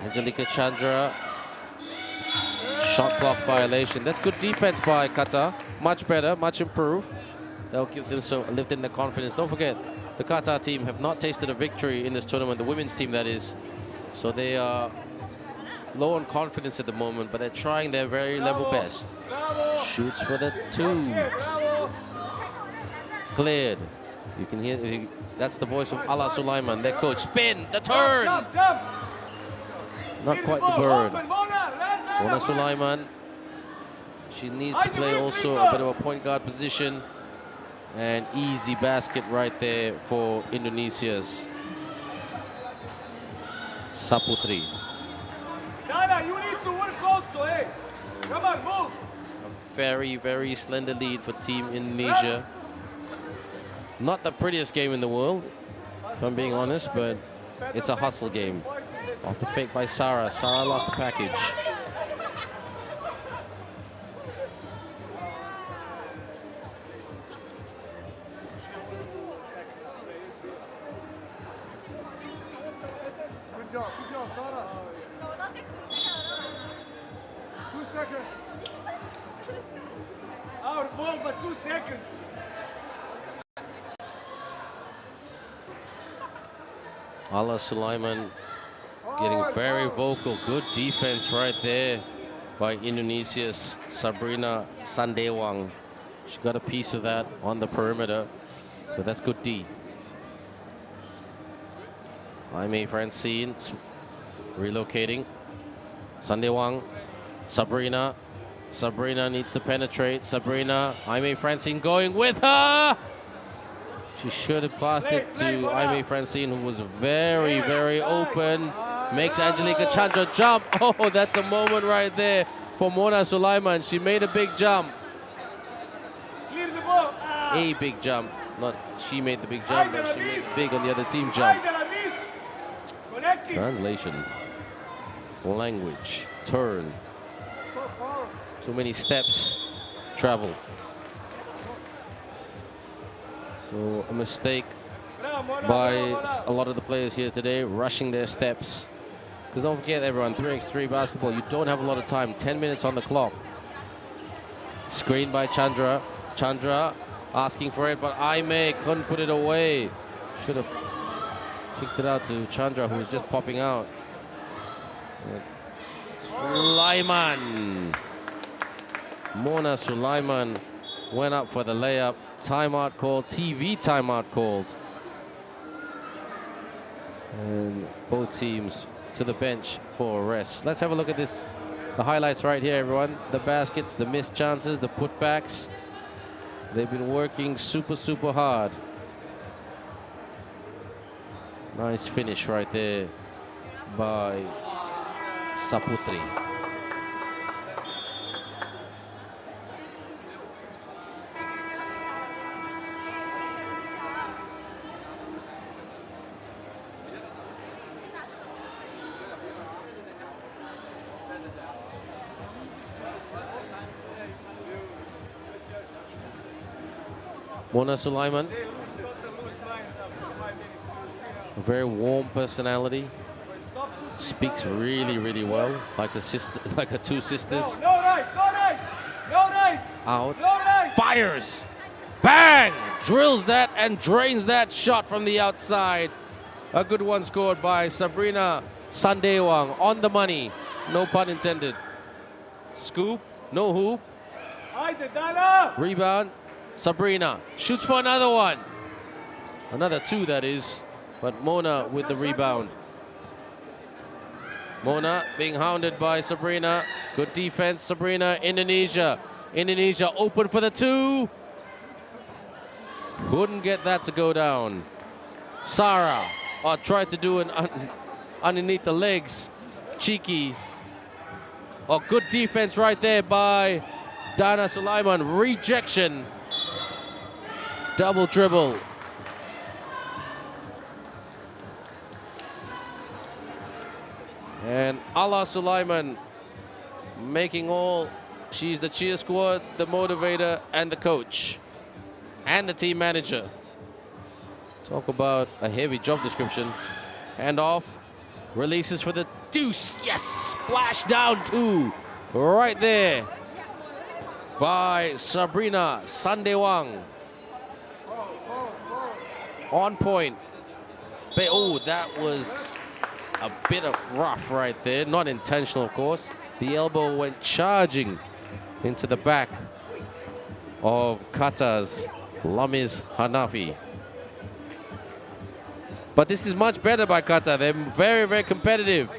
Angelica Chandra. Shot clock violation. That's good defense by Qatar. Much better, much improved. That'll give them some lift in their confidence. Don't forget, the Qatar team have not tasted a victory in this tournament, the women's team that is. So they are low on confidence at the moment, but they're trying their very level best. Shoots for the two. Cleared. You can hear, that's the voice of Allah Sulaiman, their coach. Spin, the turn. Not quite the bird. Mona Sulaiman, she needs to play also a bit of a point guard position. And easy basket right there for Indonesia's Saputri. Dana, you need to work also, hey. Come on, move. A very, very slender lead for Team Indonesia. Not the prettiest game in the world, if I'm being honest, but it's a hustle game. Off the fake by Sarah. Sarah lost the package. Good job, Sarah. 2 seconds. Our ball, but 2 seconds. Allah Sulaiman getting very vocal. Good defense right there by Indonesia's Sabrina Sandewang. She got a piece of that on the perimeter, so that's good D. Aimee Francine relocating. Sandewang, Sabrina. Sabrina needs to penetrate. Sabrina, Aimee Francine going with her. She should have passed it to Aimee Francine, who was very, very open. Makes Angelica Chandra jump. Oh, that's a moment right there for Mona Sulaiman. She made a big jump. Clear the ball. A big jump. Not she made the big jump, but she made big on the other team jump. Translation. Language. Turn. Too many steps. Travel. So a mistake by a lot of the players here today, rushing their steps. Because don't forget, everyone, 3x3 basketball, you don't have a lot of time. 10 minutes on the clock. Screen by Chandra. Chandra asking for it, but Aime couldn't put it away. Should have kicked it out to Chandra, who was just popping out. Sulaiman. Mona Sulaiman went up for the layup. Timeout called, TV timeout called. And both teams to the bench for a rest. Let's have a look at this. The highlights right here, everyone. The baskets, the missed chances, the putbacks. They've been working super, super hard. Nice finish right there by Saputri. Mona Sulaiman, a very warm personality, speaks really, really well, like a sister, like her two sisters. No right, no right, no right. Out, No right. fires, bang, drills that and drains that shot from the outside. A good one scored by Sabrina Sandewang, on the money, no pun intended. Scoop, no hoop, Haydi Dana. rebound. Sabrina shoots for another one. Another two, that is. But Mona with the rebound. Mona being hounded by Sabrina. Good defense, Sabrina. Indonesia. Indonesia open for the two. Couldn't get that to go down. Sarah tried to do an underneath the legs. Cheeky. Oh, good defense right there by Dana Sulaiman. Rejection. Double dribble. And Allah Sulaiman making all, she's the cheer squad, the motivator, and the coach, and the team manager. Talk about a heavy job description. Hand off, releases for the deuce. Yes, splash down two, right there by Sabrina Sandewang. On point. Oh, that was a bit of rough right there. Not intentional, of course. The elbow went charging into the back of Qatar's Lamiz Hanafi. But this is much better by Qatar. They're very, very competitive.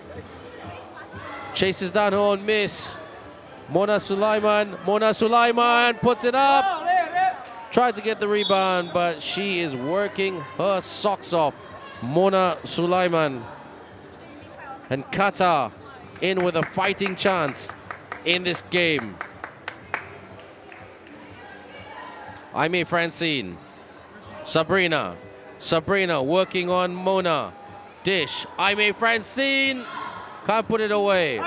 Chases down her own miss. Mona Sulaiman. Mona Sulaiman puts it up. Tried to get the rebound, but she is working her socks off. Mona Sulaiman. And Qatar in with a fighting chance in this game. Aimee Francine. Sabrina. Sabrina working on Mona. Dish. Aimee Francine. Can't put it away.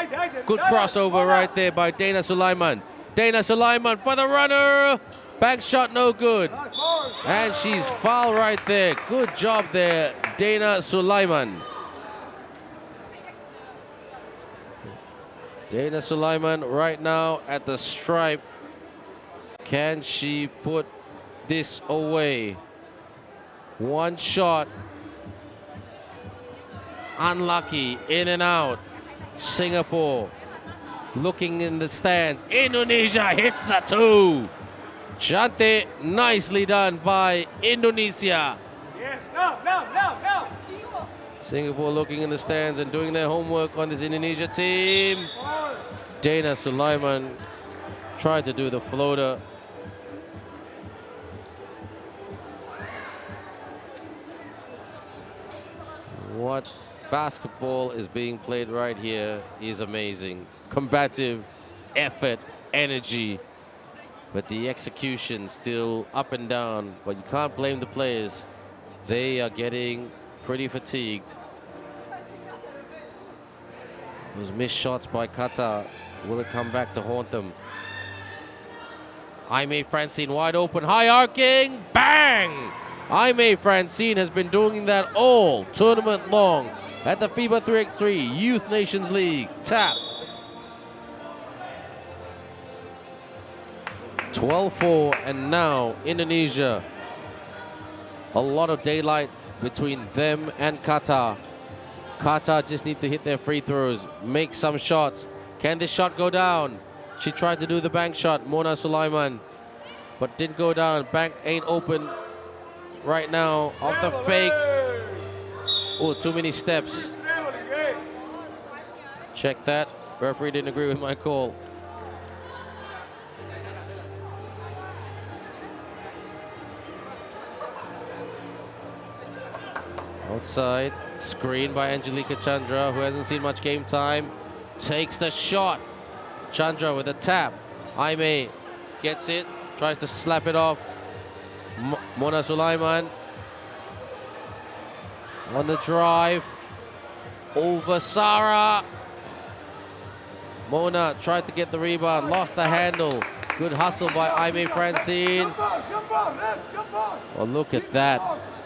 Good crossover right there by Dana Sulaiman. Dana Sulaiman for the runner. Back shot no good. And she's fouled right there. Good job there, Dana Sulaiman. Dana Sulaiman right now at the stripe. Can she put this away? One shot. Unlucky. In and out. Singapore looking in the stands. Indonesia hits the two. Chante, nicely done by Indonesia. Yes, now. Singapore looking in the stands and doing their homework on this Indonesia team. Dana Sulaiman tried to do the floater. What basketball is being played right here is amazing. Combative, effort, energy. But the execution still up and down. But you can't blame the players. They are getting pretty fatigued. Those missed shots by Qatar, will it come back to haunt them? Aimee Francine wide open, high arcing, bang! Aimee Francine has been doing that all tournament long at the FIBA 3x3 Youth Nations League. Tap. 12-4, and now Indonesia. A lot of daylight between them and Qatar. Qatar just need to hit their free throws, make some shots. Can this shot go down? She tried to do the bank shot, Mona Sulaiman, but didn't go down. Bank ain't open right now off the fake. Oh, too many steps. Check that. Referee didn't agree with my call. Outside, screen by Angelica Chandra, who hasn't seen much game time. Takes the shot. Chandra with a tap. Aimee gets it, tries to slap it off. Mona Sulaiman on the drive. Over Sarah. Mona tried to get the rebound, lost the handle. Good hustle by Aimee Francine. Oh, look at that.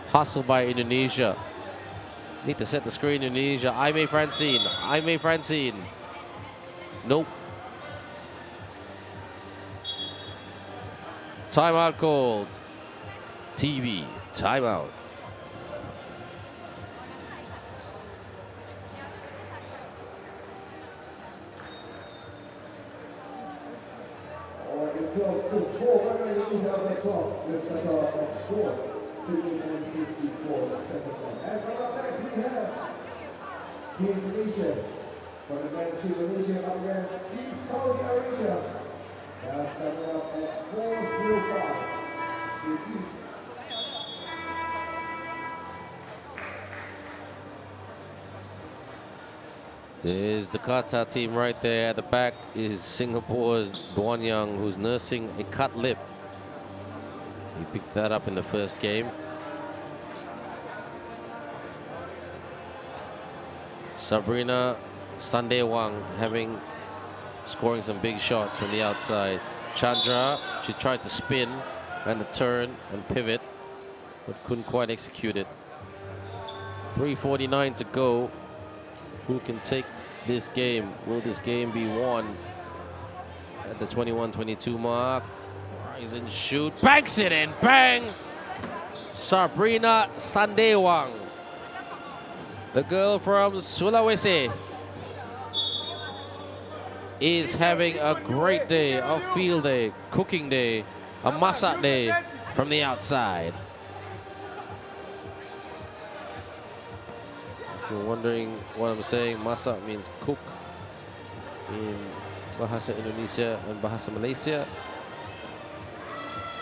Hustle by Indonesia. Need to set the screen, Indonesia. Aimee Francine. Aimee Francine. Nope. Timeout called. TV. Timeout. It's 12-4. Indonesia on the top with Qatar at 4. 54 seconds. And for up next we have Team Indonesia. For the men's Team Indonesia up against Team Saudi Arabia. That's coming up at 4:05. Stay tuned. There's the Qatar team right there. At the back is Singapore's Duan Yang, who's nursing a cut lip. He picked that up in the first game. Sabrina Sandewang scoring some big shots from the outside. Chandra, she tried to spin and to turn and pivot, but couldn't quite execute it. 3:49 to go. Who can take this game? Will this game be won at the 21-22 mark? Rise and shoot, banks it in, bang! Sabrina Sandewang, the girl from Sulawesi, is having a great day, a field day, cooking day, a masak day from the outside. If you're wondering what I'm saying, masak means cook in Bahasa Indonesia and Bahasa Malaysia.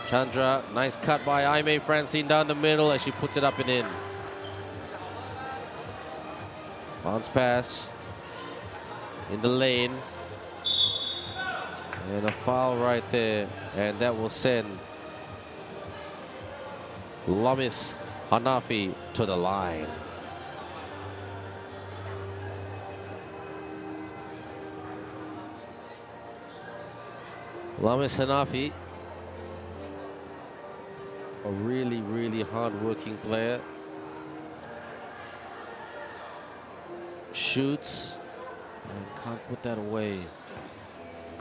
Chandra, nice cut by Aimee Francine down the middle as she puts it up and in. Bounce pass in the lane. And a foul right there. And that will send Lamis Hanafi to the line. Lamis Hanafi, a really, really hard-working player. Shoots and can't put that away.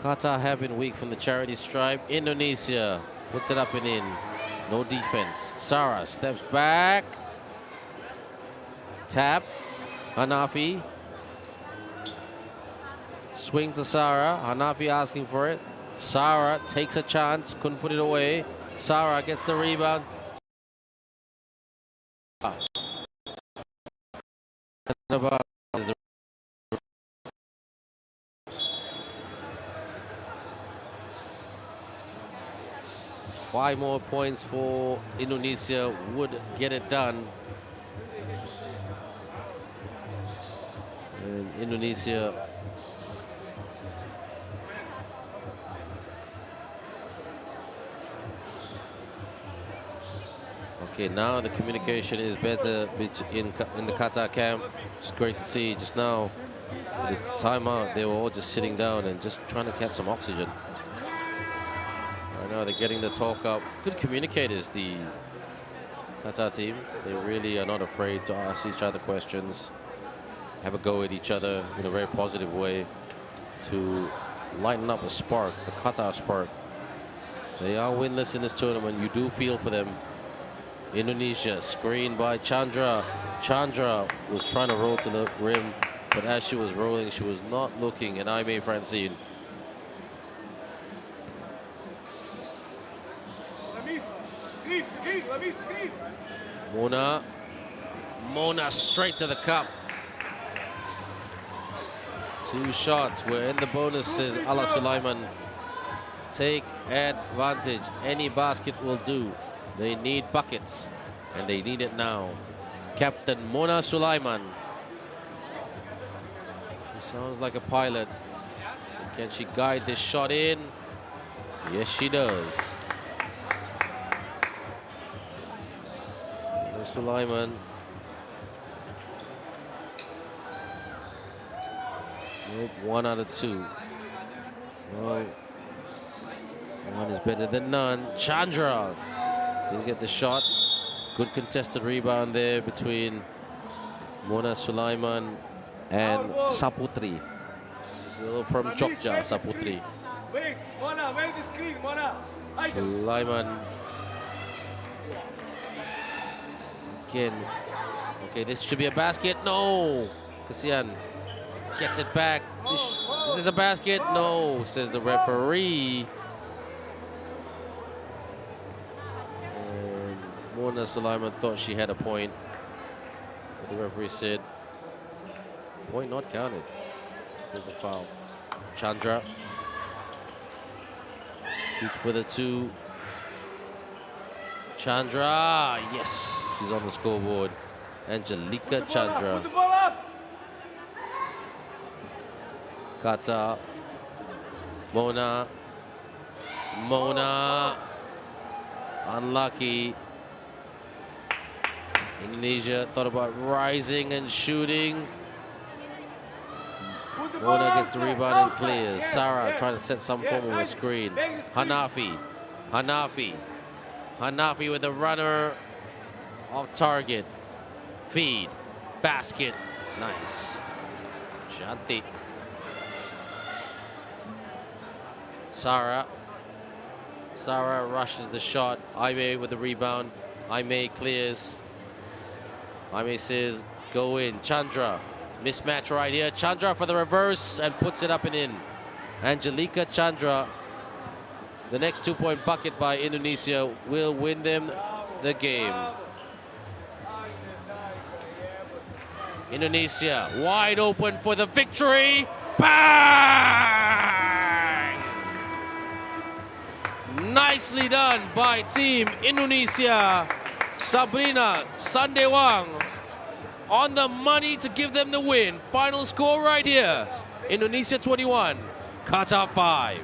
Qatar have been weak from the charity stripe. Indonesia puts it up and in. No defense. Sarah steps back. Tap. Hanafi. Swing to Sarah. Hanafi asking for it. Sarah takes a chance. Couldn't put it away. Sarah gets the rebound. Five more points for Indonesia would get it done. And Indonesia okay, now the communication is better in the Qatar camp. It's great to see. Just now, the timeout, they were all just sitting down and just trying to catch some oxygen. I know they're getting the talk up. Good communicators, the Qatar team. They really are not afraid to ask each other questions, have a go at each other in a very positive way to lighten up the spark, the Qatar spark. They are winless in this tournament. You do feel for them. Indonesia, screened by Chandra. Chandra was trying to roll to the rim, but as she was rolling, she was not looking at Aimee Francine. Mona straight to the cup. 2 shots. We're in the bonus, says Ala Sulaiman. Take advantage. Any basket will do. They need buckets, and they need it now. Captain Mona Sulaiman. She sounds like a pilot. Can she guide this shot in? Yes, she does. Mona Sulaiman. Nope, 1 out of 2. Well, 1 is better than none. Chandra didn't get the shot. Good contested rebound there between Mona Sulaiman and Saputri. Girl from Jogja, Saputri. Wait, Mona, wait the screen, Mona. Sulaiman. Again. Okay, this should be a basket. No. Kasian gets it back. Is this a basket? No, says the referee. And Mona Sulaiman thought she had a point, but the referee said point not counted. Big foul. Chandra shoots for the 2. Chandra, yes, she's on the scoreboard. Angelica Chandra. Put the ball up. Qatar. Mona. Unlucky. Indonesia thought about rising and shooting. Mona gets the rebound and clears. Sarah trying to set some form of a screen. Hanafi with a runner off target. Feed. Basket. Nice. Shanti. Sarah rushes the shot. Aimee with the rebound. Aimee clears. Aimee says, go in. Chandra. Mismatch right here. Chandra for the reverse and puts it up and in. Angelica Chandra. The next 2-point bucket by Indonesia will win them the game. Indonesia wide open for the victory. Bang! Nicely done by Team Indonesia. Sabrina Sandewang on the money to give them the win. Final score right here. Indonesia 21, Qatar 5.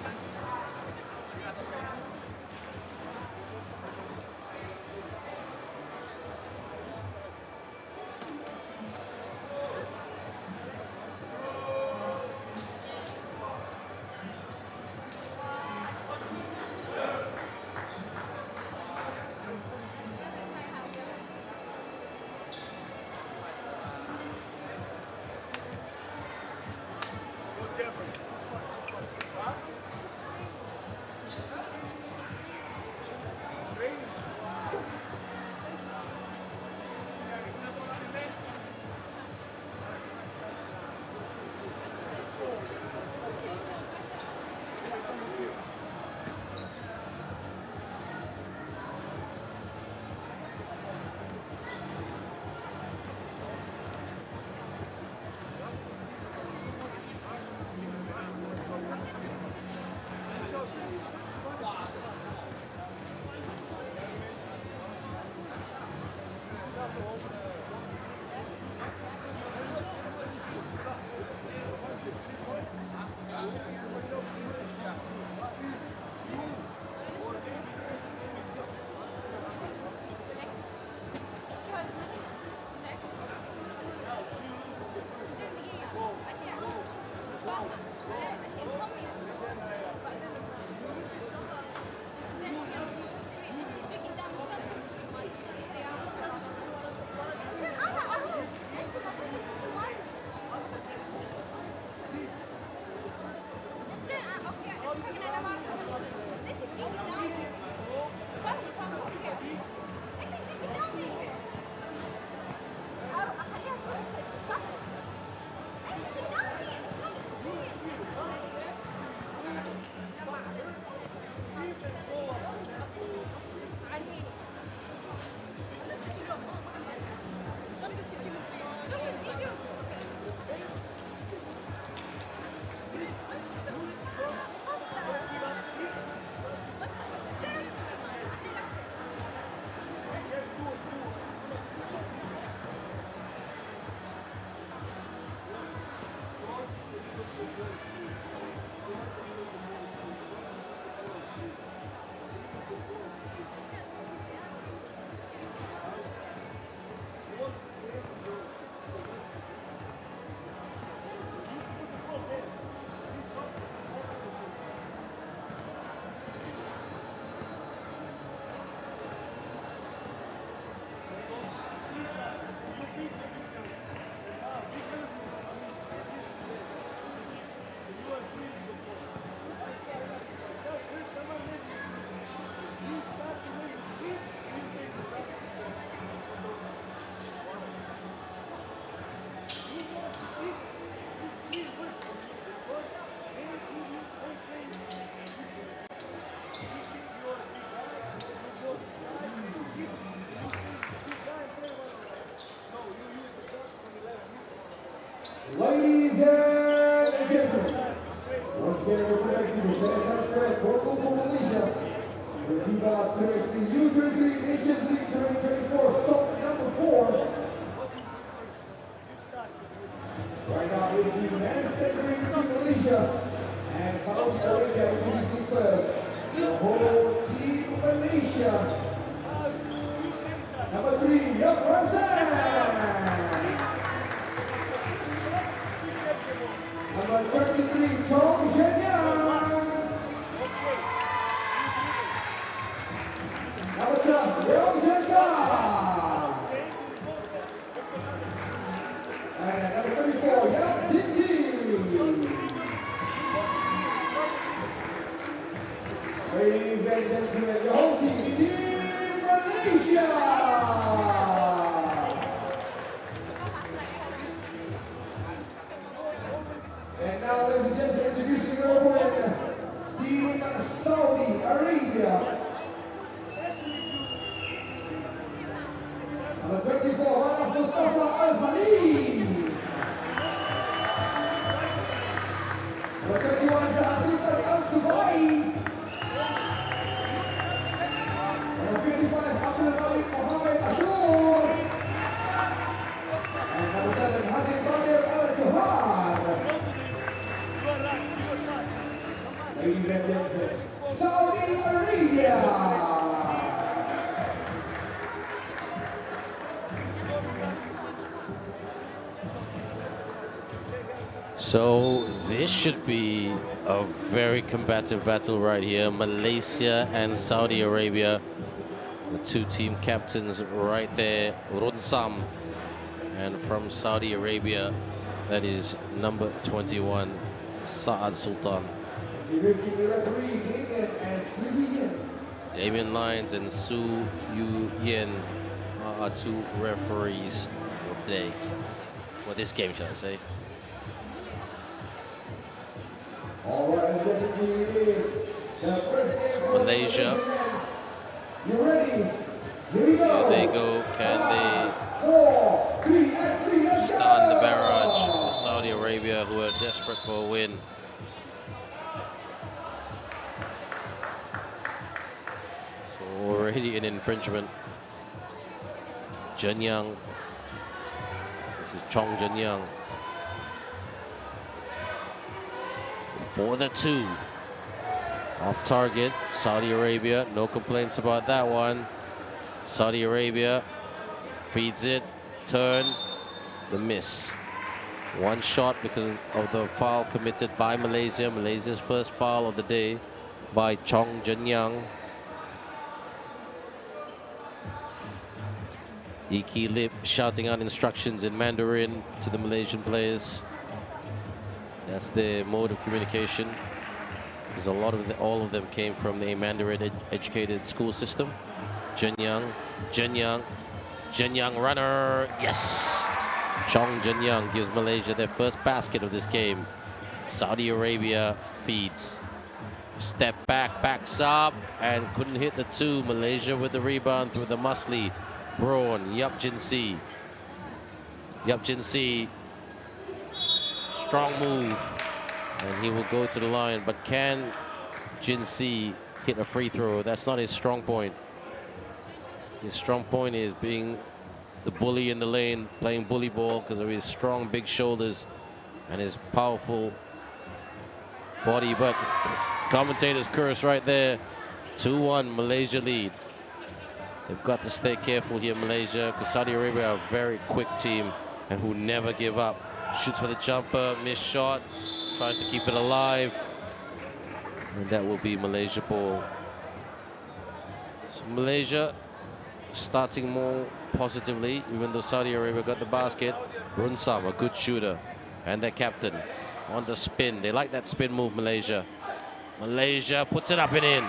Ladies and gentlemen, once again, we're connected to Qatar, Kuala Lumpur, Malaysia. The FIBA 3x3 U23 Nations League 2024, stop number 4. Right now, it is the men's category between Malaysia and Saudi Arabia introducing first. The whole team Malaysia. Number 3, Young Ramsan. Number 33, Chong Shenyang. Number 12, Leong Zhengang. And number 34, Yap Jinji. Ladies and gentlemen, the whole team, Team Malaysia. And now, ladies and gentlemen, introducing your opponent, Team Saudi Arabia. Number 24, Manaf Mustafa Al-Salim. Number 31, Zahid Al-Subai. Number 55, Abdul Malik Muhammad Ashur. And number 7, Hazim Badir Al-Tuhar. Ladies and gentlemen, Saudi Arabia. So this should be a very combative battle right here. Malaysia and Saudi Arabia, the two team captains right there. Runsam, and from Saudi Arabia, that is number 21, Saad Sultan. Damien Lyons and Su Yu Yen are our two referees for today. For this game, shall I say. Malaysia. Here they go. Can they stun the barrage of Saudi Arabia, who are desperate for a win? So already an infringement. Zhenyang. This is Chong Zhenyang. For the 2. Off target, Saudi Arabia, no complaints about that one. Saudi Arabia feeds it, turn, the miss. One shot because of the foul committed by Malaysia. Malaysia's first foul of the day by Chong Zhenyang. Iki Lip shouting out instructions in Mandarin to the Malaysian players. That's their mode of communication, because all of them came from the Mandarin educated school system. Zhenyang runner, yes! Chong Zhenyang gives Malaysia their first basket of this game. Saudi Arabia feeds. Step back, backs up, and couldn't hit the 2. Malaysia with the rebound through the Musli. Braun, Yap Jinsi. Strong move, and he will go to the line, but can Jinsi hit a free throw? That's not his strong point. His strong point is being the bully in the lane, playing bully ball because of his strong big shoulders and his powerful body. But commentators curse right there. 2-1 Malaysia lead. They've got to stay careful here, Malaysia, because Saudi Arabia are a very quick team and who never give up. Shoots for the jumper, missed shot, tries to keep it alive. And that will be Malaysia ball. So Malaysia starting more positively, even though Saudi Arabia got the basket. Runsam, a good shooter, and their captain on the spin. They like that spin move, Malaysia. Malaysia puts it up and in.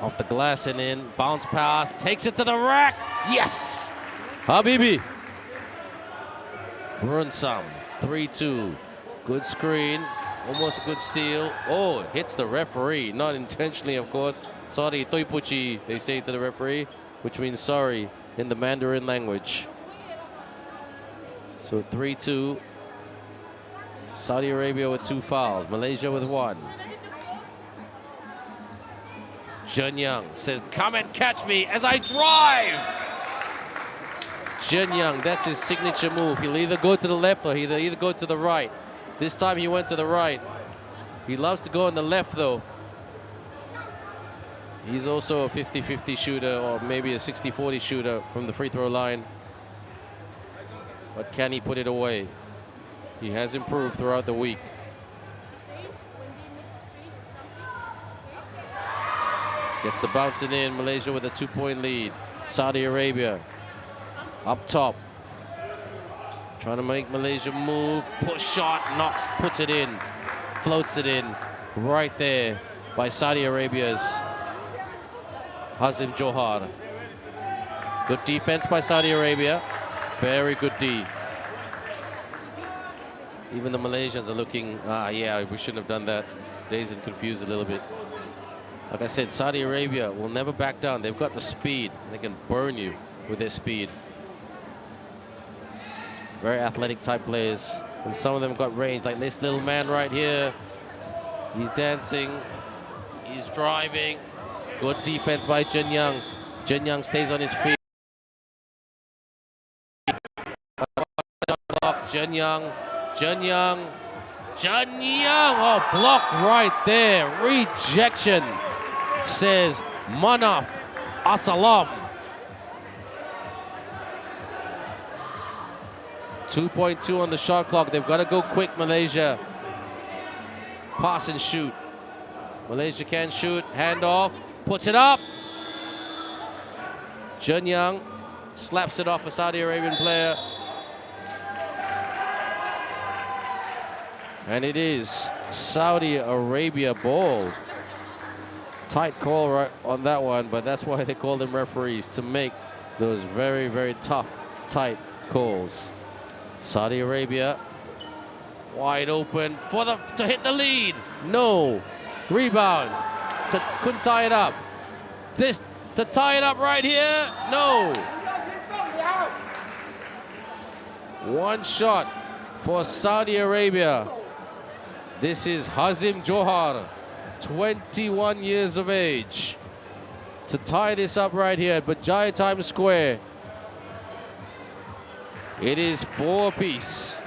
Off the glass and in, bounce pass, takes it to the rack. Yes! Habibi. Runsam, 3-2. Good screen, almost a good steal. Oh, hits the referee, not intentionally, of course. Sorry, toipuchi, they say to the referee, which means sorry in the Mandarin language. So 3-2. Saudi Arabia with 2 fouls. Malaysia with 1. Jun Young says, come and catch me as I drive. Jun Young, that's his signature move. He'll either go to the left or he'll either go to the right. This time he went to the right. He loves to go on the left though. He's also a 50-50 shooter or maybe a 60-40 shooter from the free throw line. But can he put it away? He has improved throughout the week. Gets the bouncing in. Malaysia with a 2-point lead. Saudi Arabia up top. Trying to make Malaysia move. Push shot, knocks, puts it in. Floats it in. Right there by Saudi Arabia's Hazim Johar. Good defense by Saudi Arabia. Very good D. Even the Malaysians are looking, yeah, we shouldn't have done that. Dazed and confused a little bit. Like I said, Saudi Arabia will never back down. They've got the speed. They can burn you with their speed. Very athletic type players. And some of them got range, like this little man right here. He's dancing. He's driving. Good defense by Jun Young. Jun Young stays on his feet. Jun Young. Jun Young. Jun Young. Oh, block right there. Rejection, says Manaf Asalam. 2.2 on the shot clock. They've got to go quick, Malaysia. Pass and shoot. Malaysia can shoot. Hand off. Puts it up. Jun Young slaps it off a Saudi Arabian player. And it is Saudi Arabia ball. Tight call right on that one, but that's why they call them referees, to make those very, very tough, tight calls. Saudi Arabia wide open for to hit the lead. No. Rebound. Couldn't tie it up. This to tie it up right here. No. One shot for Saudi Arabia. This is Hazim Johar, 21 years of age, to tie this up right here at Bajaya Times Square. It is 4 apiece.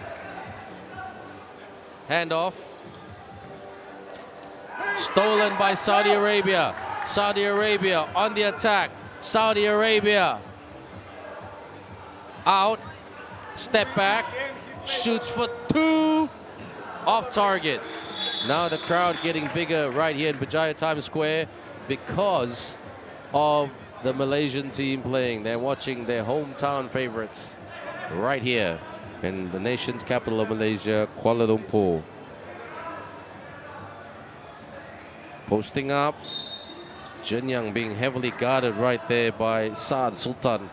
Handoff. Stolen by Saudi Arabia. Saudi Arabia on the attack. Saudi Arabia out. Step back. Shoots for 2. Off target. Now the crowd getting bigger right here in Bajaya Times Square because of the Malaysian team playing. They're watching their hometown favorites right here in the nation's capital of Malaysia, Kuala Lumpur. Posting up. Jun Young being heavily guarded right there by Saad Sultan.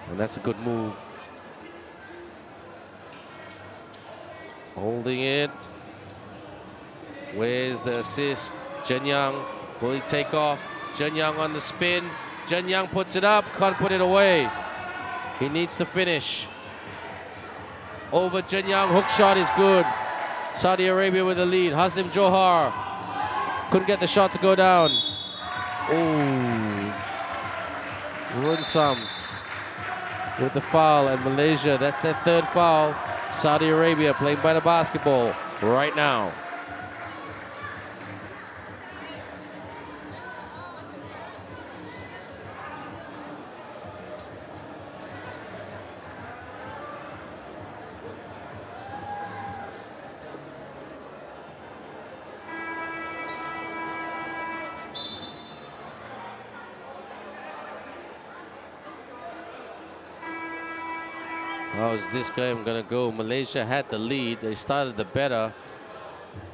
And that's a good move. Holding it. Where's the assist? Jun Young. Will he take off? Jun Young on the spin. Jun Young puts it up. Can't put it away. He needs to finish. Over Jun Young. Hook shot is good. Saudi Arabia with the lead. Hazim Johar. Couldn't get the shot to go down. Oh. Runsam with the foul. And Malaysia, that's their 3rd foul. Saudi Arabia playing by the basketball right now. How's this game gonna go? Malaysia had the lead. They started the better,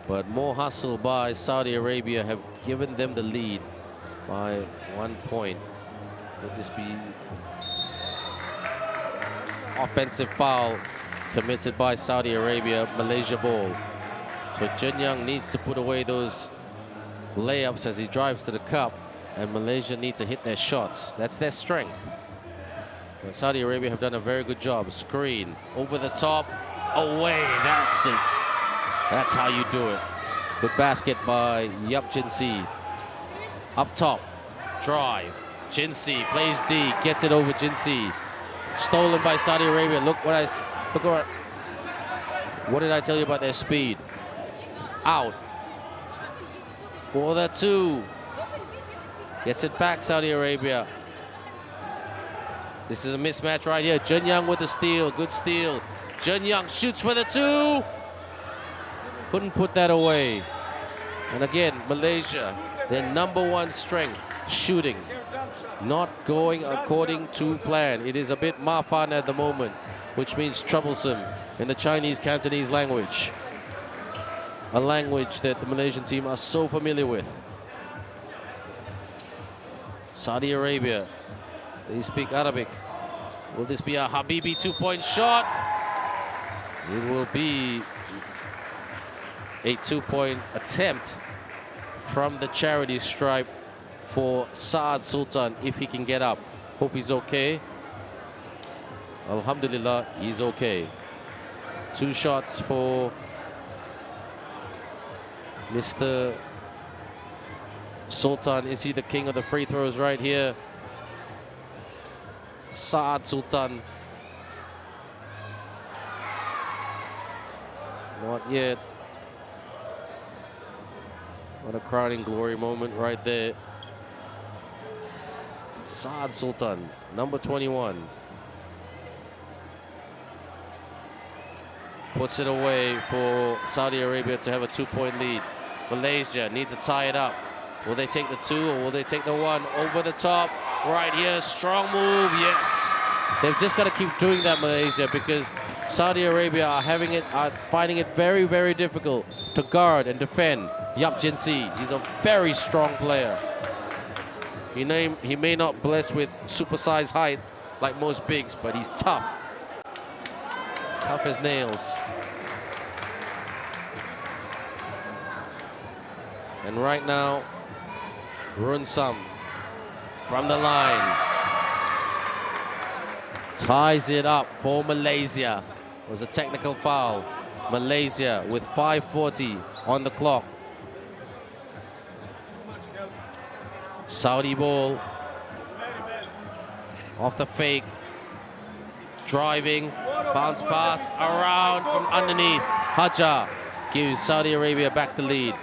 but more hustle by Saudi Arabia have given them the lead by 1 point. Would this be offensive foul committed by Saudi Arabia? Malaysia ball. So Jun Young needs to put away those layups as he drives to the cup, and Malaysia need to hit their shots. That's their strength. But Saudi Arabia have done a very good job. Screen, over the top, away, that's it. That's how you do it. Good basket by Yap Jinsi. Up top, drive. Jinsi plays D, gets it over Jinsi. Stolen by Saudi Arabia. Look what did I tell you about their speed? Out. For the 2. Gets it back, Saudi Arabia. This is a mismatch right here. Jun Young with the steal. Good steal. Jun Young shoots for the 2. Couldn't put that away. And again, Malaysia, their #1 strength, shooting. Not going according to plan. It is a bit mafan at the moment, which means troublesome in the Chinese Cantonese language. A language that the Malaysian team are so familiar with. Saudi Arabia, they speak Arabic. Will this be a Habibi 2-point shot? It will be a 2-point attempt from the charity stripe for Saad Sultan if he can get up. Hope he's okay. Alhamdulillah, he's okay. 2 shots for Mr. Sultan. Is he the king of the free throws right here? Saad Sultan. Not yet. What a crowning glory moment right there. Saad Sultan, number 21. Puts it away for Saudi Arabia to have a 2-point lead. Malaysia needs to tie it up. Will they take the 2 or will they take the 1? Over the top, right here, strong move, yes. They've just got to keep doing that, Malaysia, because Saudi Arabia are finding it very, very difficult to guard and defend Yap Jinsi. He's a very strong player. He may not bless with supersized height like most bigs, but he's tough. Tough as nails. And right now, Runsam from the line ties it up for Malaysia. It was a technical foul. Malaysia with 5:40 on the clock. Saudi ball. Off the fake. Driving. Bounce pass around from underneath. Hajar gives Saudi Arabia back the lead.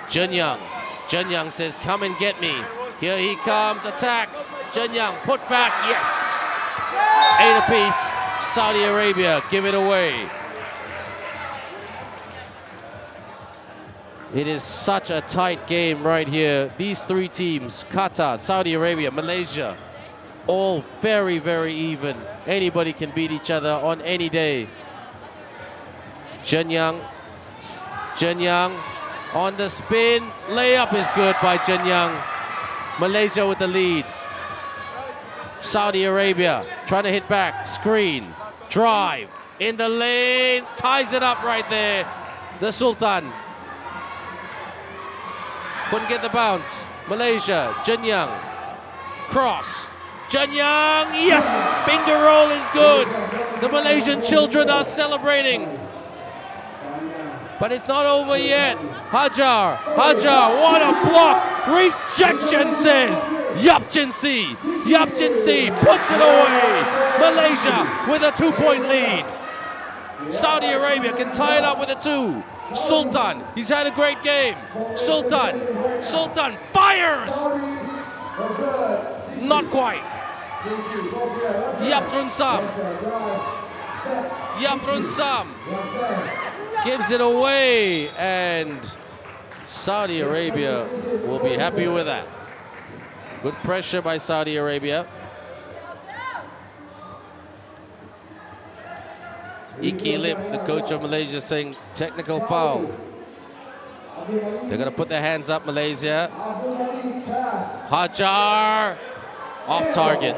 Jun Young. Jun Young says, come and get me. Here he comes, attacks. Jun Young, put back, yes. 8 apiece. Saudi Arabia give it away. It is such a tight game right here. These 3 teams, Qatar, Saudi Arabia, Malaysia, all very, very even. Anybody can beat each other on any day. Jun Young on the spin. Layup is good by Jun Young. Malaysia with the lead. Saudi Arabia trying to hit back. Screen. Drive. In the lane. Ties it up right there. The Sultan. Couldn't get the bounce. Malaysia. Jun Young. Cross. Jun Young. Yes! Finger roll is good. The Malaysian children are celebrating. But it's not over yet. Hajar, what a block! Rejection, says Yap Jinsi. Yap Jinsi puts it away. Malaysia with a 2-point lead. Saudi Arabia can tie it up with a 2. Sultan, he's had a great game. Sultan fires! Not quite. Yap Runsam gives it away, and Saudi Arabia will be happy with that. Good pressure by Saudi Arabia. Iki Lip, the coach of Malaysia, saying technical foul. They're going to put their hands up, Malaysia. Hajar, off target.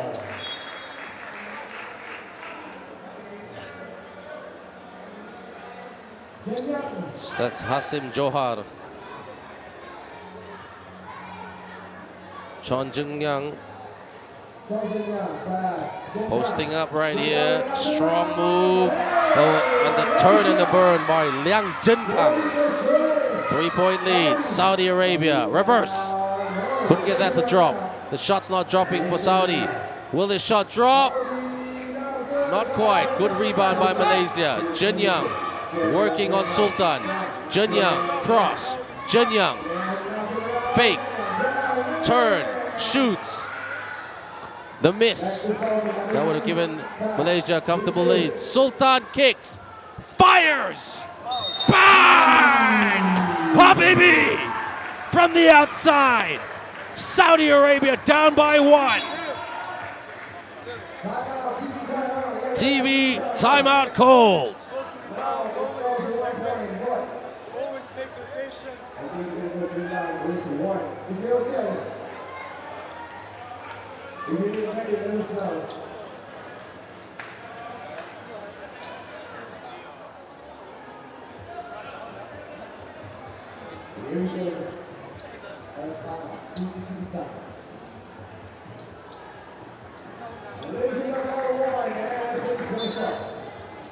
That's Hasim Johar. Chon Jung Young Posting up right here. Strong move. And the turn and the burn by Liang Zhenkang. 3-point lead. Saudi Arabia. Reverse. Couldn't get that to drop. The shot's not dropping for Saudi. Will this shot drop? Not quite. Good rebound by Malaysia. Jin Young working on Sultan. Jin Young. Cross. Jin Young. Fake. Turn. Shoots. The miss. That would have given Malaysia a comfortable lead. Sultan kicks. Fires. Bang! Habibi! From the outside. Saudi Arabia down by 1. TV timeout called. Always make rotation.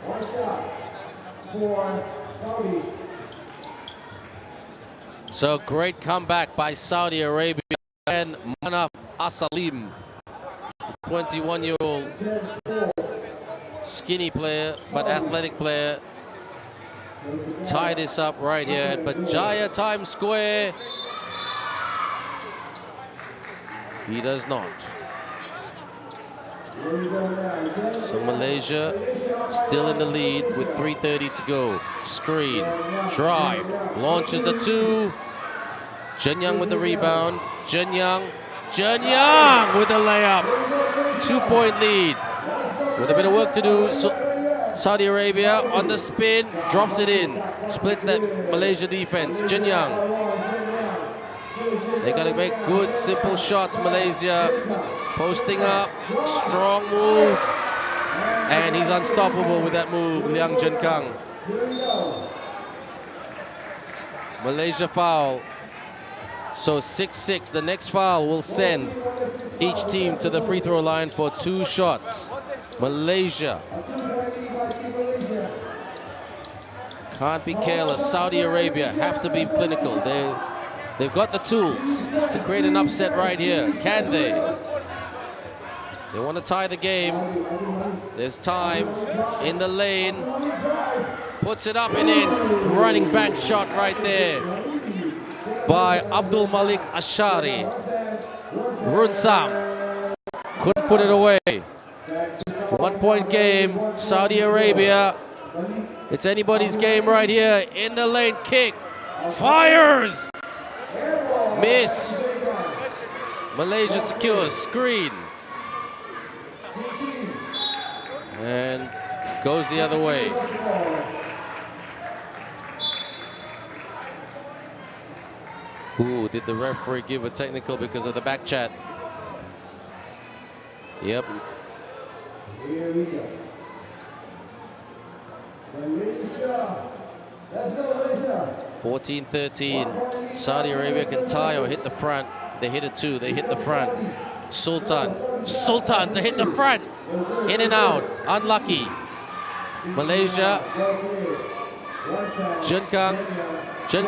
One shot for Saudi. So great comeback by Saudi Arabia and Manaf Asalim, 21-year-old skinny player but athletic player, tie this up right here at Bajaya Times Square. He does not. So Malaysia still in the lead with 3:30 to go. Screen, drive, launches the 2. Jin Young with the rebound. Jin Young with the layup. 2-point lead. With a bit of work to do, so Saudi Arabia on the spin, drops it in. Splits that Malaysia defense. Jin Young. They got to make good, simple shots, Malaysia. Posting up, strong move. And he's unstoppable with that move, Liang Zhenkang. Malaysia foul. So 6-6. The next foul will send each team to the free throw line for 2 shots. Malaysia can't be careless. Saudi Arabia have to be clinical. They've got the tools to create an upset right here. Can they? They want to tie the game. There's time in the lane. Puts it up and in. Running back shot right there by Abdul Malik Ashari. Runsam couldn't put it away. 1-point game. Saudi Arabia. It's anybody's game right here. In the lane, kick. Fires. Miss. Malaysia secures. Screen. And goes the other way. Ooh, did the referee give a technical because of the back chat? Yep. Here we go. Malaysia. Let's go, Malaysia. 14-13. Saudi Arabia can tie or hit the front. They hit it too. They hit the front. Sultan to hit the front. In and out. Unlucky. Malaysia. Zhenkang. Jin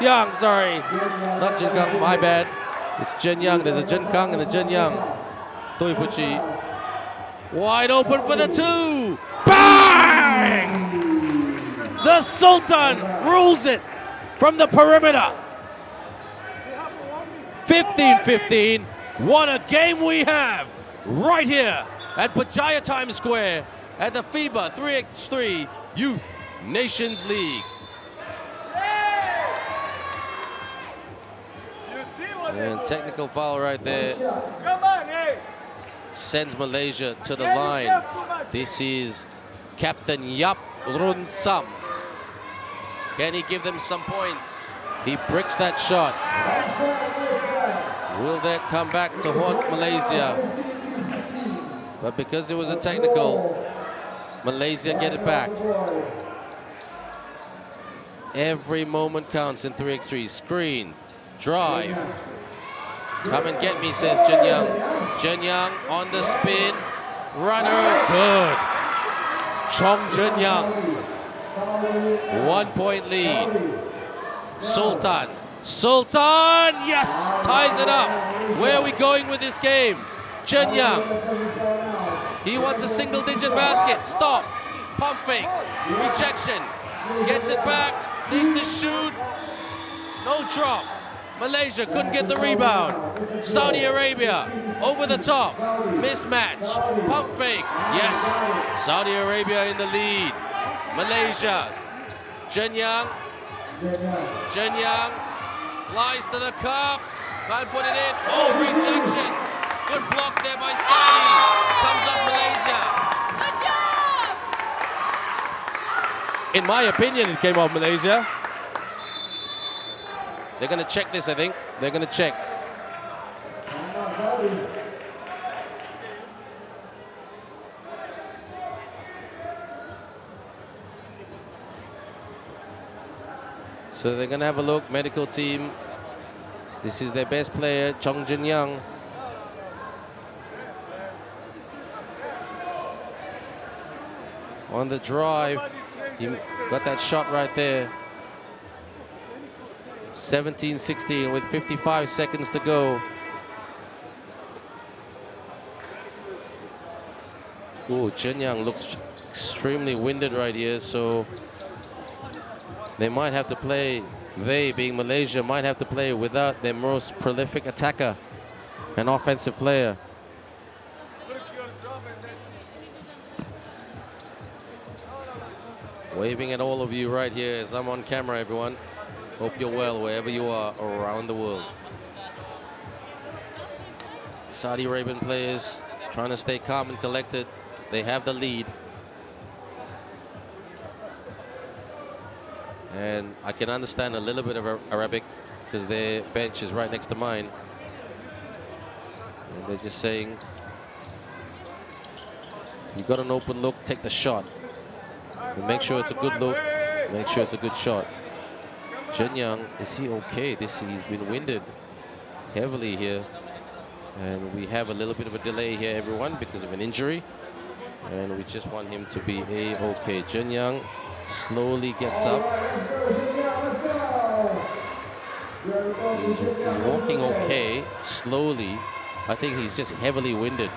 Young, sorry. Not Zhenkang, my bad. It's Jin Young. There's a Zhenkang and a Jin Young. Toipuchi. Wide open for the 2. Bang! The Sultan rules it from the perimeter. 15-15. What a game we have right here at Bajaya Times Square at the FIBA 3x3 Youth Nations League. And technical foul right there. Come on, hey! Sends Malaysia to the line. This is Captain Yap Run Sam. Can he give them some points? He bricks that shot. Will that come back to haunt Malaysia? But because there was a technical, Malaysia get it back. Every moment counts in 3x3. Screen, drive. Come and get me, says Jin Young. Jin Young on the spin. Runner, good. Chong Jin Young. 1 point lead. Sultan. Sultan, yes, ties it up. Where are we going with this game? Jin Young. He wants a single-digit basket. Stop. Pump fake. Rejection. Gets it back. Needs to shoot. No drop. Malaysia couldn't get the rebound. Saudi Arabia over the top. Mismatch. Pump fake. Yes. Saudi Arabia in the lead. Malaysia. Jin Young. Jin Young flies to the cup. Can't put it in. Oh, rejection. Good block there by Saudi. Comes up Malaysia. In my opinion, it came off Malaysia. They're going to check this, I think. They're going to check. So they're going to have a look. Medical team. This is their best player, Chong Jin Young. On the drive. He got that shot right there. 17-16 with 55 seconds to go. Oh, Jin Young looks extremely winded right here, so they might have to play, they being Malaysia, might have to play without their most prolific attacker and offensive player. Waving at all of you right here as I'm on camera, everyone. Hope you're well wherever you are around the world. Saudi Arabian players trying to stay calm and collected. They have the lead. And I can understand a little bit of Arabic because their bench is right next to mine. And they're just saying, you got an open look, take the shot. And make sure it's a good look, make sure it's a good shot. Jin Young, is he okay? He's been winded heavily here. And we have a little bit of a delay here, everyone, because of an injury. And we just want him to be okay. Jin Young slowly gets up. He's walking okay, slowly. I think he's just heavily winded.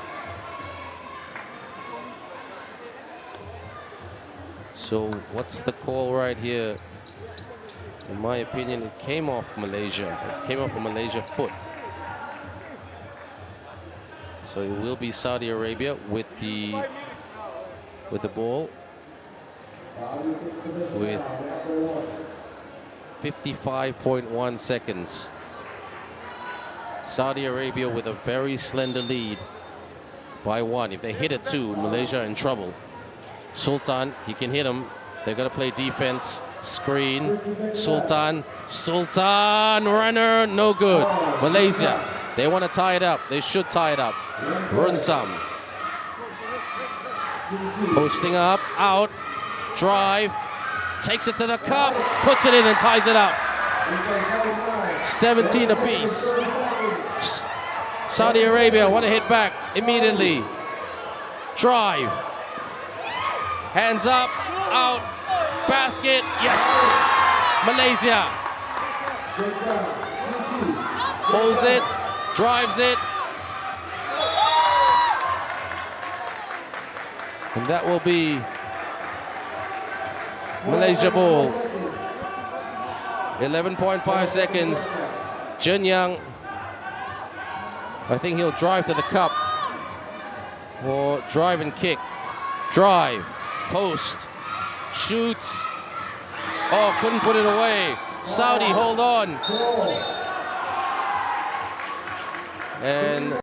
So what's the call right here? In my opinion, it came off Malaysia. It came off a Malaysia foot. So it will be Saudi Arabia with the ball with 55.1 seconds. Saudi Arabia with a very slender lead by 1. If they hit it 2, Malaysia in trouble. Sultan, he can hit him. They're going to play defense. Screen. Sultan. Sultan. Runner. No good. Malaysia. They want to tie it up. They should tie it up. Runsam. Posting up. Out. Drive. Takes it to the cup. Puts it in and ties it up. 17 apiece. Saudi Arabia want to hit back immediately. Drive. Hands up, out, basket, yes! Malaysia. Holds it, drives it. And that will be Malaysia ball. 11.5 seconds. Jin Young, I think he'll drive to the cup. Or drive and kick. Drive. Post, shoots. Oh, couldn't put it away. Saudi, hold on. And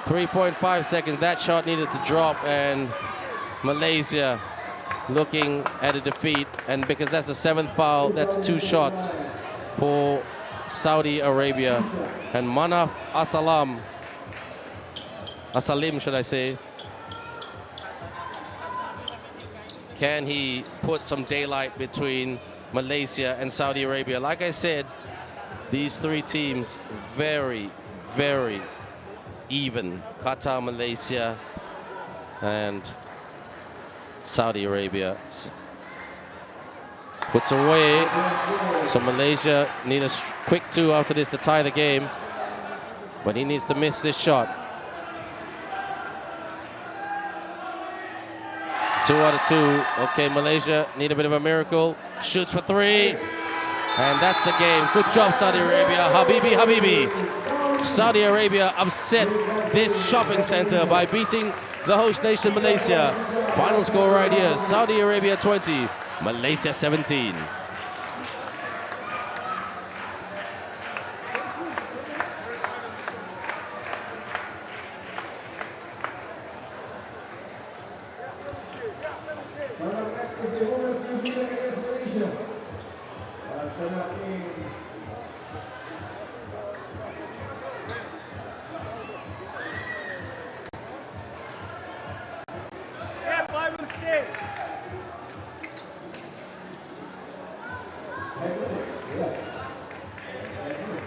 3.5 seconds. That shot needed to drop, and Malaysia looking at a defeat. And because that's the 7th foul, that's 2 shots for Saudi Arabia. And Manaf Asalim, should I say, can he put some daylight between Malaysia and Saudi Arabia? Like I said, these three teams very, very even. Qatar, Malaysia, and Saudi Arabia. Puts away. So Malaysia need a quick 2 after this to tie the game. But he needs to miss this shot. 2 out of 2. Okay, Malaysia need a bit of a miracle. Shoots for 3. And that's the game. Good job, Saudi Arabia. Habibi, Habibi. Saudi Arabia upset this shopping center by beating the host nation, Malaysia. Final score right here. Saudi Arabia 20, Malaysia 17. Next is the women's New Zealand against Malaysia. Yeah, Byron, stay. 10 minutes, yes. 10 minutes.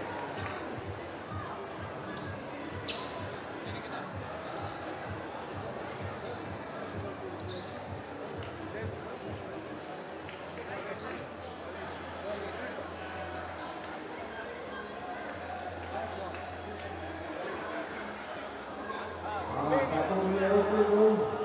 Satu menit 20.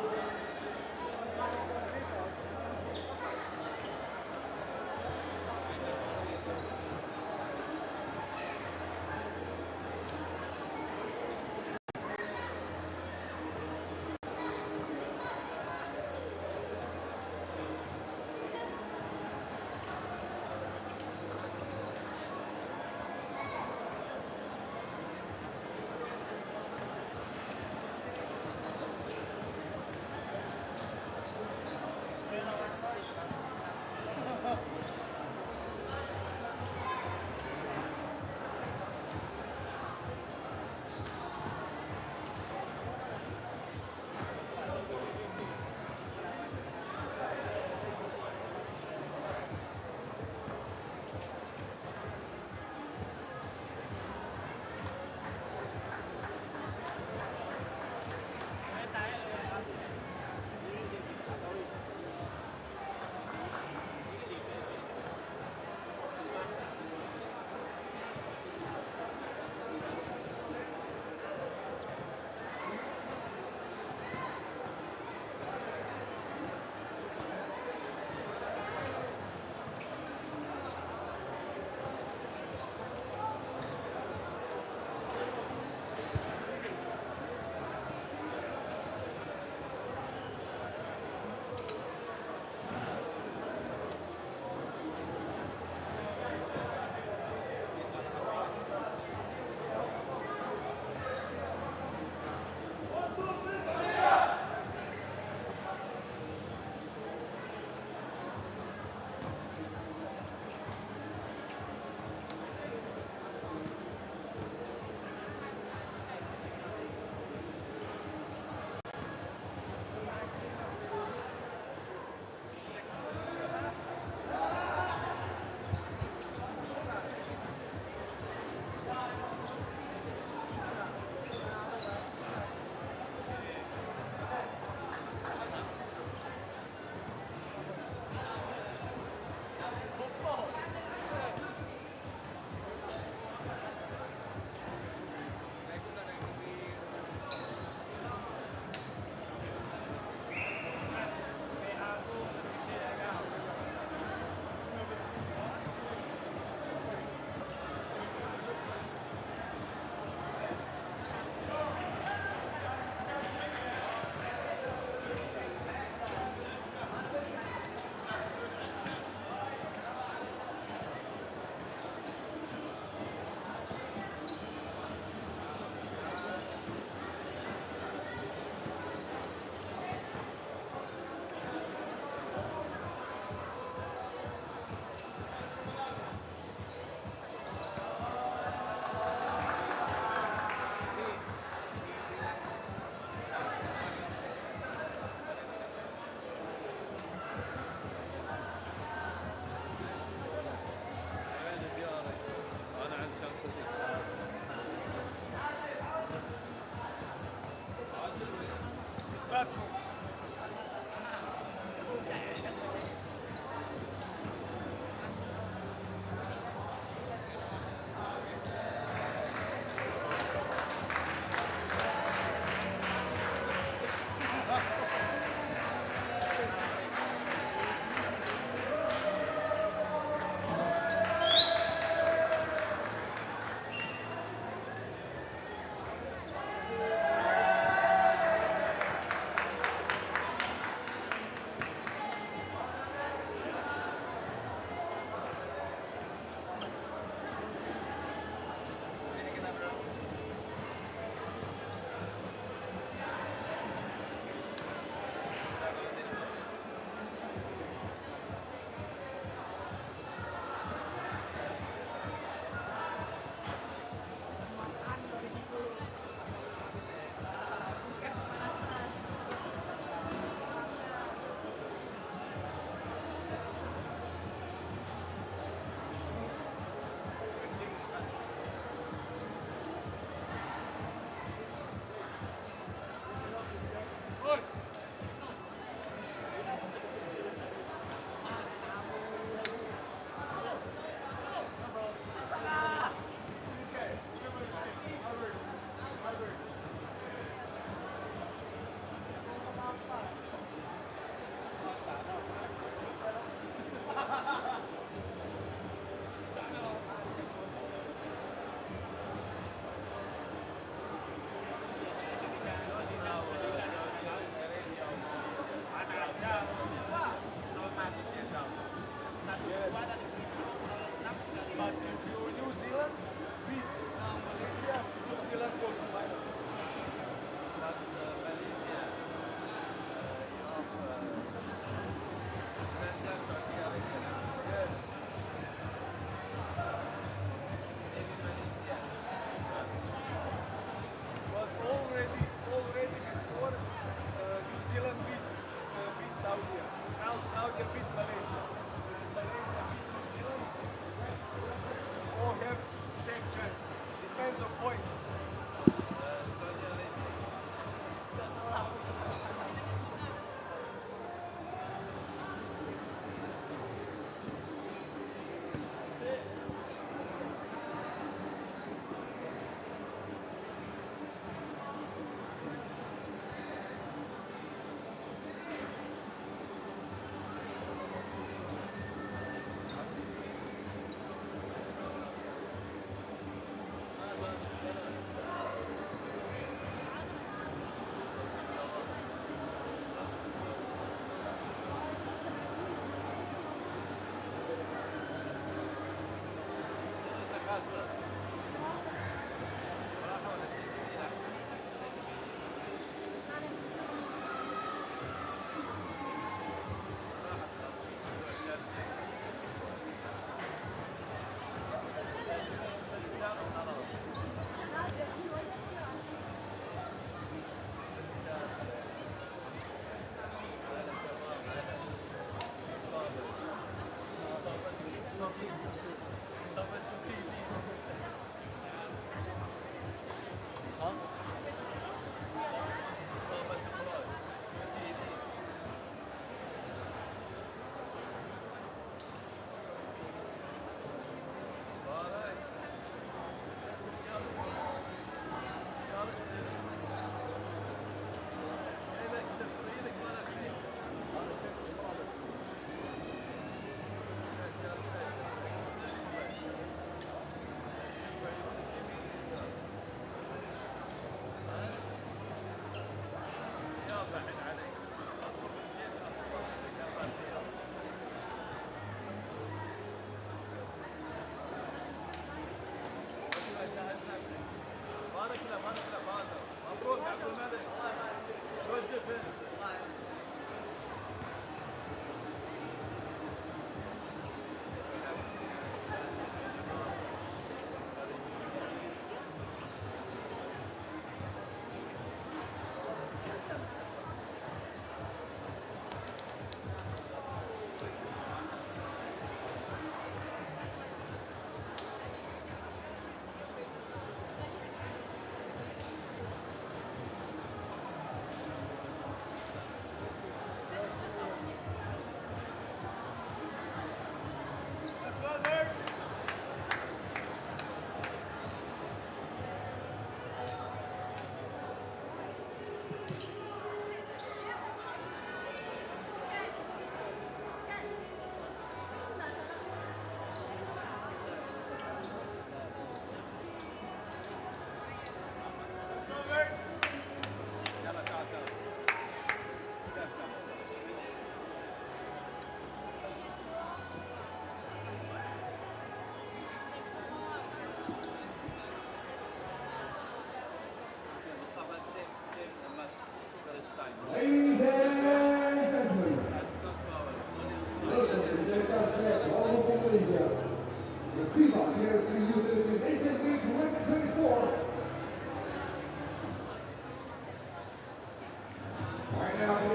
ragazzo.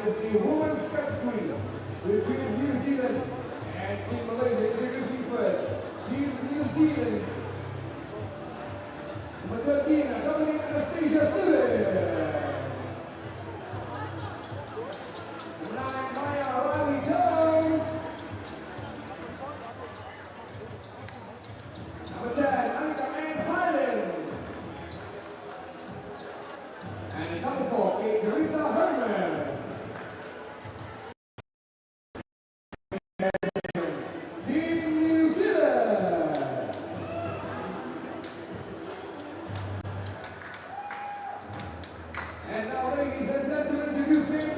is the women's category between New Zealand and Team Malaysia. Introducing first, Team New Zealand. Number 13, Dominic Anastasia Stewart. Number 9, Maya Riley Jones. Number 10, Annika Ann Highland. And number 4, Kate Teresa Herman. Team New Zealand. And now, ladies and gentlemen, introducing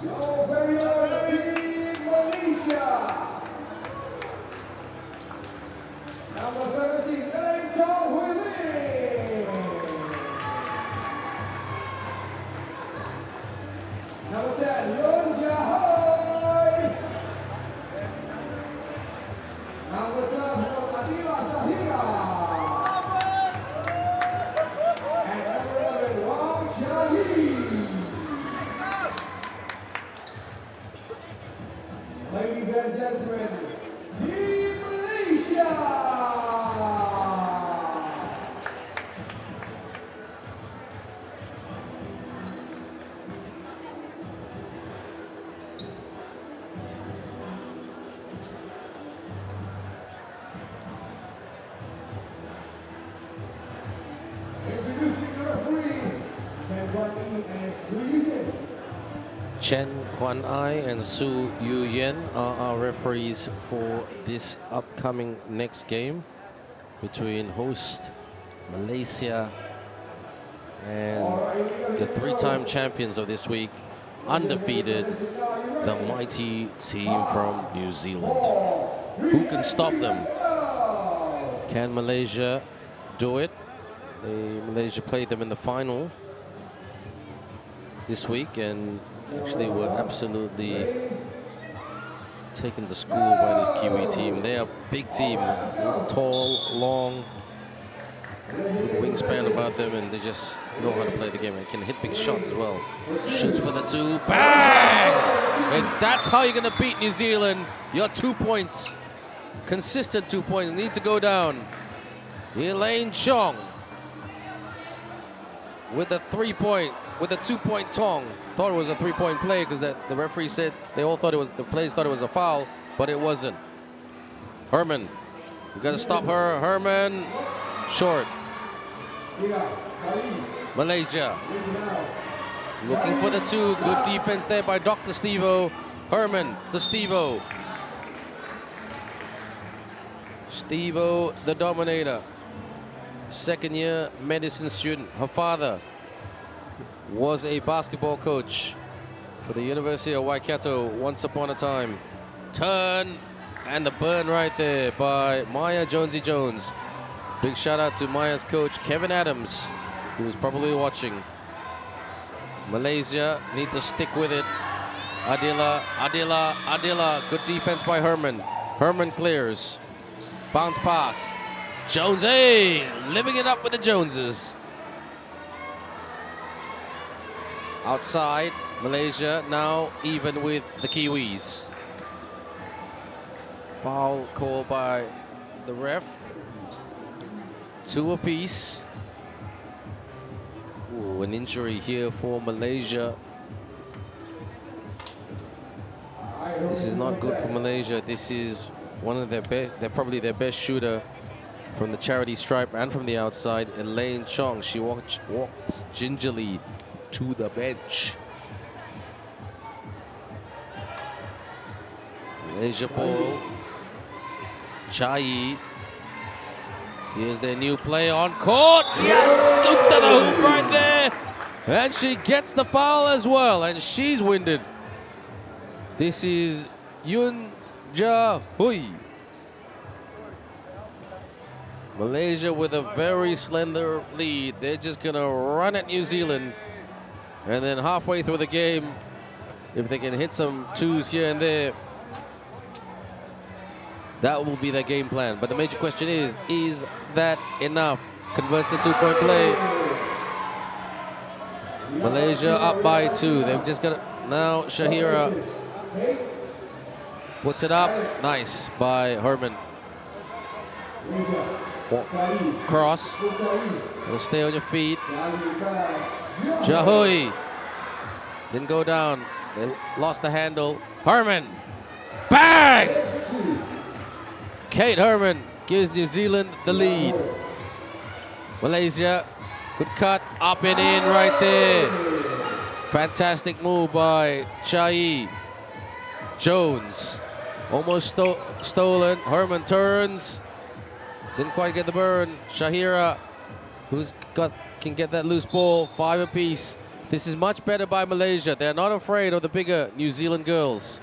your very own Team Malaysia. Number 17, Elaine Chong Hui. Number 10, Yon Jia Hoi. Number 12, Adila Sahira. And number 11, Wang Chia-Yi. Ladies and gentlemen, Team Malaysia. Introducing the referee, Chen Guan-Yi and Su Yuyen. Chen Guan-Ai and Su Yuyen are our referees for this upcoming next game between host Malaysia and the three-time champions of this week, undefeated, the mighty team from New Zealand. Who can stop them? Can Malaysia do it? Malaysia played them in the final this week and actually were absolutely taken to school by this Kiwi team. They are a big team, tall, long, good wingspan about them, and they just know how to play the game. They can hit big shots as well. Shoots for the two, bang! And that's how you're gonna beat New Zealand. Your 2 points, consistent 2 points, need to go down. Elaine Chong with a 3-point, with a 2-point tong. Thought it was a 3-point play because the referee said they all thought it was, the players thought it was a foul, but it wasn't. Herman, you gotta stop her. Herman, short. Malaysia looking for the two. Good defense there by Dr. Stevo. Herman to Stevo. Stevo, the dominator. Second-year medicine student. Her father was a basketball coach for the University of Waikato once upon a time. Turn and the burn right there by Maya Jonesy Jones. Big shout out to Maya's coach, Kevin Adams, who was probably watching. Malaysia need to stick with it. Adila. Good defense by Herman. Herman clears. Bounce pass. Jones, hey, living it up with the Joneses. Outside, Malaysia now even with the Kiwis. Foul call by the ref. 2 apiece. Ooh, an injury here for Malaysia. This is not good for Malaysia. This is one of their best, they're probably their best shooter from the charity stripe and from the outside. Elaine Chong, she walks gingerly to the bench. Malaysia ball. Chai. Here's their new play on court. Yes, scoop to the hoop right there. And she gets the foul as well, and she's winded. This is Yun Ja Hui. Malaysia with a very slender lead. They're just gonna run at New Zealand. And then halfway through the game, if they can hit some twos here and there, that will be their game plan. But the major question is that enough? Converts the 2-point play. Malaysia up by 2. They've just got to Now Shahira puts it up. Nice by Herman. Cross. Gotta stay on your feet. Jahui. Didn't go down. They lost the handle. Herman. Bang! Kate Herman gives New Zealand the lead. Malaysia. Good cut. Up and in right there. Fantastic move by Chai. Jones. Almost stolen. Herman turns. Didn't quite get the burn. Shahira, can get that loose ball. 5 apiece. This is much better by Malaysia. They're not afraid of the bigger New Zealand girls.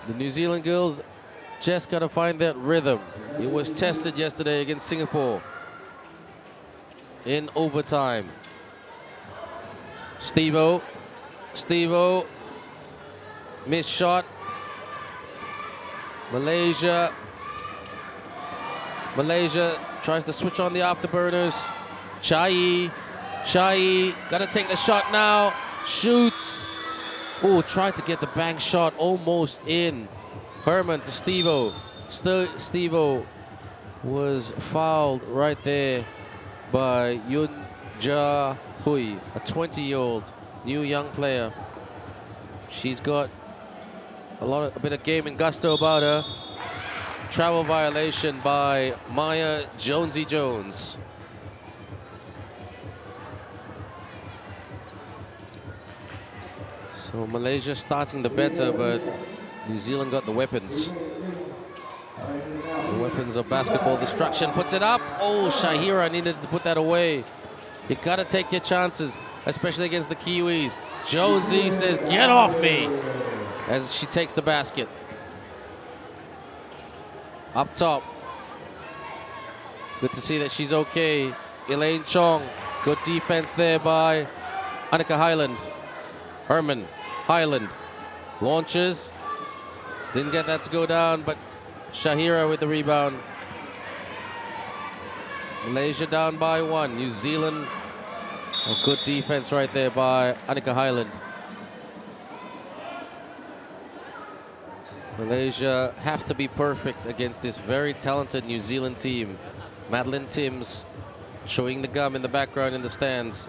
The New Zealand girls just got to find that rhythm. It was tested yesterday against Singapore in overtime. Stevo. Missed shot. Malaysia tries to switch on the afterburners. Chai, gotta take the shot now. Shoots. Oh, tried to get the bank shot, almost in. Herman to Stevo. Stevo was fouled right there by Yun Ja Hui, a 20-year-old new young player. She's got a bit of game and gusto about her. Travel violation by Maya Jonesy Jones. So Malaysia starting the better, but New Zealand got the weapons. The weapons of basketball destruction. Puts it up. Oh, Shahira needed to put that away. You gotta take your chances, especially against the Kiwis. Jonesy says, "Get off me," as she takes the basket. Up top. Good to see that she's okay. Elaine Chong. Good defense there by Annika Highland. Herman. Highland. Launches. Didn't get that to go down, but Shahira with the rebound. Malaysia down by 1. New Zealand. A good defense right there by Annika Highland. Malaysia have to be perfect against this very talented New Zealand team. Madeline Timms showing the gum in the background in the stands.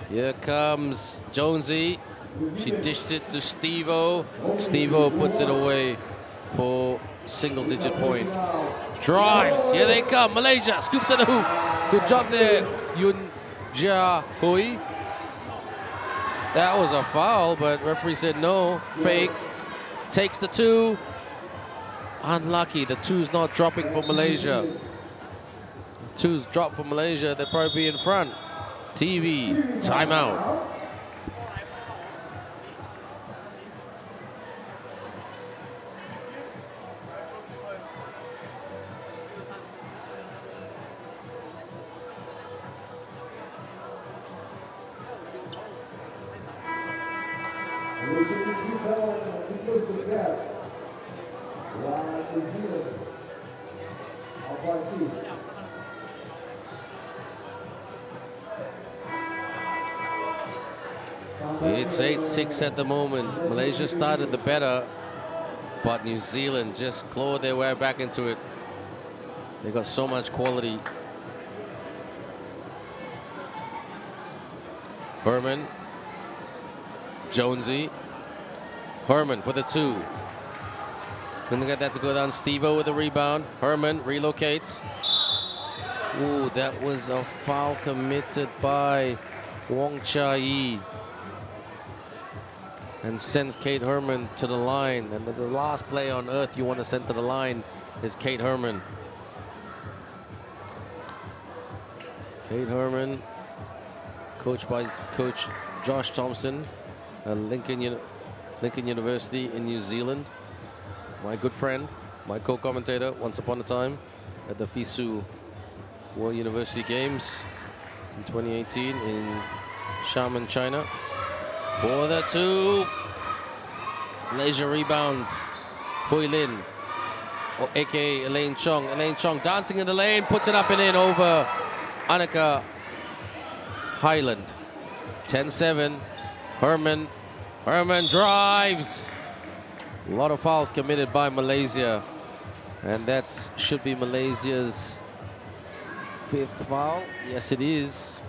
Here comes Jonesy. She dished it to Stevo. Stevo puts it away for single-digit point. Drives. Here they come. Malaysia scoop to the hoop. Good job there, Yun Ja Hui. That was a foul, but referee said no. Fake. Takes the 2. Unlucky. The 2's not dropping for Malaysia. 2's drop for Malaysia. They'll probably be in front. TV. Timeout. It's 8-6 at the moment. Malaysia started the better, but New Zealand just clawed their way back into it. They got so much quality. Herman. Jonesy. Herman for the 2. Couldn't get that to go down. Stevo with the rebound. Herman relocates. Ooh, that was a foul committed by Wong Cha-yi. And sends Kate Herman to the line. And the last play on earth you want to send to the line is Kate Herman. Kate Herman, coached by Coach Josh Thompson at Lincoln University in New Zealand. My good friend, my co-commentator once upon a time at the FISU World University Games in 2018 in Xiamen, China. For the 2. Malaysia rebounds. Hui Lin, aka Elaine Chong. Elaine Chong dancing in the lane, puts it up and in over Annika Highland. 10-7. Herman drives. A lot of fouls committed by Malaysia. And that should be Malaysia's 5th foul. Yes, it is.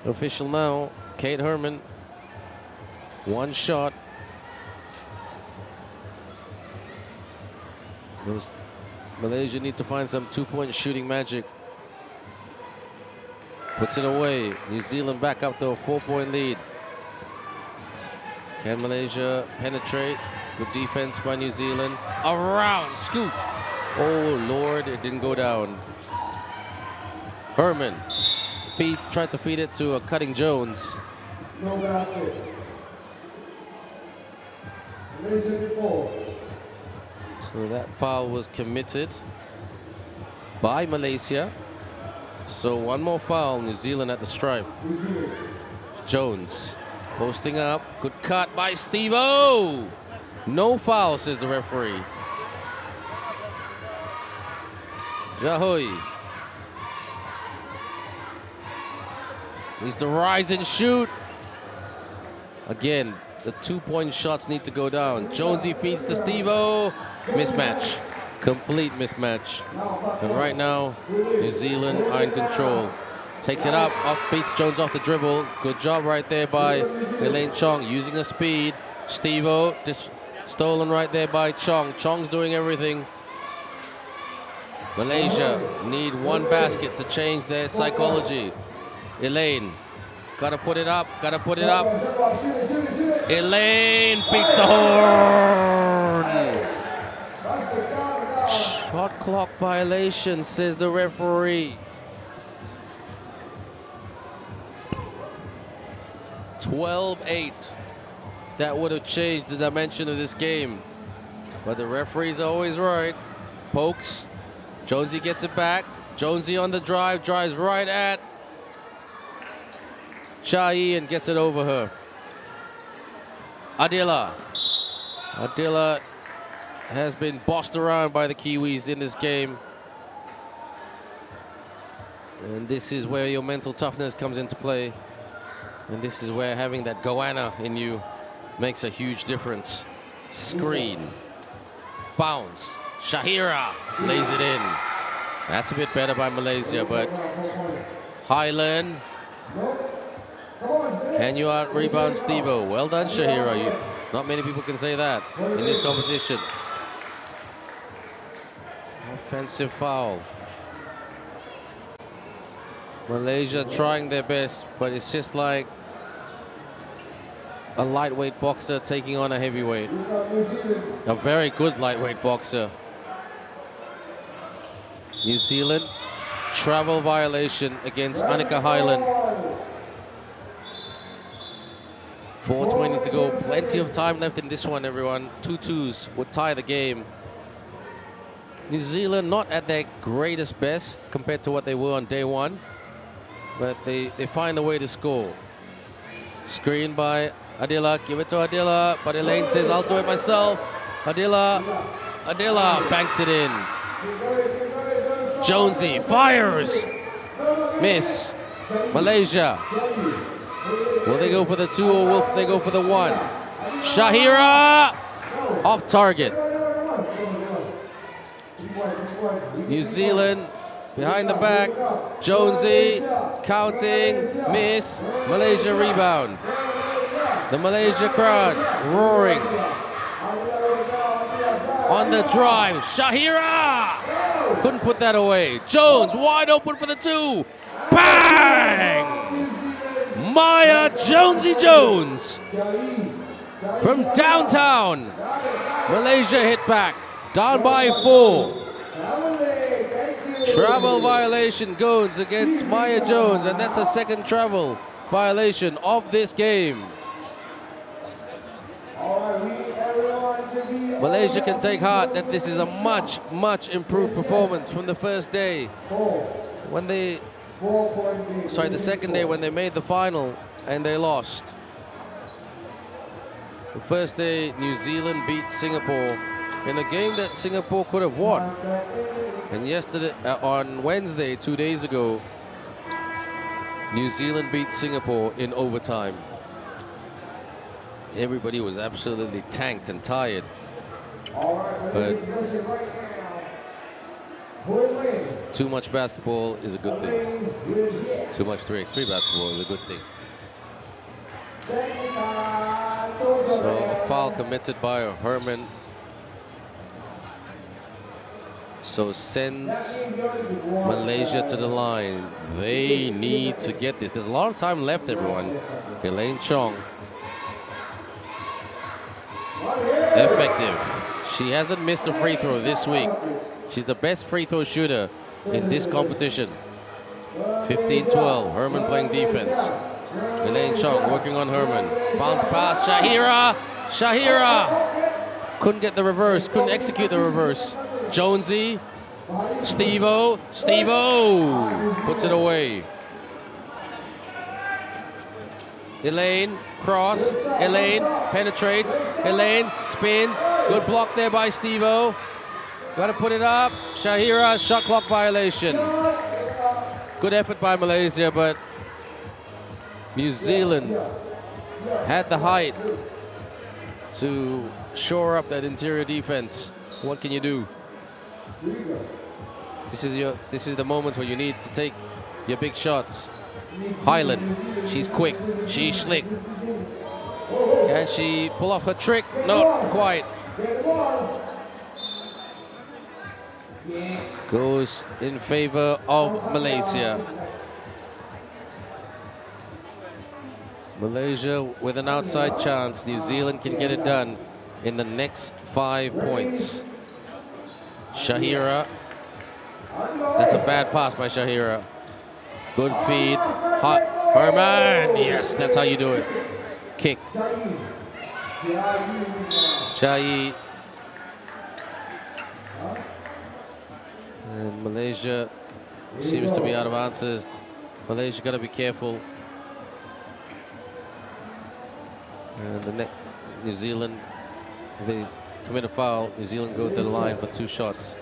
Official now, Kate Herman. 1 shot. Malaysia need to find some 2-point shooting magic. Puts it away. New Zealand back up to a 4-point lead. Can Malaysia penetrate? Good defense by New Zealand. Around, scoop. Oh, Lord, it didn't go down. Herman tried to feed it to a cutting Jones. No basket. Malaysia before. So that foul was committed by Malaysia. So 1 more foul, New Zealand at the stripe. Jones posting up. Good cut by Steve-O. No foul, says the referee. Jahoy. Needs to rise and shoot. Again, the 2-point shots need to go down. Jonesy feeds to Steve-O. Mismatch. Complete mismatch. And right now, New Zealand are in control. Takes it up, beats Jones off the dribble. Good job right there by Elaine Chong, using her speed. Steve-O just stolen right there by Chong. Chong's doing everything. Malaysia need 1 basket to change their psychology. Elaine, gotta put it up, gotta put it up. Elaine beats the horn. Shot clock violation, says the referee. 12-8. That would have changed the dimension of this game. But the referee's always right. Pokes. Jonesy gets it back. Jonesy on the drive, drives right at Chai and gets it over her. Adila has been bossed around by the Kiwis in this game. And this is where your mental toughness comes into play. And this is where having that goanna in you makes a huge difference. Screen. Bounce. Shahira lays it in. That's a bit better by Malaysia, but Highland. Can you out-rebound Steve-O? Well done, Shahira. Not many people can say that in this competition. Offensive foul. Malaysia trying their best, but it's just like a lightweight boxer taking on a heavyweight. A very good lightweight boxer. New Zealand, travel violation against Annika Highland. 4:20 to go. Plenty of time left in this one, everyone. 2-2s would tie the game. New Zealand not at their greatest best compared to what they were on day 1. But they find a way to score. Screen by Adila. Give it to Adila. But Elaine says, I'll do it myself. Adila banks it in. Jonesy fires. Miss. Malaysia. Will they go for the 2 or will they go for the 1? Shahira off target. New Zealand behind the back. Jonesy counting, miss. Malaysia rebound. The Malaysia crowd roaring. On the drive, Shahira couldn't put that away. Jones wide open for the 2. Bang! Maya Jonesy Jones from downtown. Malaysia hit back, down by 4. Travel violation goes against Maya Jones, and that's a 2nd travel violation of this game. Malaysia can take heart that this is a much, much improved performance from the first day. When they, the second day when they made the final and they lost. The first day, New Zealand beat Singapore in a game that Singapore could have won. And yesterday, on Wednesday, 2 days ago, New Zealand beat Singapore in overtime. everybody was absolutely tanked and tired. All right, But right now. too much basketball is a good thing. Too much 3x3 basketball is a good thing. So a foul committed by Herman. So sends Malaysia to the line. They need to get this. There's a lot of time left, everyone. Elaine Chong. Effective. She hasn't missed a free throw this week. She's the best free throw shooter in this competition. 15-12. Herman playing defense. Elaine Chong working on Herman. Bounce pass. Shahira. Shahira. Couldn't get the reverse. Couldn't execute the reverse. Jonesy. Steve-O. Steve-O puts it away. Elaine, cross. Elaine penetrates. Elaine spins. Good block there by Steve-O. Got to put it up. Shahira, shot clock violation. Good effort by Malaysia, but New Zealand had the height to shore up that interior defense. What can you do? This is the moments where you need to take your big shots. Highland, she's quick, she's slick. Can she pull off her trick? Not quite. Goes in favor of Malaysia. Malaysia with an outside chance. New Zealand can get it done in the next 5 points. Shahira. That's a bad pass by Shahira. Good feed. Herman. Yes, that's how you do it. Kick. Shahi. And Malaysia seems to be out of answers. Malaysia got to be careful. And New Zealand, if they commit a foul, New Zealand go to the line for 2 shots.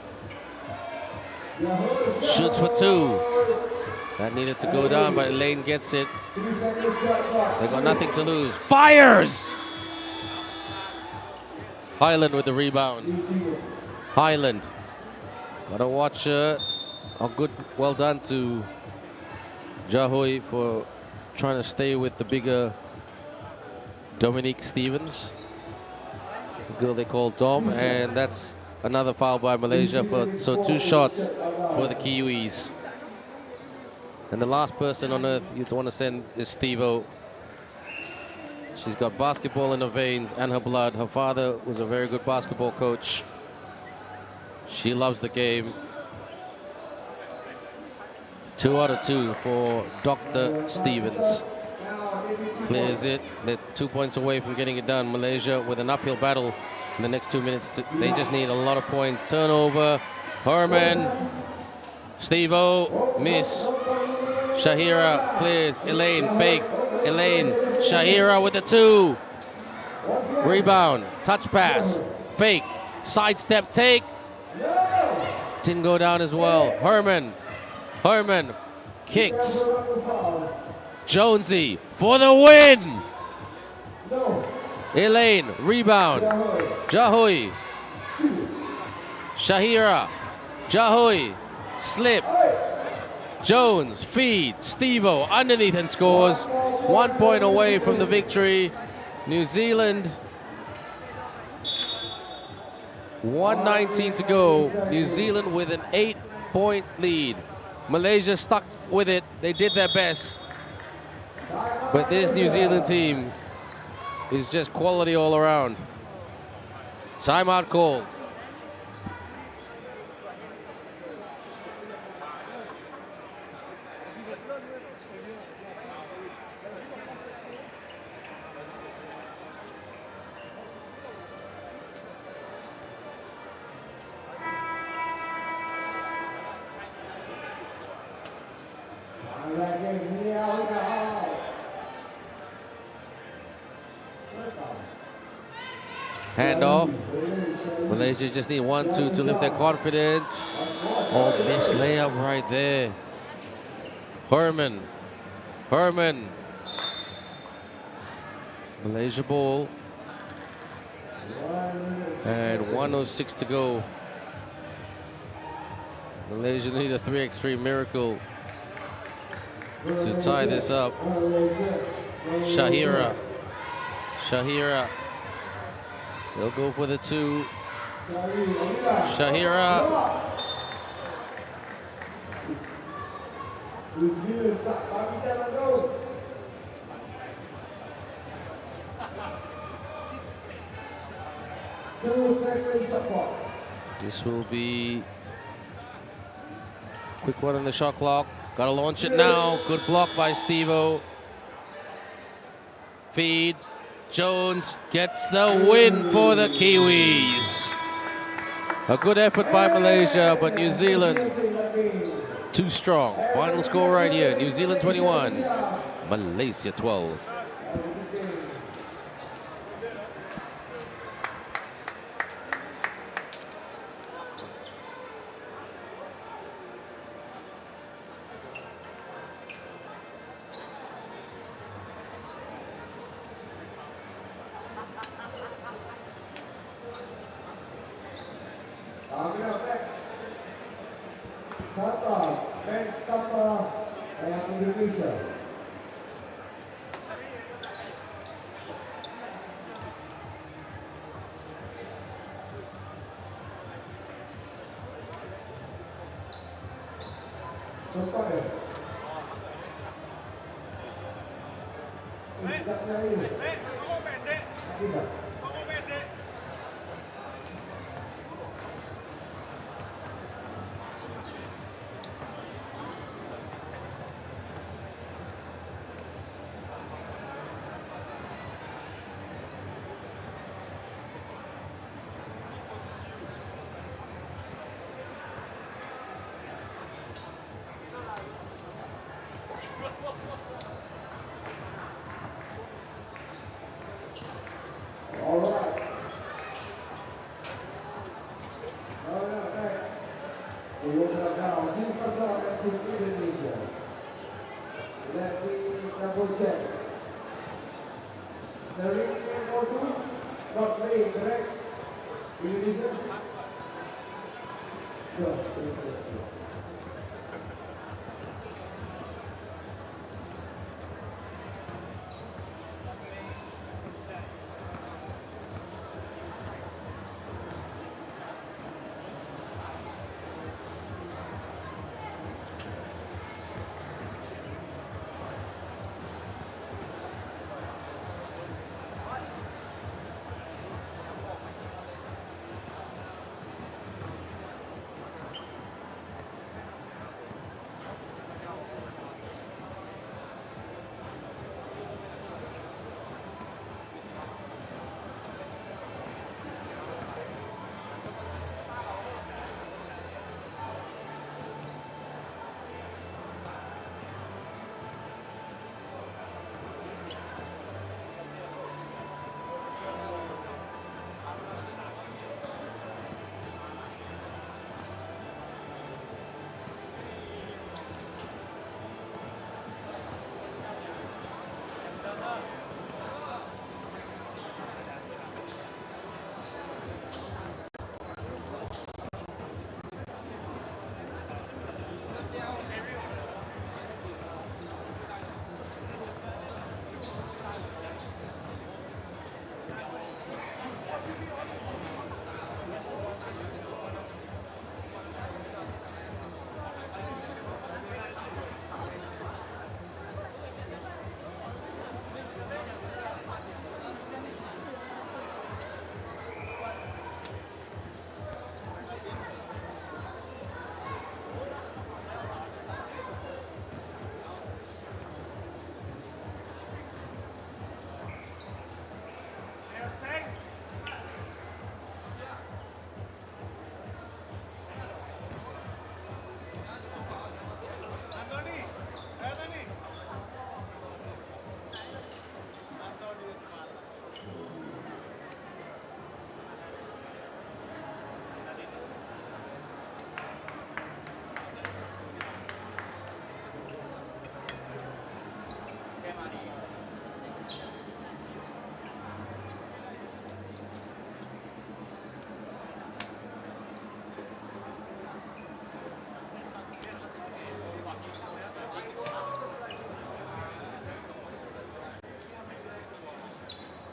Shoots for 2. That needed to go down, but Elaine gets it. They got nothing to lose. Fires! Highland with the rebound. Highland. Gotta watch her. Oh, good. Well done to Jahui for trying to stay with the bigger Dominique Stevens, the girl they call Dom, and that's another foul by Malaysia. So 2 shots for the Kiwis. And the last person on earth you'd want to send is Steve-O. She's got basketball in her veins and her blood. Her father was a very good basketball coach. She loves the game. 2 out of 2 for Dr. Stevens. Clears it. They're 2 points away from getting it done. Malaysia with an uphill battle in the next 2 minutes. They just need a lot of points. Turnover. Herman. Steve-O. Miss. Shahira clears. Elaine. Fake. Elaine. Shahira with the 2. Rebound. Touch pass. Fake. Sidestep take. Didn't go down as well. Herman. Herman kicks. Jonesy for the win. Elaine, rebound. Jahui. Shahira. Jahui. Slip. Jones, feed. Steve-O underneath and scores. 1 point away from the victory. New Zealand. 1:19 to go. New Zealand with an 8-point lead. Malaysia stuck with it. They did their best. But this New Zealand team is just quality all around. Timeout called. Hand off. Malaysia just need 1-2 to lift their confidence. Oh, missed layup right there. Herman. Herman. Malaysia ball. And 1:06 to go. Malaysia need a 3x3 miracle to tie this up. Shahira. They'll go for the 2. Shahira. This will be quick one on the shot clock. Gotta launch it now. Good block by Steve-O. Feed. Jones gets the win for the Kiwis. A good effort by Malaysia, but New Zealand too strong. Final score right here. New Zealand 21, Malaysia 12. Qatar, next Qatar and Indonesia. Sampai. Tidak. All right. Now next, we open up now. Team Qatar and Team Indonesia. Let me double check. Serving or two? Not playing, correct? Indonesia? Good.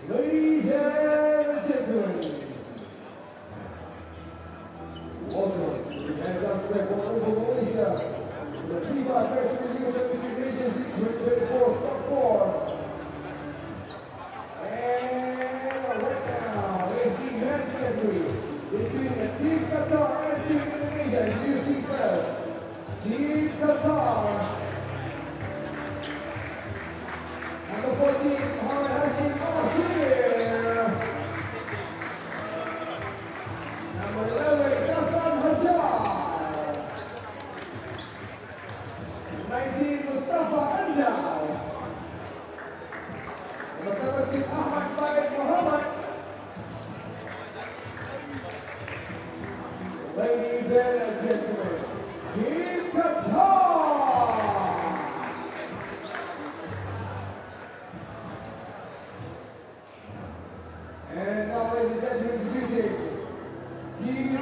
Ladies and gentlemen, welcome to the hands-on square Kuala Lumpur, Malaysia, the FIBA 3x3 U23 Nations League 2024 Stop 4. And right now, is the match category between the Team Qatar and Team Indonesia. You see first, Team Qatar. Number 14, Muhammad Hashim Al-Bashir. Number 11, Hassan Hajar. 19, Mustafa Andal. Number 17, Ahmad Said Muhammad. Ladies and gentlemen, Team Qatar. And now, ladies and gentlemen, introducing Team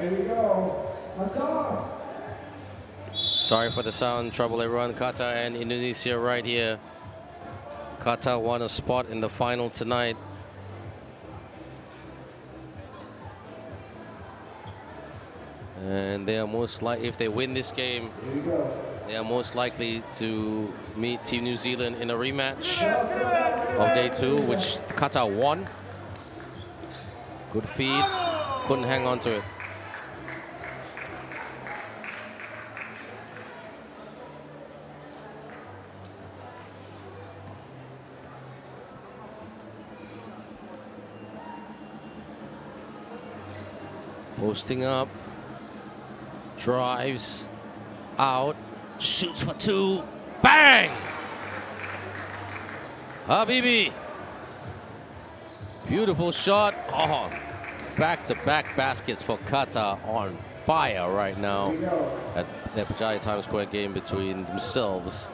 here we go. Qatar. Sorry for the sound trouble, everyone. Qatar and Indonesia right here. Qatar won a spot in the final tonight. And they are most likely, if they win this game, Here we go. they are most likely to meet Team New Zealand in a rematch of day 2, which Qatar won. Good feed, couldn't hang on to it. Posting up, drives out, shoots for 2, bang! Habibi, beautiful shot. Oh, back-to-back baskets for Qatar, on fire right now at their Berjaya Times Square game between themselves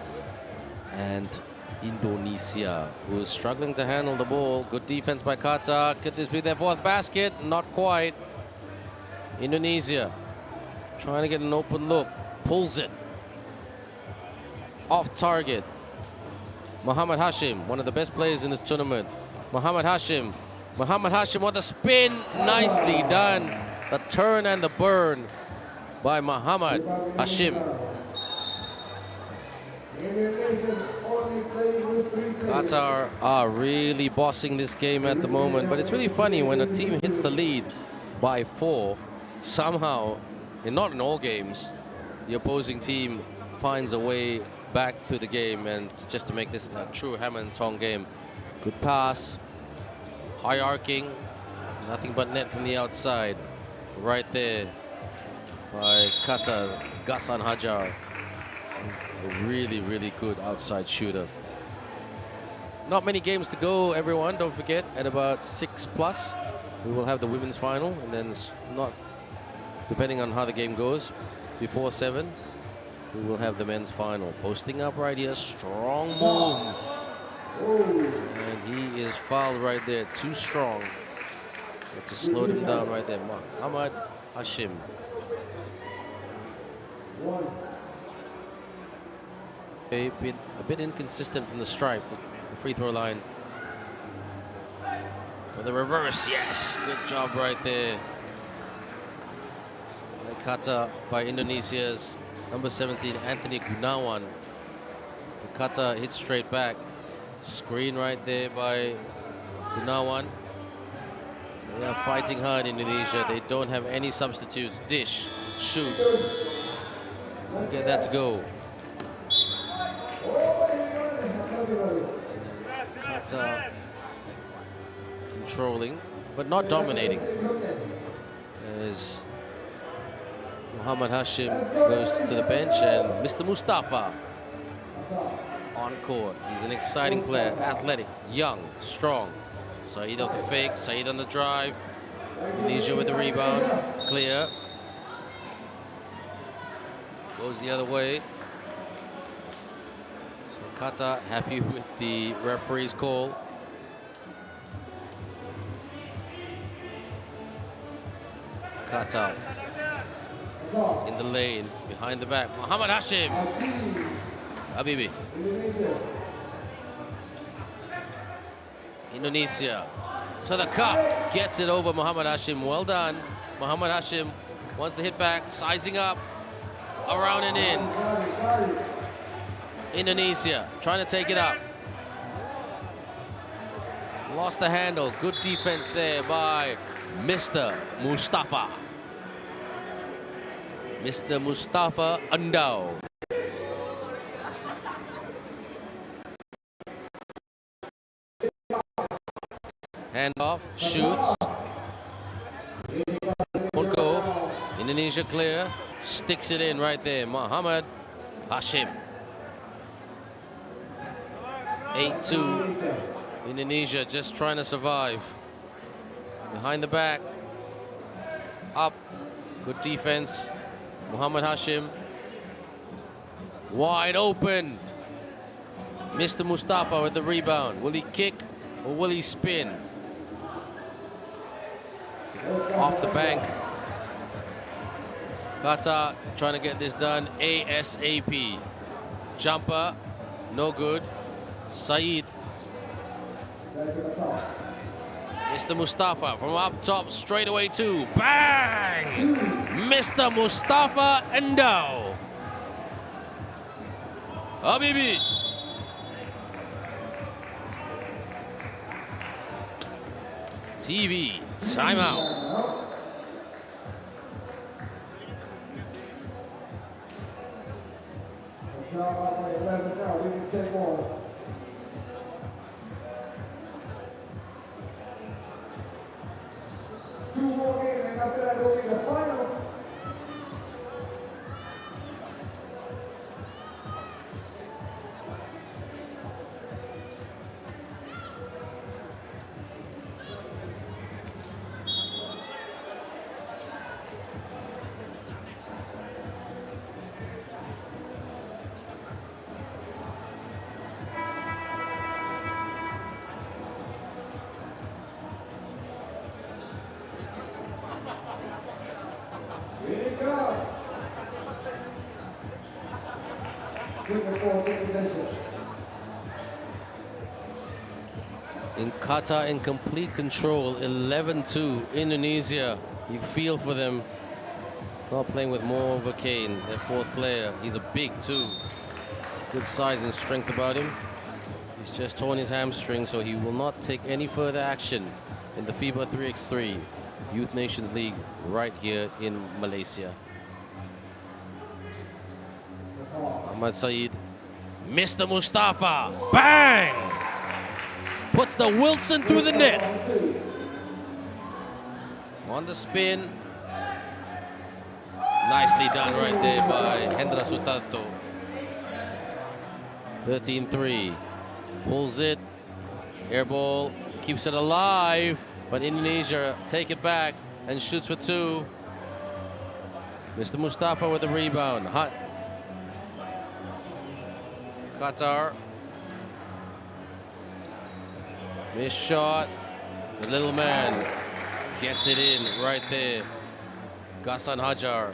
and Indonesia, who is struggling to handle the ball. Good defense by Qatar. Could this be their 4th basket? Not quite. Indonesia trying to get an open look, pulls it off target. Muhammad Hashim, one of the best players in this tournament. Muhammad Hashim with the spin, nicely done. The turn and the burn by Muhammad Hashim. Qatar are really bossing this game at the moment, but it's really funny when a team hits the lead by 4. Somehow, and not in all games, the opposing team finds a way back to the game and just to make this a true hammer and tong game. Good pass, high arcing, nothing but net from the outside. Right there by Qatar's Ghassan Hajar. A really, really good outside shooter. not many games to go, everyone. Don't forget, at about 6+, we will have the women's final, and then not, depending on how the game goes, before 7, we will have the men's final. Posting up right here, strong move. And he is fouled right there, too strong. It just slowed him down right there. Muhammad Hashim. A bit inconsistent from the stripe, the free throw line. For the reverse, yes, good job right there. Qatar by Indonesia's number 17, Anthony Gunawan. Qatar hits straight back. Screen right there by Gunawan. They are fighting hard, Indonesia. They don't have any substitutes. Dish, shoot. Get that to go. Qatar controlling, but not dominating. As Muhammad Hashim goes to the bench, and Mr. Mustafa on court. He's an exciting player, athletic, young, strong. Saeed off the fake, Saeed on the drive. Indonesia with the rebound, clear. Goes the other way. So Qatar happy with the referee's call. Qatar in the lane, behind the back. Muhammad Hashim. Habibi. Indonesia to the cup. Gets it over Muhammad Hashim. Well done. Muhammad Hashim wants to hit back. Sizing up. Around and in. Indonesia trying to take it up. Lost the handle. Good defense there by Mr. Mustafa. Mr. Mustafa Andau. Handoff, shoots. Won't go. Indonesia clear. Sticks it in right there. Muhammad Hashim. 8-2. Indonesia just trying to survive. Behind the back. Up. Good defense. Muhammad Hashim. Wide open. Mr. Mustafa with the rebound. Will he kick or will he spin? Off the bank. Qatar trying to get this done ASAP. Jumper, no good. Saeed. Mr. Mustafa from up top, straight away too. Bang! Mr. Mustafa Endo. Habibi. TV, timeout. Two more games, and after that, it'll be the final. In Qatar in complete control, 11-2 Indonesia. You feel for them. Not playing with more of a Kane, their fourth player. He's a big too. Good size and strength about him. He's just torn his hamstring, so he will not take any further action in the FIBA 3x3 Youth Nations League right here in Malaysia. Ahmad Saeed. Mr. Mustafa. Bang! Puts the Wilson through the net. On the spin. Nicely done right there by Hendra Sutarto. 13-3. Pulls it. Air ball keeps it alive, but Indonesia take it back and shoots for two. Mr. Mustafa with the rebound. Hot. Qatar. Missed shot. The little man gets it in right there. Ghassan Hajar.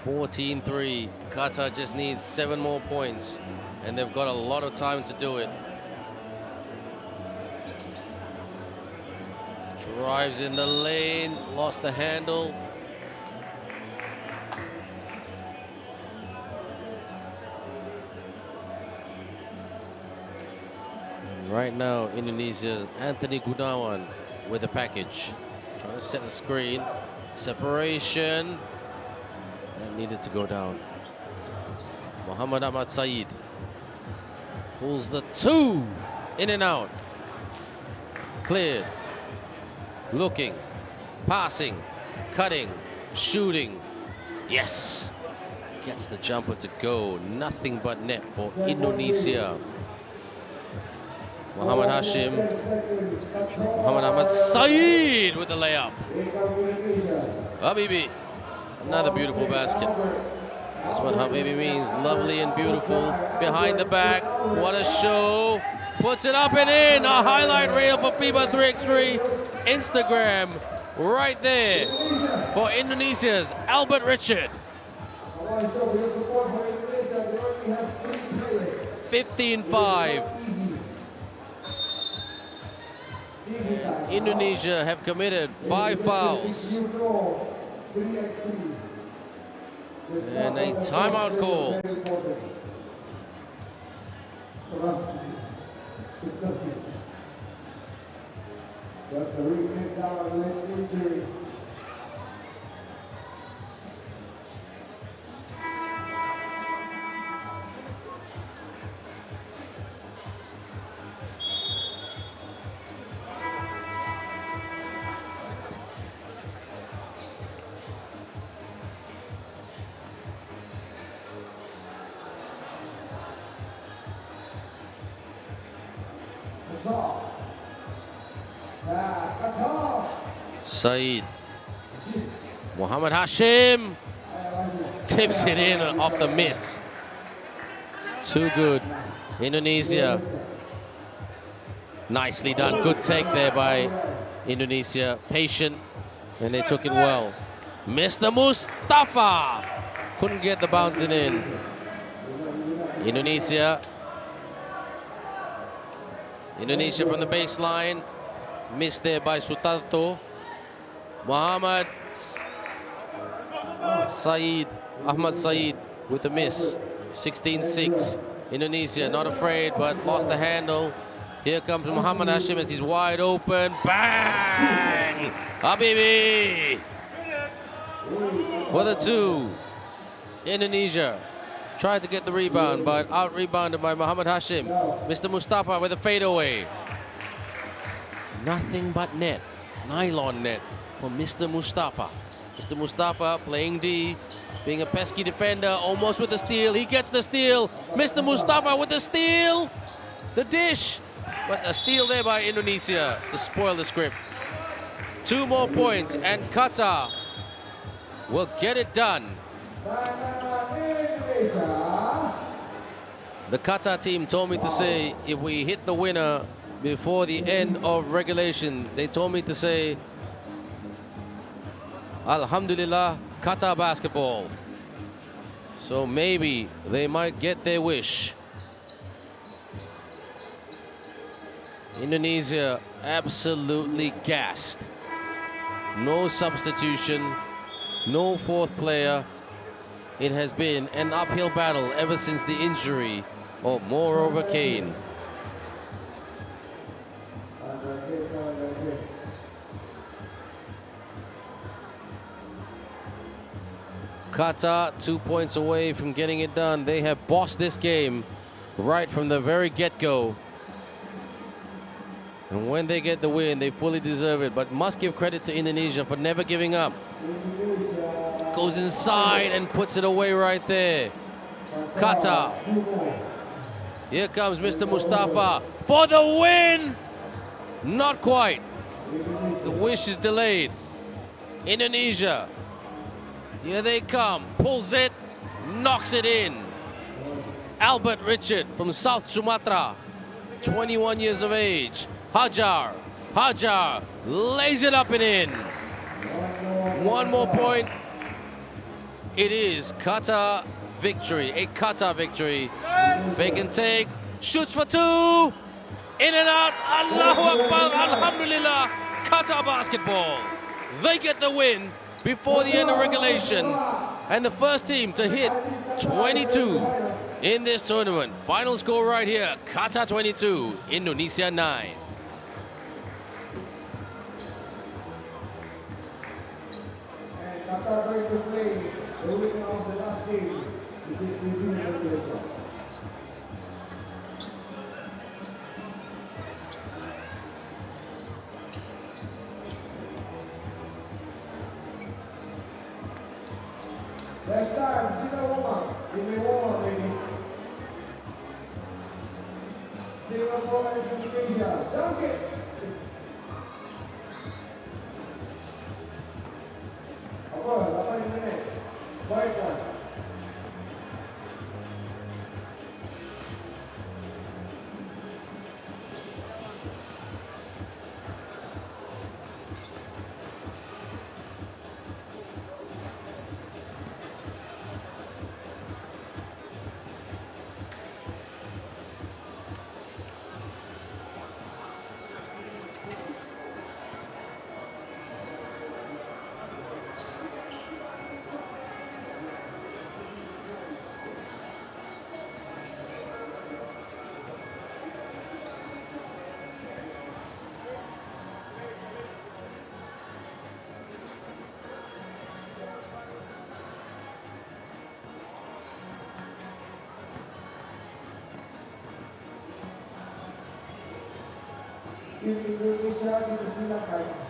14-3. Qatar just needs 7 more points, and they've got a lot of time to do it. Drives in the lane, lost the handle. Right now, Indonesia's Anthony Gunawan with the package. Trying to set the screen. Separation. That needed to go down. Muhammad Ahmad Saeed pulls the two. In and out. Cleared. Looking. Passing. Cutting. Shooting. Yes. Gets the jumper to go. Nothing but net for Indonesia. Muhammad Hashim. Muhammad Ahmad Saeed with the layup. Habibi. Another beautiful basket. That's what Habibi means. Lovely and beautiful. Behind the back. What a show. Puts it up and in. A highlight reel for FIBA 3x3. Instagram right there for Indonesia's Albert Richard. 15-5. Indonesia have committed 5 fouls. And a timeout called. Saeed. Muhammad Hashim tips it in off the miss. Too good. Indonesia. Nicely done. Good take there by Indonesia. Patient, and they took it well. Mr. Mustafa couldn't get the bouncing in. Indonesia from the baseline. Missed there by Sutarto. Muhammad Saeed, Ahmad Saeed with the miss. 16-6. Indonesia not afraid, but lost the handle. Here comes Muhammad Hashim as he's wide open. Bang! Habibi for the two. Indonesia tried to get the rebound, but out-rebounded by Muhammad Hashim. Mr. Mustafa with a fadeaway. Nothing but net. Nylon net for Mr. Mustafa. Mr. Mustafa playing D, being a pesky defender, almost with the steal. He gets the steal. Mr. Mustafa with the steal. The dish. But a steal there by Indonesia to spoil the script. 2 more points and Qatar will get it done. The Qatar team told me to say, if we hit the winner before the end of regulation, they told me to say, Alhamdulillah, Qatar basketball. So maybe they might get their wish. Indonesia absolutely gassed. No substitution, no fourth player. It has been an uphill battle ever since the injury of Moreover Kane. Qatar 2 points away from getting it done. They have bossed this game right from the very get-go. And when they get the win, they fully deserve it. But must give credit to Indonesia for never giving up. goes inside and puts it away right there. Qatar. Here comes Mr. Mustafa for the win. Not quite. The wish is delayed. Indonesia. Here they come. Pulls it. Knocks it in. Albert Richard from South Sumatra. 21 years of age. Hajar. Hajar lays it up and in. One more point. It is Qatar victory. A Qatar victory. Fake and take. Shoots for two. In and out. Allahu Akbar. Alhamdulillah. Qatar basketball. They get the win before the end of regulation. And the first team to hit 22 in this tournament. Final score right here. Qatar 22, Indonesia 9. And Qatar going to play the winner of the last game. It is the U23. Last time, Sina Woma, you may warm up, ladies. Singapore and Indonesia, dunk it! Apa, 8 minit. Baiklah. Tim Indonesia dipersilakan.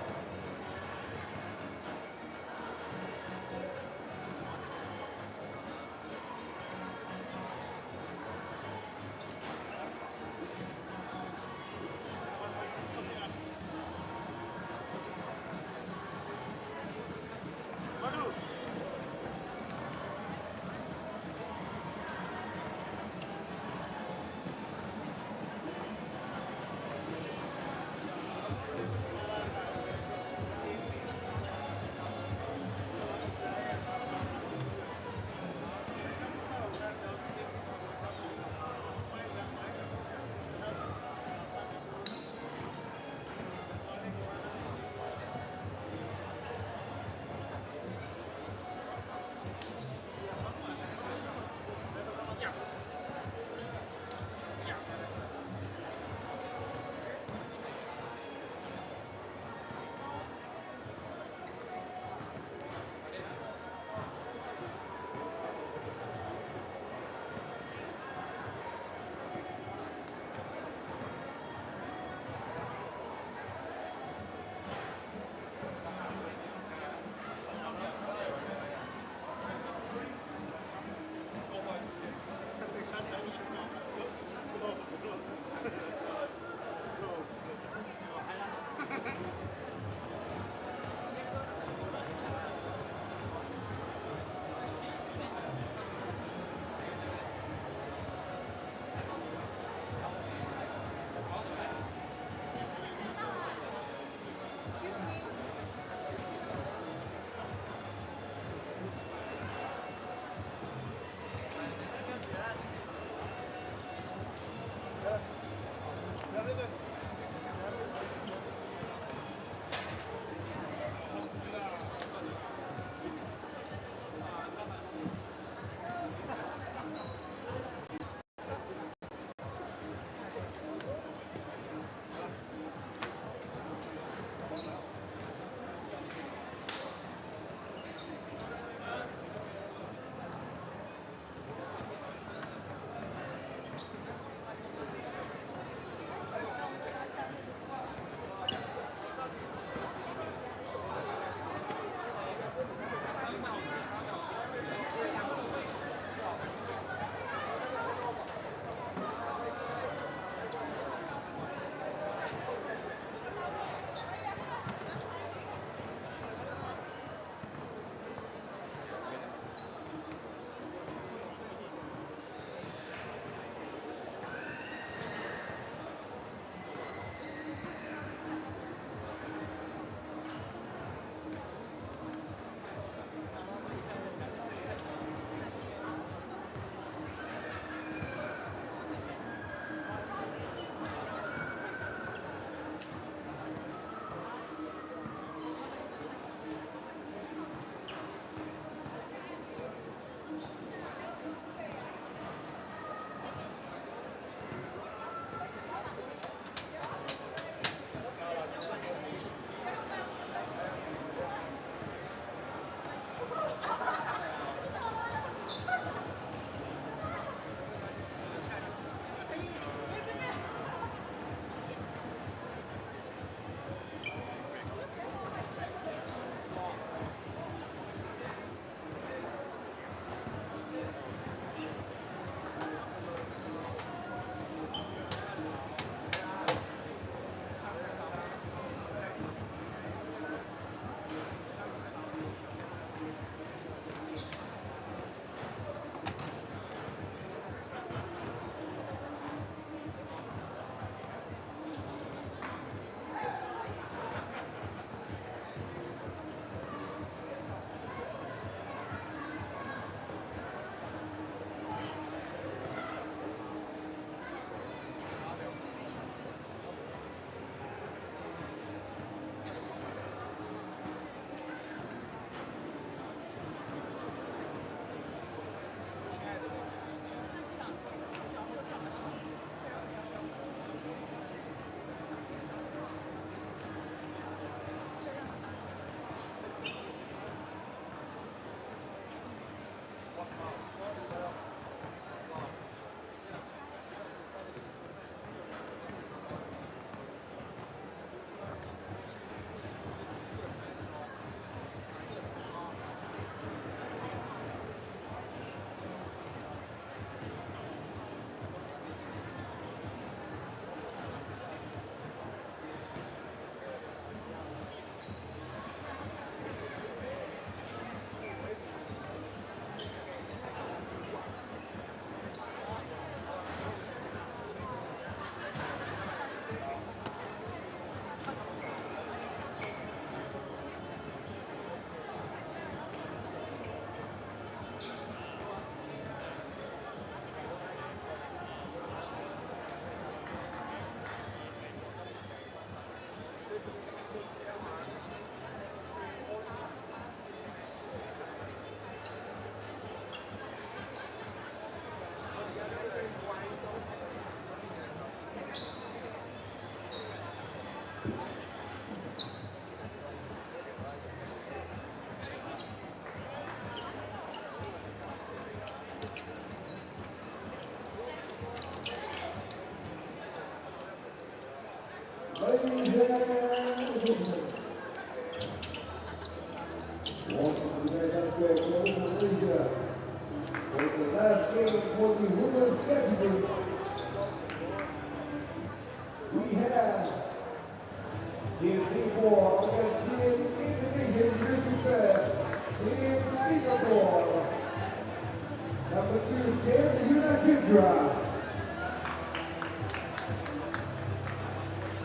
Welcome to the Malaysia. For the last game for the women's category, we have Team Singapore against Team Indonesia University First, Team Singapore. Number 2, Sam Yunakindra.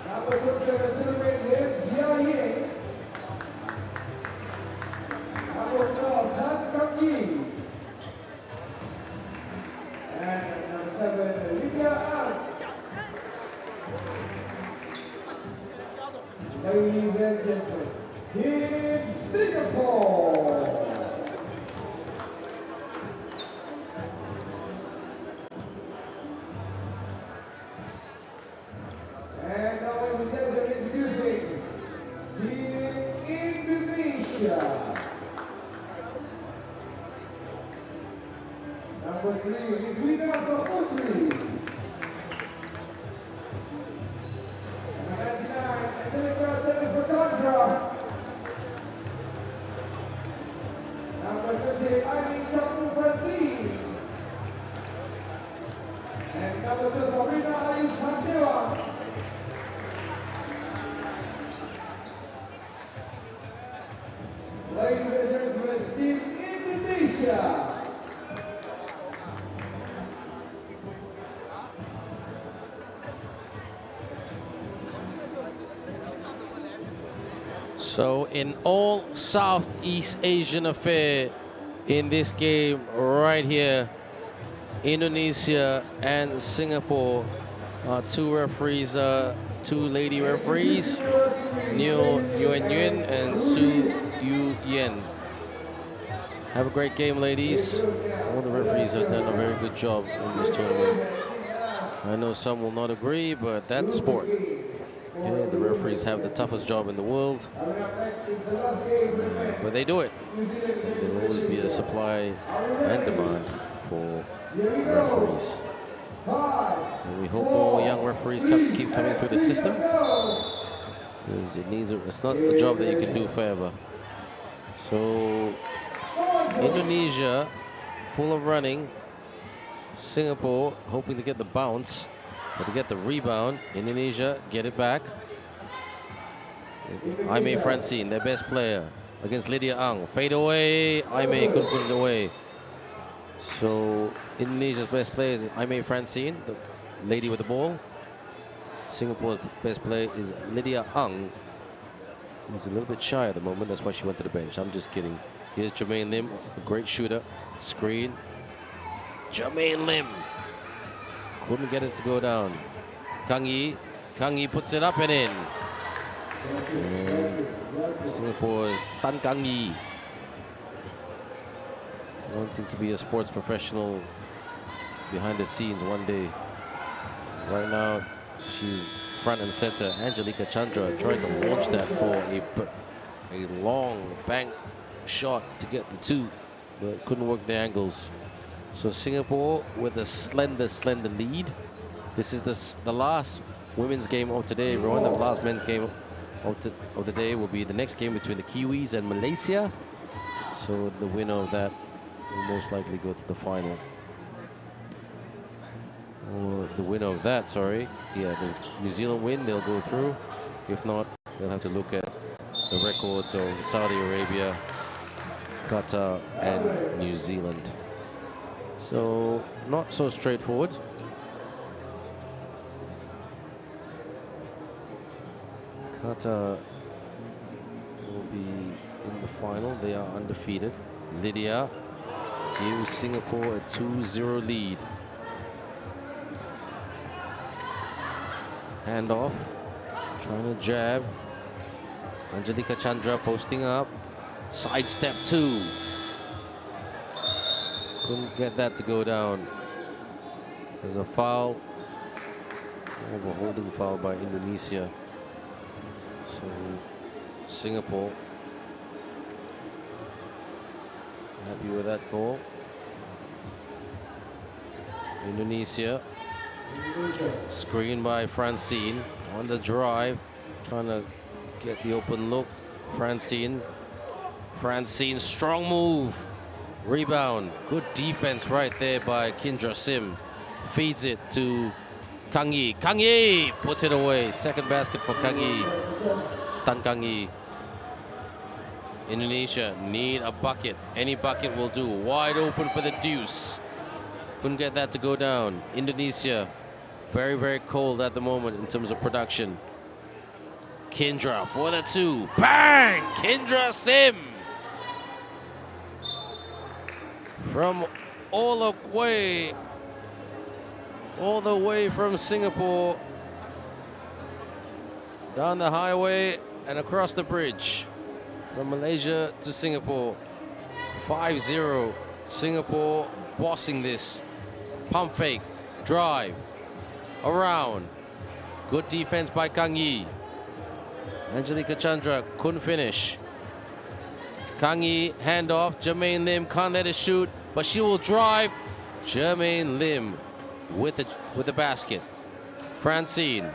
Number 27, Lim Jia-Ying. Number 12, Tan Kang-Yi. And number 7, Lydia Ang. Ladies and gentlemen, Team Singapore. And now ladies and gentlemen, introducing Team Indonesia. Number 3, Rina Saputri. Number 99, Angelica Jennifer Condra. Number 50, Aini Chapu Francine. And number 2, Sabrina Ayush Handewa. Ladies and gentlemen, Team Indonesia. So in all Southeast Asian affair in this game right here, Indonesia and Singapore, two referees, two lady referees, Neo Yuen Yuen and Su Yu Yen. Have a great game, ladies. All the referees have done a very good job in this tournament. I know some will not agree, but that's sport. Okay, the referees have the toughest job in the world, but they do it. There will always be a supply and demand for referees. And we hope more young referees keep coming through the system, because it's not a job that you can do forever. So Indonesia, full of running. Singapore hoping to get the bounce, but to get the rebound. Indonesia get it back. Aimee Francine, their best player, against Lydia Ang. Fade away. Aimee couldn't put it away. So Indonesia's best player is Aimee Francine, the lady with the ball. Singapore's best player is Lydia Ang, who's a little bit shy at the moment. That's why she went to the bench. I'm just kidding. Here's Jermaine Lim, a great shooter. Screen. Jermaine Lim couldn't get it to go down. Kang Yi puts it up and in. And Singapore, Tan Kang Yi, wanting to be a sports professional behind the scenes one day. Right now, she's front and center. Angelica Chandra tried to launch that for a long bank shot to get the two, but couldn't work the angles. So Singapore with a slender lead. This is the last women's game of today, everyone. The last men's game of the day will be the next game between the Kiwis and Malaysia. So the winner of that will most likely go to the final. Or the winner of that, sorry. Yeah, the New Zealand win, they'll go through. If not, they'll have to look at the records of Saudi Arabia, Qatar, and New Zealand. So not so straightforward. Qatar will be in the final. They are undefeated. Lydia gives Singapore a 2-0 lead. Handoff, trying to jab. Angelica Chandra posting up. Sidestep two. Couldn't get that to go down. There's a foul. More of a holding foul by Indonesia. So Singapore happy with that call. Indonesia. Screen by Francine on the drive. trying to get the open look. Francine, strong move. Rebound, good defense right there by Kendra Sim. Feeds it to Kang Yi. Kang Yi puts it away. Second basket for Kang Yi. Tan Kang Yi. Indonesia need a bucket. Any bucket will do. Wide open for the deuce. Couldn't get that to go down. Indonesia, very, very cold at the moment in terms of production. Kendra for the two. Bang! Kendra Sim. From all the way from Singapore, down the highway and across the bridge. From Malaysia to Singapore. 5-0. Singapore bossing this. Pump fake. Drive. Around. Good defense by Kang Yi. Angelica Chandra couldn't finish. Kang Yi, handoff. Jermaine Lim can't let it shoot, but she will drive. Jermaine Lim with the basket. Francine.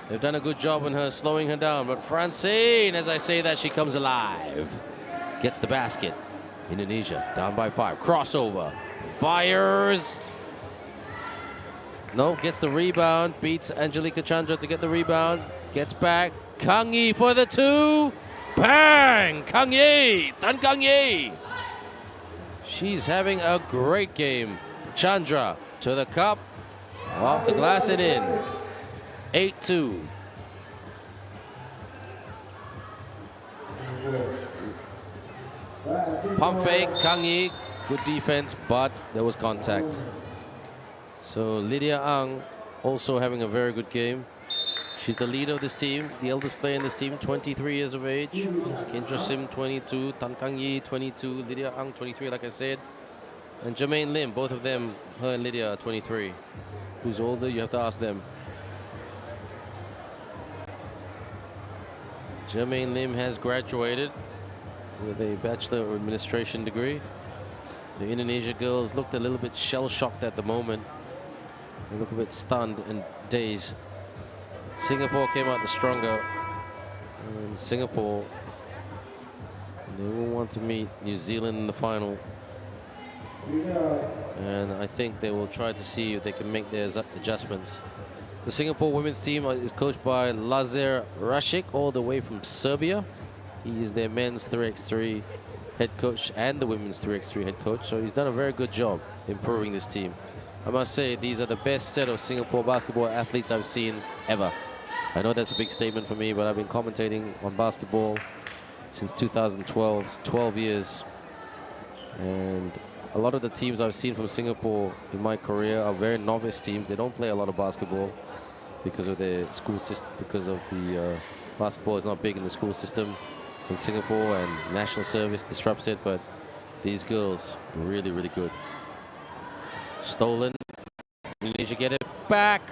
They've done a good job on her, slowing her down. But Francine, as I say that, she comes alive. Gets the basket. Indonesia down by 5. Crossover. Fires. No, gets the rebound. Beats Angelica Chandra to get the rebound. Gets back. Kang Yi for the two. Bang! Kang Yi. Tan Kang Yi. She's having a great game. Chandra to the cup. Off the glass and in. 8-2. Pump fake, Kang Yi, good defense, but there was contact. So Lydia Ang also having a very good game. She's the leader of this team, the eldest player in this team, 23 years of age. Kendra Sim, 22, Tan Kang Yi, 22, Lydia Ang, 23, like I said. And Jermaine Lim, both of them, her and Lydia are 23. Who's older, you have to ask them. Jermaine Lim has graduated with a Bachelor of Administration degree. The Indonesia girls looked a little bit shell-shocked at the moment. They look a bit stunned and dazed. Singapore came out the stronger. And Singapore, they will want to meet New Zealand in the final. And I think they will try to see if they can make their adjustments. The Singapore women's team is coached by Lazar Rashik, all the way from Serbia. He is their men's 3x3 head coach and the women's 3x3 head coach. So he's done a very good job improving this team. I must say, these are the best set of Singapore basketball athletes I've seen ever. I know that's a big statement for me, but I've been commentating on basketball since 2012, 12 years. And a lot of the teams I've seen from Singapore in my career are very novice teams. They don't play a lot of basketball because of their school system, because of the basketball is not big in the school system in Singapore, and national service disrupts it. But these girls are really, really good. Stolen. Indonesia get it back.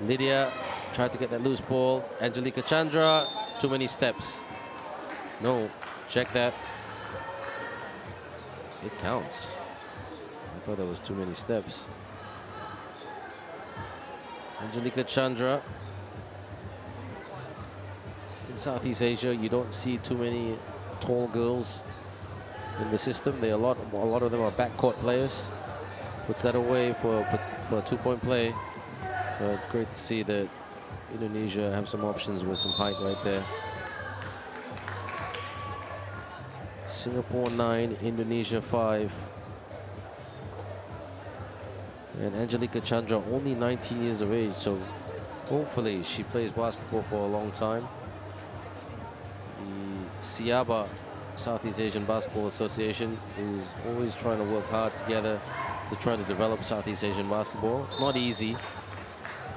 Lydia tried to get that loose ball. Angelica Chandra, too many steps. No, check that. It counts. I thought there was too many steps. Angelica Chandra. In Southeast Asia, you don't see too many tall girls in the system. A lot of them are backcourt players. Puts that away for a two-point play. But great to see that Indonesia have some options with some height right there. Singapore 9, Indonesia 5. And Angelica Chandra, only 19 years of age, so hopefully she plays basketball for a long time. The SIABA, Southeast Asian Basketball Association, is always trying to work hard together to try to develop Southeast Asian basketball. It's not easy.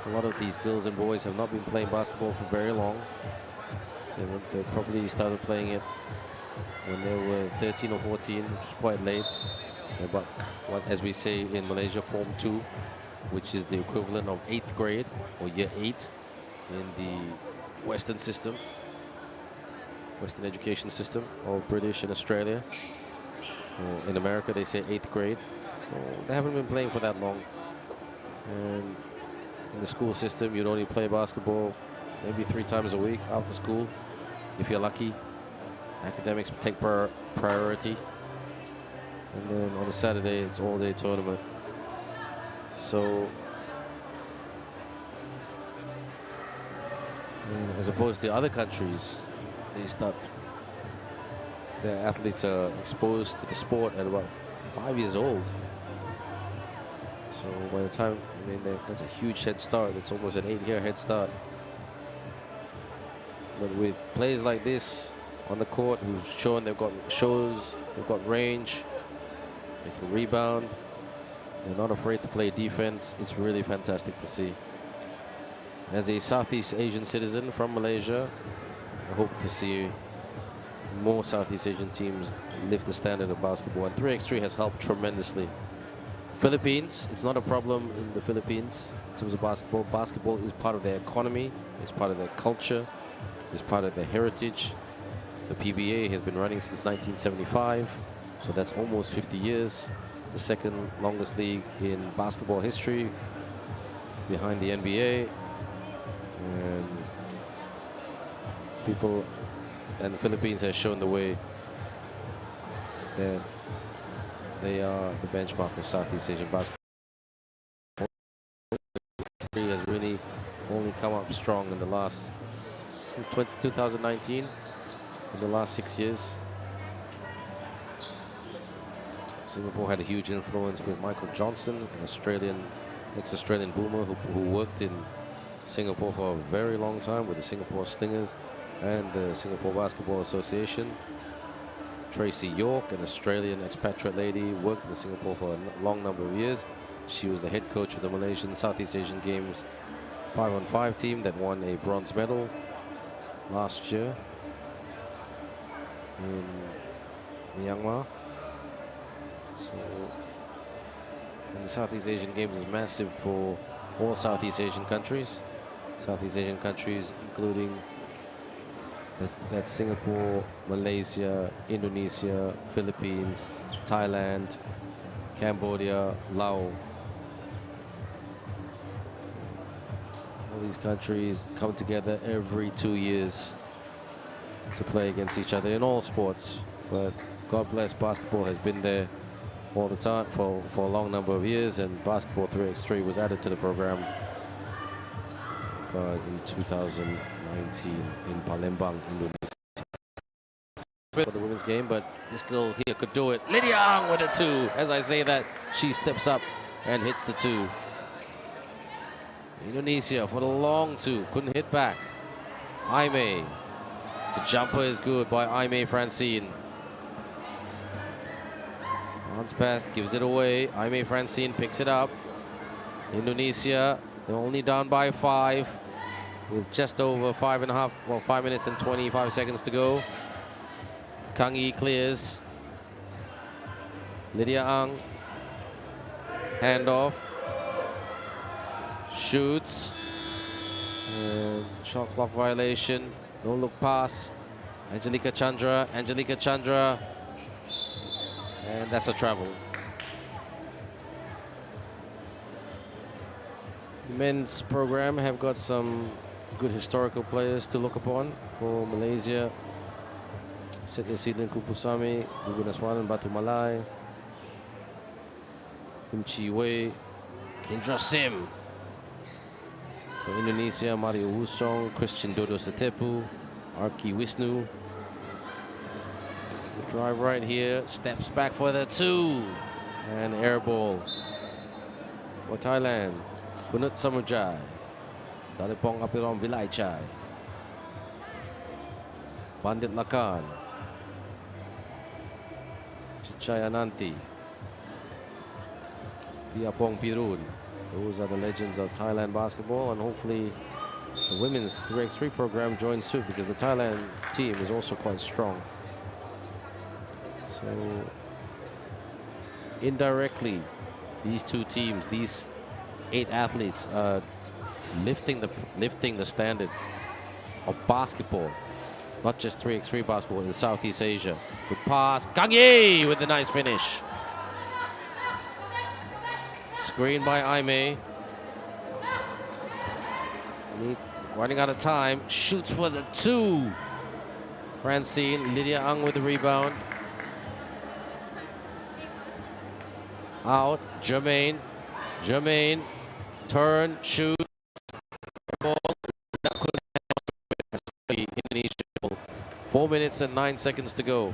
A lot of these girls and boys have not been playing basketball for very long. They probably started playing it when they were 13 or 14, which is quite late. But what, as we say in Malaysia, Form 2, which is the equivalent of 8th grade or year 8 in the Western system, Western education system, or British in Australia. In America, they say 8th grade. So they haven't been playing for that long. And in the school system, you'd only play basketball maybe 3 times a week after school, if you're lucky. Academics take priority. And then on a Saturday, it's all-day tournament. So, as opposed to other countries, their athletes are exposed to the sport at about 5 years old. So by the time, that's a huge head start. It's almost an 8-year head start. But with players like this on the court who've shown they've got range, they can rebound, they're not afraid to play defense, it's really fantastic to see. As a Southeast Asian citizen from Malaysia, I hope to see more Southeast Asian teams lift the standard of basketball, and 3x3 has helped tremendously. Philippines, it's not a problem in the Philippines in terms of basketball. Basketball is part of their economy, it's part of their culture, it's part of their heritage. The PBA has been running since 1975, so that's almost 50 years. The second longest league in basketball history, behind the NBA. And people, and the Philippines has shown the way that they are the benchmark of Southeast Asian basketball. It has really only come up strong in the last, since 2019, in the last 6 years. Singapore had a huge influence with Michael Johnson, an ex-Australian boomer who worked in Singapore for a very long time with the Singapore Slingers and the Singapore Basketball Association. Tracy York, an Australian expatriate lady, worked in Singapore for a long number of years. She was the head coach of the Malaysian Southeast Asian Games 5-on-5 team that won a bronze medal last year in Myanmar. So, and the Southeast Asian Games is massive for all Southeast Asian countries. Southeast Asian countries, including that's Singapore, Malaysia, Indonesia, Philippines, Thailand, Cambodia, Laos. All these countries come together every 2 years to play against each other in all sports. But God bless, basketball has been there all the time for a long number of years, and basketball 3x3 was added to the program in 2019 in Palembang, Indonesia. For the women's game, but this girl here could do it. Lydia Ang with a 2. As I say that, she steps up and hits the 2. Indonesia for the long 2, couldn't hit back. Aimee, the jumper is good by Aimee Francine. Bounce pass, gives it away. Aimee Francine picks it up. Indonesia, they're only down by 5 with just over 5 minutes and 25 seconds to go. Kang Yi clears. Lydia Ang, handoff, shoots, and shot clock violation. No look pass. Angelica Chandra, and that's a travel. The men's program have got some good historical players to look upon. For Malaysia, Setya Sidlin Kupusami, Gugunaswaran Batu Malai, Lim Chi Wei, Kendra Sim. For Indonesia, Mario Wusong, Christian Dodo Satepu, Arki Wisnu. The drive right here, steps back for the 2, and air ball for Thailand. Kunut Samujai, Daripong Apirom Vilaichai, Bandit Lakan, Chichai Ananti, Piapong Pirun. Those are the legends of Thailand basketball, and hopefully the women's 3x3 program joins suit, because the Thailand team is also quite strong. So indirectly, these two teams, these 8 athletes are lifting the standard of basketball, not just 3x3 basketball in Southeast Asia. Good pass, Kang Yi with the nice finish. Screen by Aimee. running out of time. Shoots for the 2. Francine, Lydia Ang with the rebound. Out, Jermaine. Jermaine, turn, shoot. Ball. That could have Indonesia. 4 minutes and 9 seconds to go.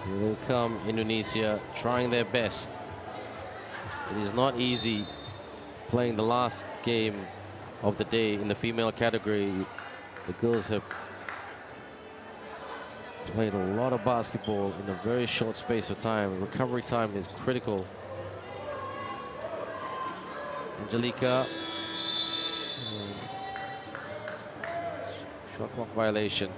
Here they come, Indonesia, trying their best. It is not easy playing the last game of the day in the female category. The girls have played a lot of basketball in a very short space of time. Recovery time is critical. Angelica. Shot clock violation.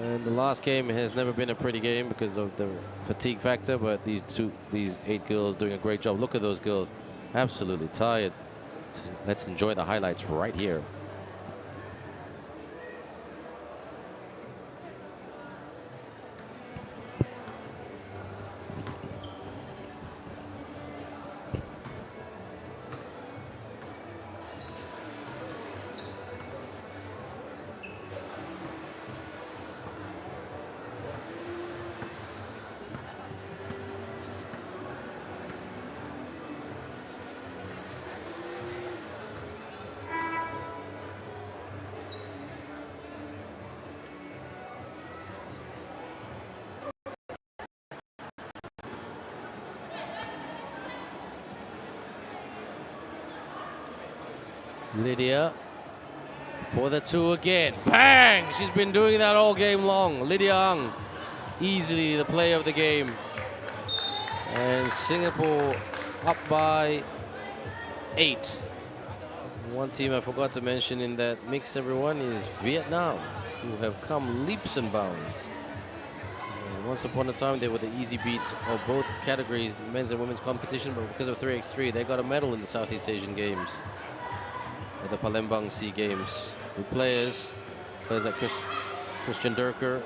And the last game has never been a pretty game because of the fatigue factor, but these 8 girls doing a great job. Look at those girls, absolutely tired. Let's enjoy the highlights right here. Lydia for the 2 again. Bang! She's been doing that all game long. Lydia Ang, easily the play of the game. And Singapore up by 8. One team I forgot to mention in that mix, everyone, is Vietnam, who have come leaps and bounds. Once upon a time, they were the easy beats of both categories, men's and women's competition, but because of 3x3, they got a medal in the Southeast Asian Games. At the Palembang Sea Games. With players like Christian Durker.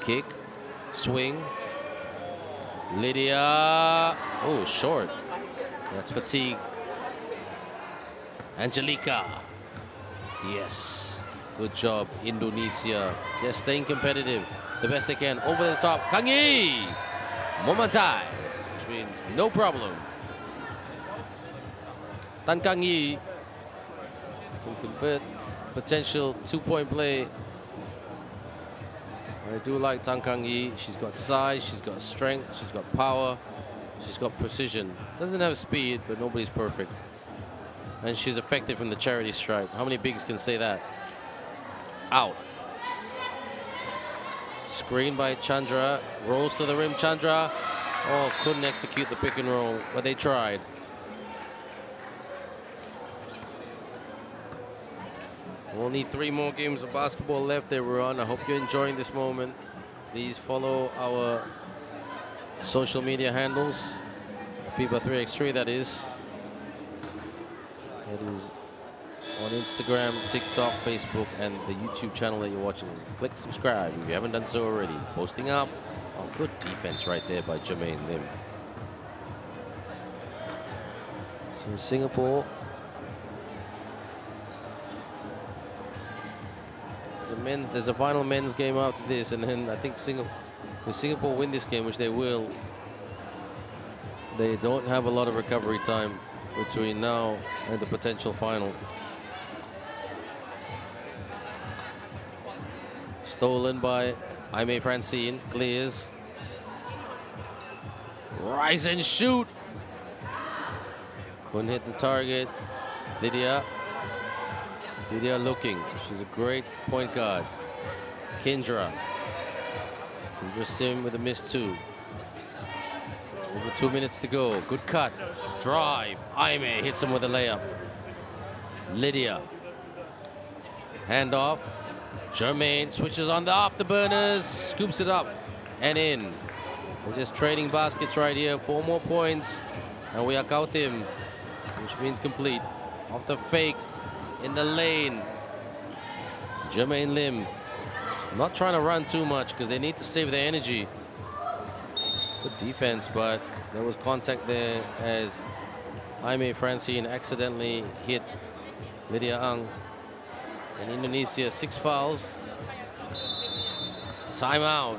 Kick, swing. Lydia, oh, short. That's fatigue. Angelica, yes, good job, Indonesia. They're staying competitive, the best they can. Over the top, Kang Yi, Momantai, which means no problem. Tan Kang Yi can convert potential 2-point play. I do like Tan Kang Yi. She's got size, she's got strength, she's got power, she's got precision. Doesn't have speed, but nobody's perfect. And she's effective from the charity stripe. How many bigs can say that? Out. Screen by Chandra. Rolls to the rim, Chandra. Oh, couldn't execute the pick and roll, but they tried. Only 3 more games of basketball left, everyone. I hope you're enjoying this moment. Please follow our social media handles. FIBA 3x3, that is. It is on Instagram, TikTok, Facebook, and the YouTube channel that you're watching. Click subscribe if you haven't done so already. Posting up. Oh, good defense right there by Jermaine Lim. So Singapore. There's a final men's game after this, and then I think if Singapore win this game, which they will, they don't have a lot of recovery time between now and the potential final. Stolen by Aimee Francine, clears. Rise and shoot. Couldn't hit the target. Lydia looking. She's a great point guard. Kendra Sim with a miss 2. Over 2 minutes to go. Good cut. Drive. Aimee hits him with a layup. Lydia. Handoff. Jermaine switches on the afterburners. Scoops it up and in. We're just trading baskets right here. 4 more points. And we are Kautim, which means complete. Off the fake in the lane. Jermaine Lim not trying to run too much because they need to save their energy. Good defense, but there was contact there as Jaime Francine accidentally hit Lydia Ang. In Indonesia, 6 fouls. Timeout.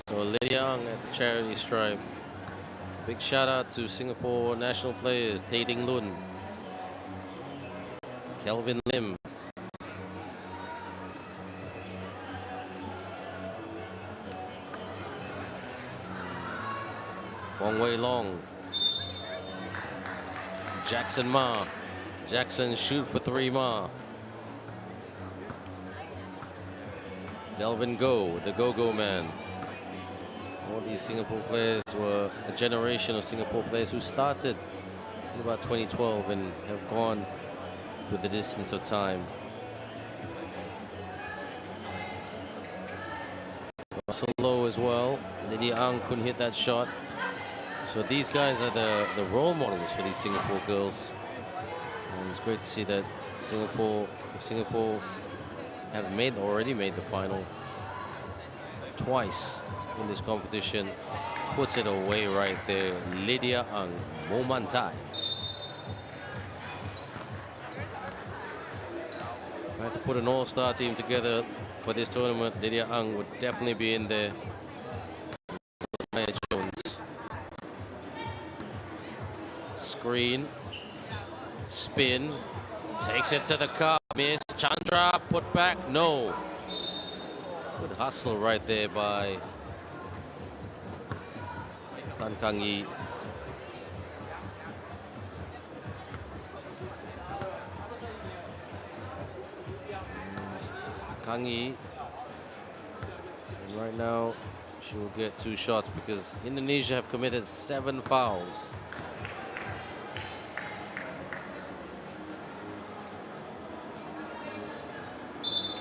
So Lydia Ang at the charity stripe. Big shout out to Singapore national players Tay Ding Lun, Kelvin Lim, Wong Wei Long, Jackson Ma. Jackson shoot for 3 Ma. Delvin Go, the go-go man. All these Singapore players were a generation of Singapore players who started in about 2012 and have gone through the distance of time. Russell Lowe as well. Lydia Ang couldn't hit that shot. So these guys are the role models for these Singapore girls. And it's great to see that Singapore have already made the final twice in this competition. Puts it away right there. Lydia Ang, Momantai. If I had to put an all-star team together for this tournament, Lydia Ang would definitely be in there. Maya Jones. Screen. Spin. Takes it to the cup. Miss. Chandra, put back. No. Good hustle right there by Tan Kang Yi. Kang Yi. And right now, she will get 2 shots because Indonesia have committed 7 fouls.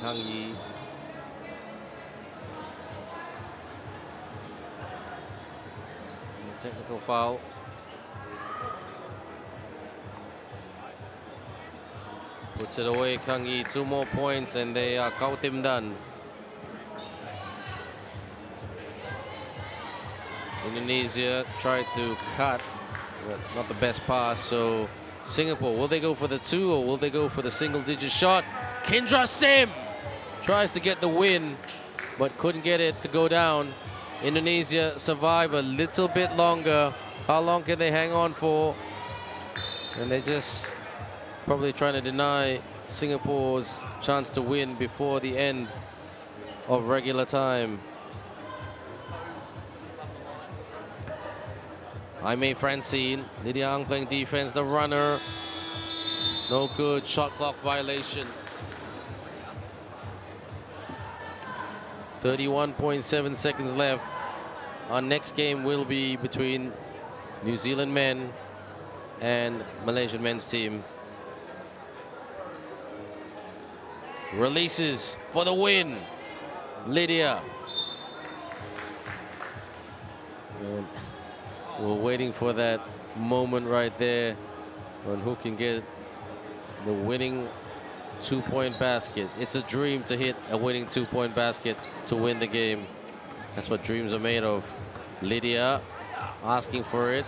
Kang Yi. Technical foul. Puts it away, Kang Yi. 2 more points and they are Kautim done. Indonesia tried to cut, but not the best pass. So Singapore, will they go for the 2 or will they go for the single-digit shot? Kendra Sim tries to get the win, but couldn't get it to go down. Indonesia survive a little bit longer. How long can they hang on for? And they're just probably trying to deny Singapore's chance to win before the end of regular time. Jaime Francine, Lydia Ang playing defense, the runner. No good, shot clock violation. 31.7 seconds left. Our next game will be between New Zealand men and Malaysian men's team. Releases for the win. Lydia. And we're waiting for that moment right there on who can get the winning 2-point basket. It's a dream to hit a winning 2-point basket to win the game. That's what dreams are made of. Lydia asking for it.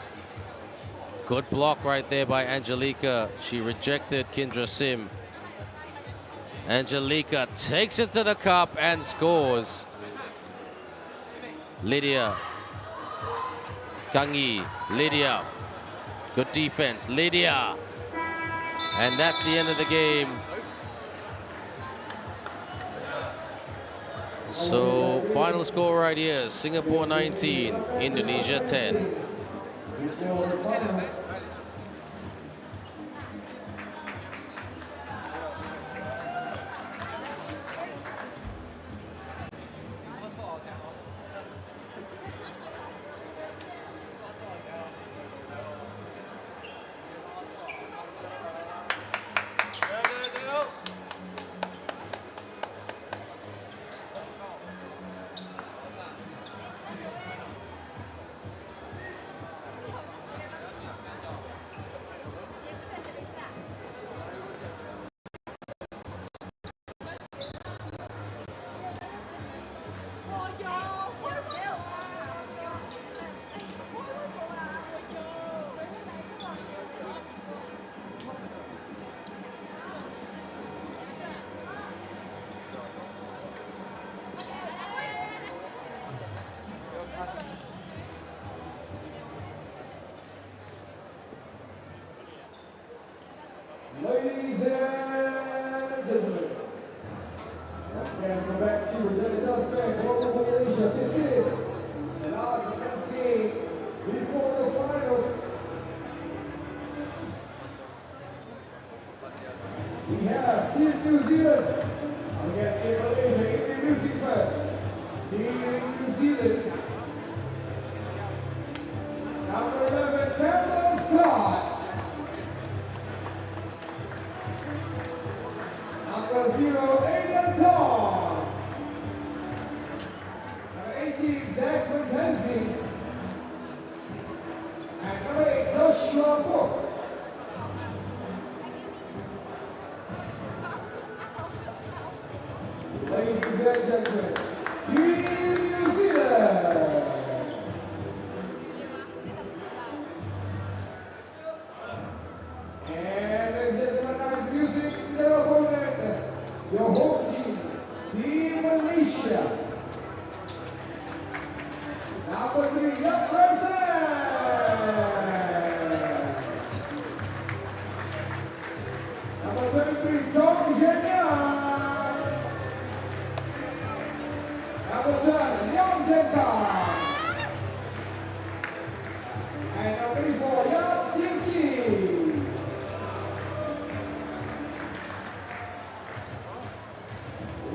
Good block right there by Angelica. She rejected Kendra Sim. Angelica takes it to the cup and scores. Lydia. Kang Yi. Lydia. Good defense. Lydia. And that's the end of the game. So final score right here, Singapore 19, Indonesia 10. Before the finals. Ladies and gentlemen, once again, go back to Regenerative Bank, Kuala Lumpur, Malaysia. This is the last men's game before the finals. We have Team New Zealand against Team Malaysia. Introducing first, Team New Zealand. Number 11, Campbell Scott. Number 0, Aiden Dawn. Number 18, Zach McKenzie. And number 8, Joshua Book. Ladies and gentlemen, Team New Zealand. And ladies and gentlemen, nice music to their opponent, your home team, Team Malaysia. Number 3, Young Person. Number 33, Chong Zhenyang. Number 10, Yang Zhenkang. And number 34, Yang Jinxi.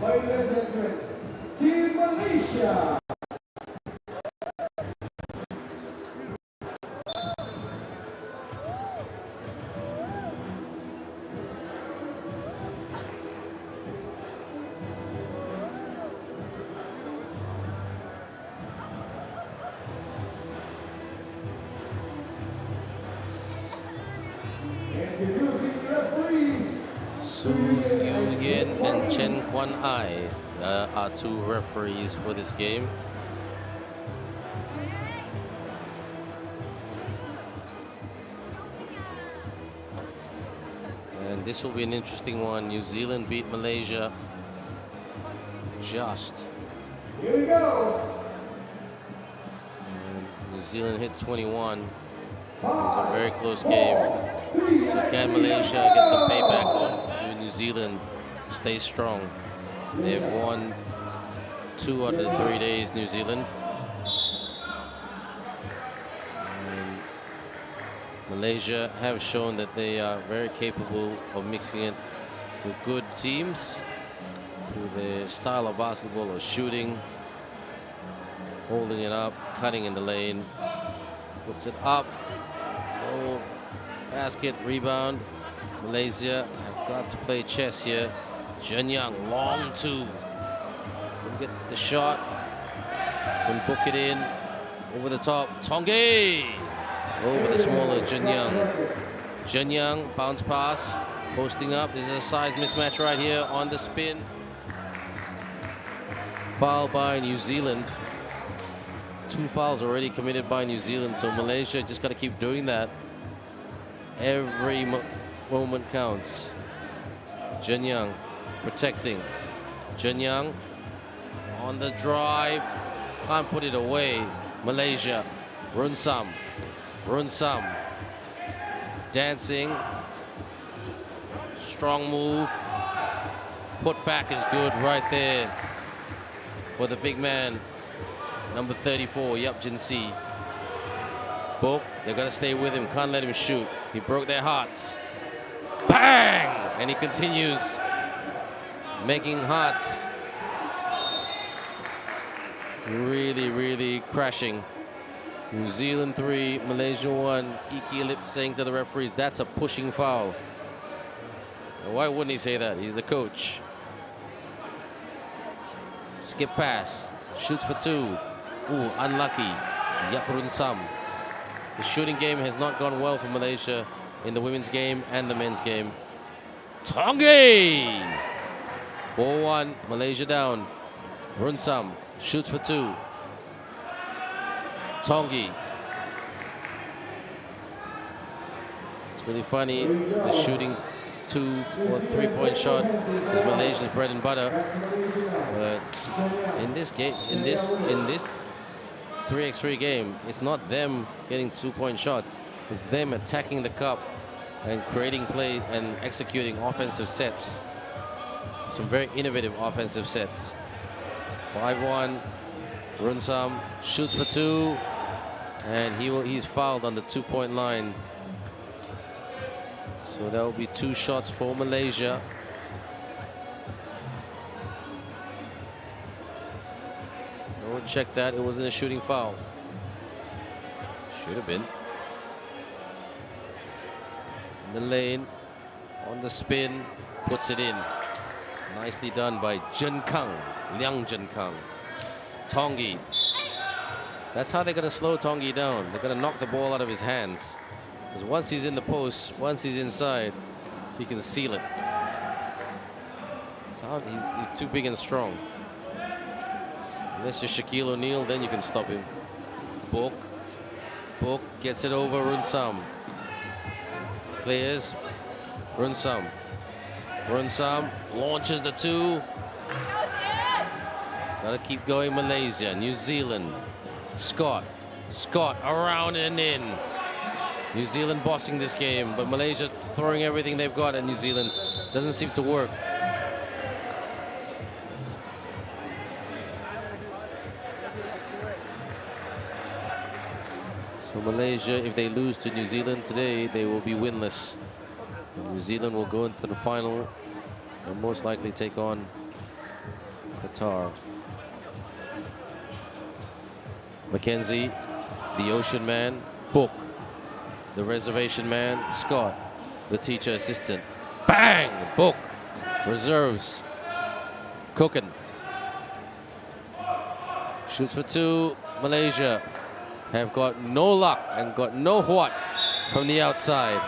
Ladies and gentlemen, Team Malaysia. Introducing referee. Su Yu-Yen and Chen Kwan-ai are two referees for this game. And this will be an interesting one. New Zealand beat Malaysia just. Here we go. And New Zealand hit 21. It was a very close game. So can Malaysia get some payback on New Zealand? Stay strong. They've won 2 out of the 3 days, New Zealand. And Malaysia have shown that they are very capable of mixing it with good teams through their style of basketball or shooting, holding it up, cutting in the lane, puts it up. Oh, basket, rebound. Malaysia have got to play chess here. Zhenyang, long two. Couldn't get the shot. Couldn't book it in. Over the top, Tonge. Over the smaller Zhenyang. Zhenyang, bounce pass, posting up. This is a size mismatch right here on the spin. Foul by New Zealand. 2 fouls already committed by New Zealand, so Malaysia just got to keep doing that. Every moment counts. Zhenyang protecting. Zhenyang on the drive. Can't put it away. Malaysia. Runsam. Runsam. Dancing. Strong move. Put back is good right there for the big man, number 34, Yap Jin Si. Book, they're gonna stay with him, can't let him shoot. He broke their hearts. Bang! And he continues making hearts. Really, really crashing. New Zealand 3, Malaysia 1. Iki Lip saying to the referees, that's a pushing foul. Why wouldn't he say that? He's the coach. Skip pass. Shoots for 2. Ooh, unlucky. Yaprun Sam. The shooting game has not gone well for Malaysia in the women's game and the men's game. Tongi! 4-1. Malaysia down. Runsam shoots for 2. Tongi. It's really funny. The shooting 2 or 3-point shot is Malaysia's bread and butter. But in this game, in this 3x3 game, it's not them getting 2-point shots. It's them attacking the cup and creating play and executing offensive sets. Some very innovative offensive sets. 5-1. Runsam shoots for 2, and he's fouled on the 2-point line. So that will be 2 shots for Malaysia. No one checked that. It wasn't a shooting foul. Should have been. In the lane, on the spin, puts it in. Nicely done by Jin Kang, Liang Jin Kang. Tongi. That's how they're going to slow Tongi down. They're going to knock the ball out of his hands. Because once he's in the post, once he's inside, he can seal it. So he's too big and strong. Unless you're Shaquille O'Neal, then you can stop him. Book. Book gets it over Runsam. Clears. Runsam. Runsam launches the 2. Gotta keep going, Malaysia. New Zealand. Scott. Scott around and in. New Zealand bossing this game, but Malaysia throwing everything they've got at New Zealand. Doesn't seem to work. So Malaysia, if they lose to New Zealand today, they will be winless. And New Zealand will go into the final and most likely take on Qatar. Mackenzie, the ocean man. Book, the reservation man. Scott, the teacher assistant. Bang! Book, reserves. Cooking. Shoots for 2. Malaysia have got no luck and got no what from the outside.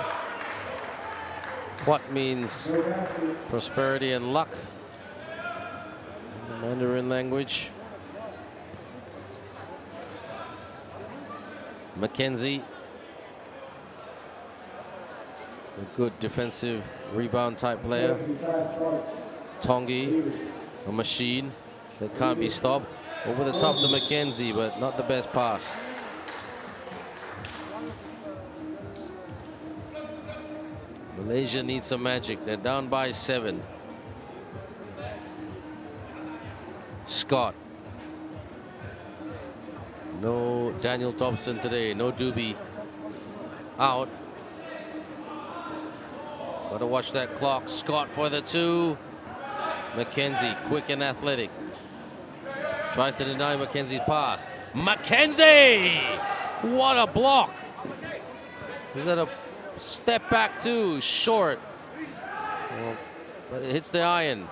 What means prosperity and luck in the Mandarin language. Mackenzie, a good defensive rebound type player. Tongi, a machine that can't be stopped. Over the top to Mackenzie, but not the best pass. Malaysia needs some magic. They're down by 7. Scott. No Daniel Thompson today. No Doobie. Out. Gotta watch that clock. Scott for the 2. Mackenzie, quick and athletic. Tries to deny Mackenzie's pass. Mackenzie! What a block! Is that a step back too? Short. Well, but it hits the iron.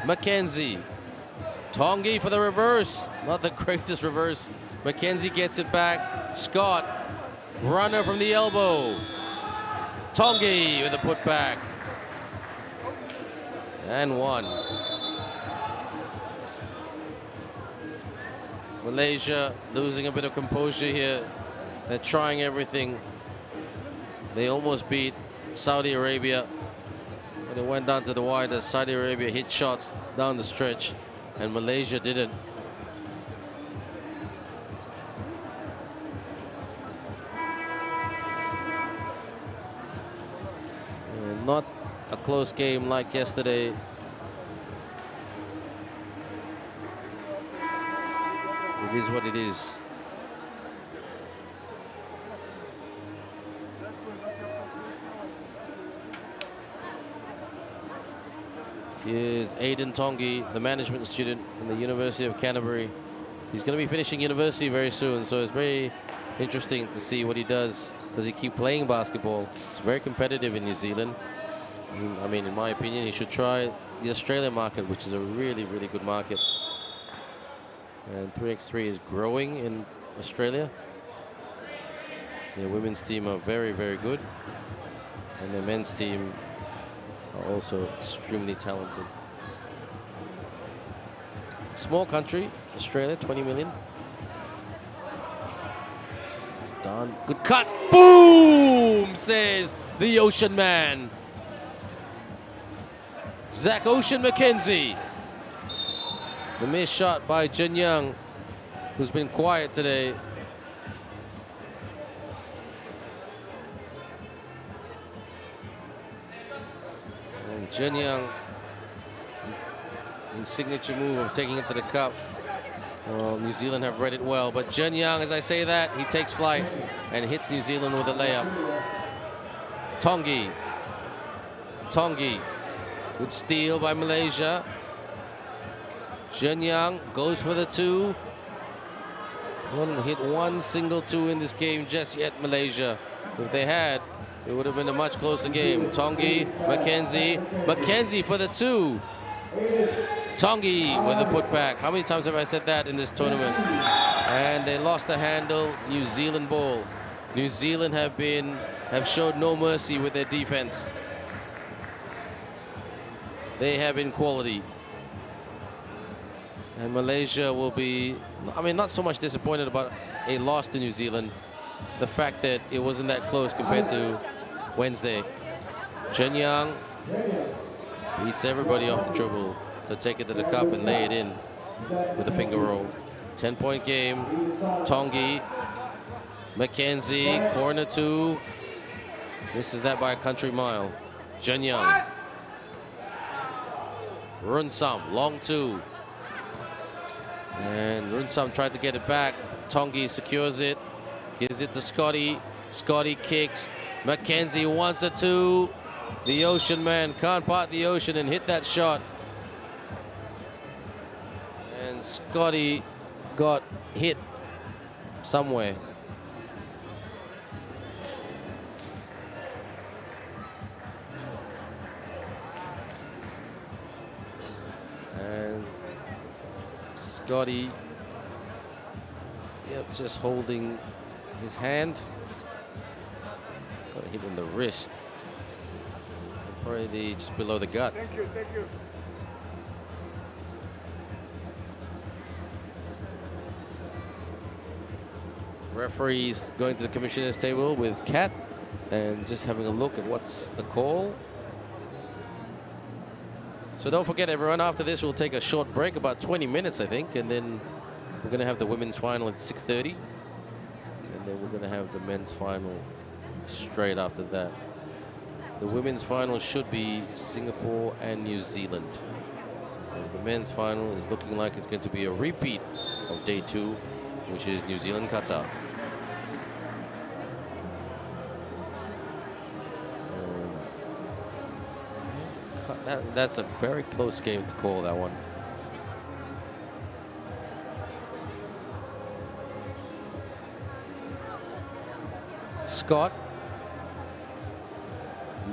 Mackenzie. Tongi for the reverse. Not the greatest reverse. Mackenzie gets it back. Scott. Runner from the elbow. Tongi with a putback. And 1. Malaysia losing a bit of composure here. They're trying everything. They almost beat Saudi Arabia. When it went down to the wire, as Saudi Arabia hit shots down the stretch, and Malaysia didn't. Not a close game like yesterday. It is what it is. Here's Aidan Tongi, the management student from the University of Canterbury. He's going to be finishing university very soon, so it's very interesting to see what he does. Does he keep playing basketball? It's very competitive in New Zealand. I mean, in my opinion, he should try the Australian market, which is a really, really good market. And 3x3 is growing in Australia. Their women's team are very, very good. And their men's team are also extremely talented. Small country, Australia, 20 million. Done. Good cut. Boom, says the Ocean Man. Zach Ocean McKenzie. The missed shot by Jin Young, who's been quiet today. And Jin Young, his signature move of taking it to the cup. Well, New Zealand have read it well, but Jin Young, as I say that, he takes flight and hits New Zealand with a layup. Tongi. Tongi. Good steal by Malaysia. Jin Young goes for the two. Haven't hit one single two in this game just yet, Malaysia. If they had, it would have been a much closer game. Tongi, McKenzie. McKenzie for the two. Tongi with the putback. How many times have I said that in this tournament? And they lost the handle. New Zealand ball. New Zealand have showed no mercy with their defense. They have been quality. And Malaysia will be, I mean, not so much disappointed about a loss to New Zealand. The fact that it wasn't that close compared to Wednesday. Jin Young beats everybody off the dribble to take it to the cup and lay it in with a finger roll. 10-point game. Tongi, McKenzie, corner two. Misses that by a country mile. Jin Young. Runsam, long two. And Runsam tried to get it back. Tongi secures it. Gives it to Scotty. Scotty kicks. McKenzie wants a two. The Ocean Man can't part the ocean and hit that shot. And Scotty got hit somewhere. And Scotty, yep, just holding his hand. Got hit in the wrist. Probably just below the gut. Thank you, thank you. Referees going to the commissioner's table with Kat and just having a look at what's the call. So don't forget, everyone, after this we'll take a short break, about 20 minutes I think, and then we're going to have the women's final at 6:30, and then we're going to have the men's final straight after that. The women's final should be Singapore and New Zealand. Whereas the men's final is looking like it's going to be a repeat of day 2, which is New Zealand, Qatar. And that's a very close game to call, that one. Scott,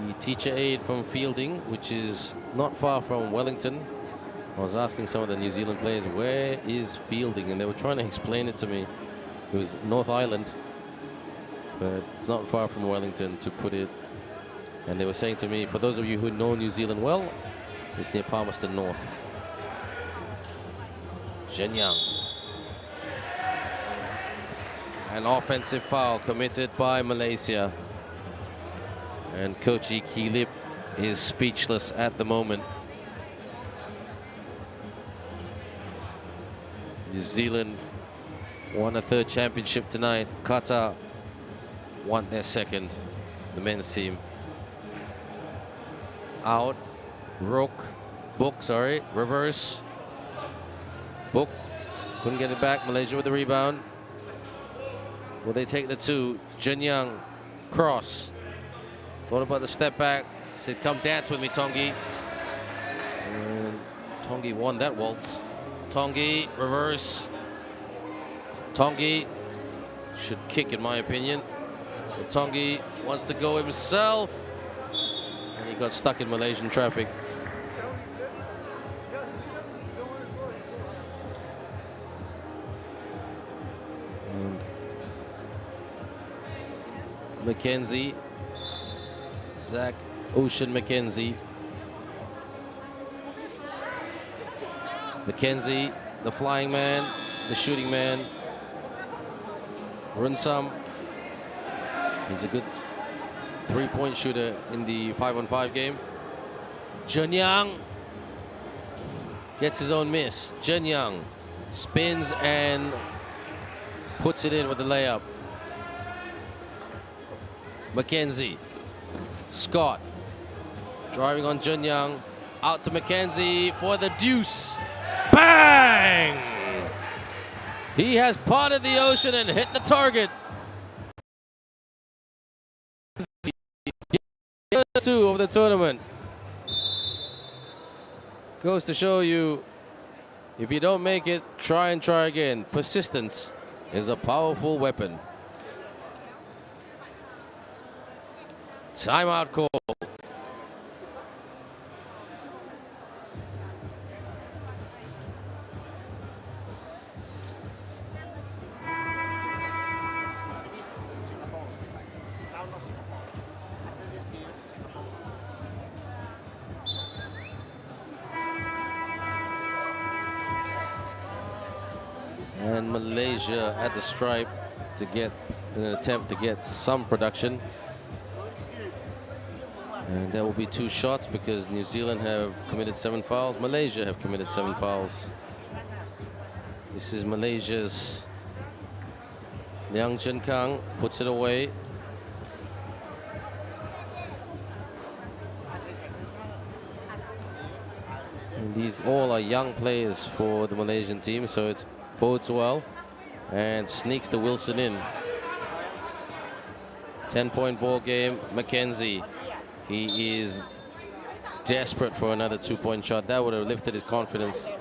the teacher aide from Fielding, which is not far from Wellington. I was asking some of the New Zealand players, where is Fielding? And they were trying to explain it to me. It was North Island, but it's not far from Wellington, to put it. And they were saying to me, for those of you who know New Zealand well, it's near Palmerston North. Jin Young. An offensive foul committed by Malaysia. And Coach Kilip is speechless at the moment. New Zealand won a 3rd championship tonight. Qatar won their 2nd, the men's team. Out, Book, sorry, reverse. Book Couldn't get it back. Malaysia with the rebound. Will they take the two? Jin Young, cross. Thought about the step back. Said, come dance with me, Tongi. And Tongi won that waltz. Tongi, reverse. Tongi should kick, in my opinion. But Tongi wants to go himself. And he got stuck in Malaysian traffic. And Mackenzie, Zach Ocean Mackenzie. Mackenzie, the flying man, the shooting man. Runsam, he's a good three-point shooter in the 5-on-5 game. Jin Young gets his own miss. Jin Young spins and puts it in with the layup. Mackenzie, Scott driving on Jin Young, out to Mackenzie for the deuce. Bang! He has parted the ocean and hit the target. 2 of the tournament. Goes to show you, if you don't make it, try and try again. Persistence is a powerful weapon. Timeout call. And Malaysia at the stripe to get an attempt to get some production. And there will be 2 shots because New Zealand have committed 7 fouls. Malaysia have committed 7 fouls. This is Malaysia's Liang Chen Kang, puts it away. And these all are young players for the Malaysian team, so it bodes well. And sneaks the Wilson in. 10-point ball game. Mackenzie, he is desperate for another 2-point shot. That would have lifted his confidence.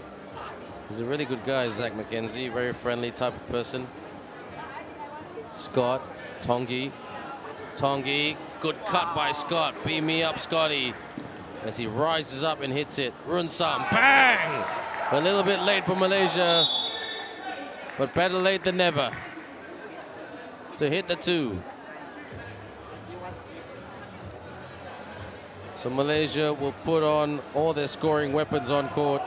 He's a really good guy, Zach Mackenzie, very friendly type of person. Scott, Tongi, good cut by Scott. Beam me up, Scotty, as he rises up and hits it. Runsam, bang! A little bit late for Malaysia, but better late than never to hit the 2. So Malaysia will put on all their scoring weapons on court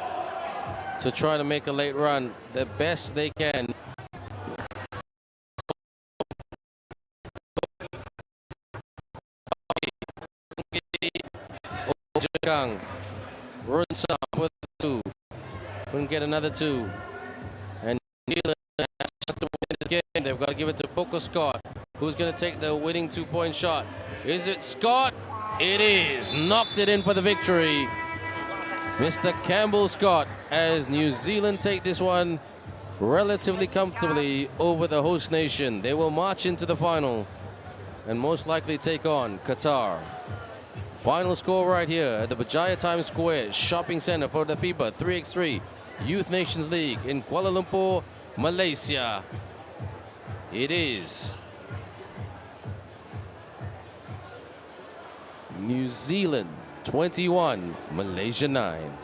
to try to make a late run the best they can. Runsam with 2. Couldn't get another 2. And New Zealand has a chance to win this game. They've got to give it to Boko Scott, who's going to take the winning 2-point shot. Is it Scott? It is. Knocks it in for the victory. Mr. Campbell Scott, as New Zealand take this one relatively comfortably over the host nation. They will march into the final and most likely take on Qatar. Final score right here at the Berjaya Times Square Shopping Center for the FIBA 3x3 Youth Nations League in Kuala Lumpur, Malaysia. It is New Zealand 21, Malaysia 9.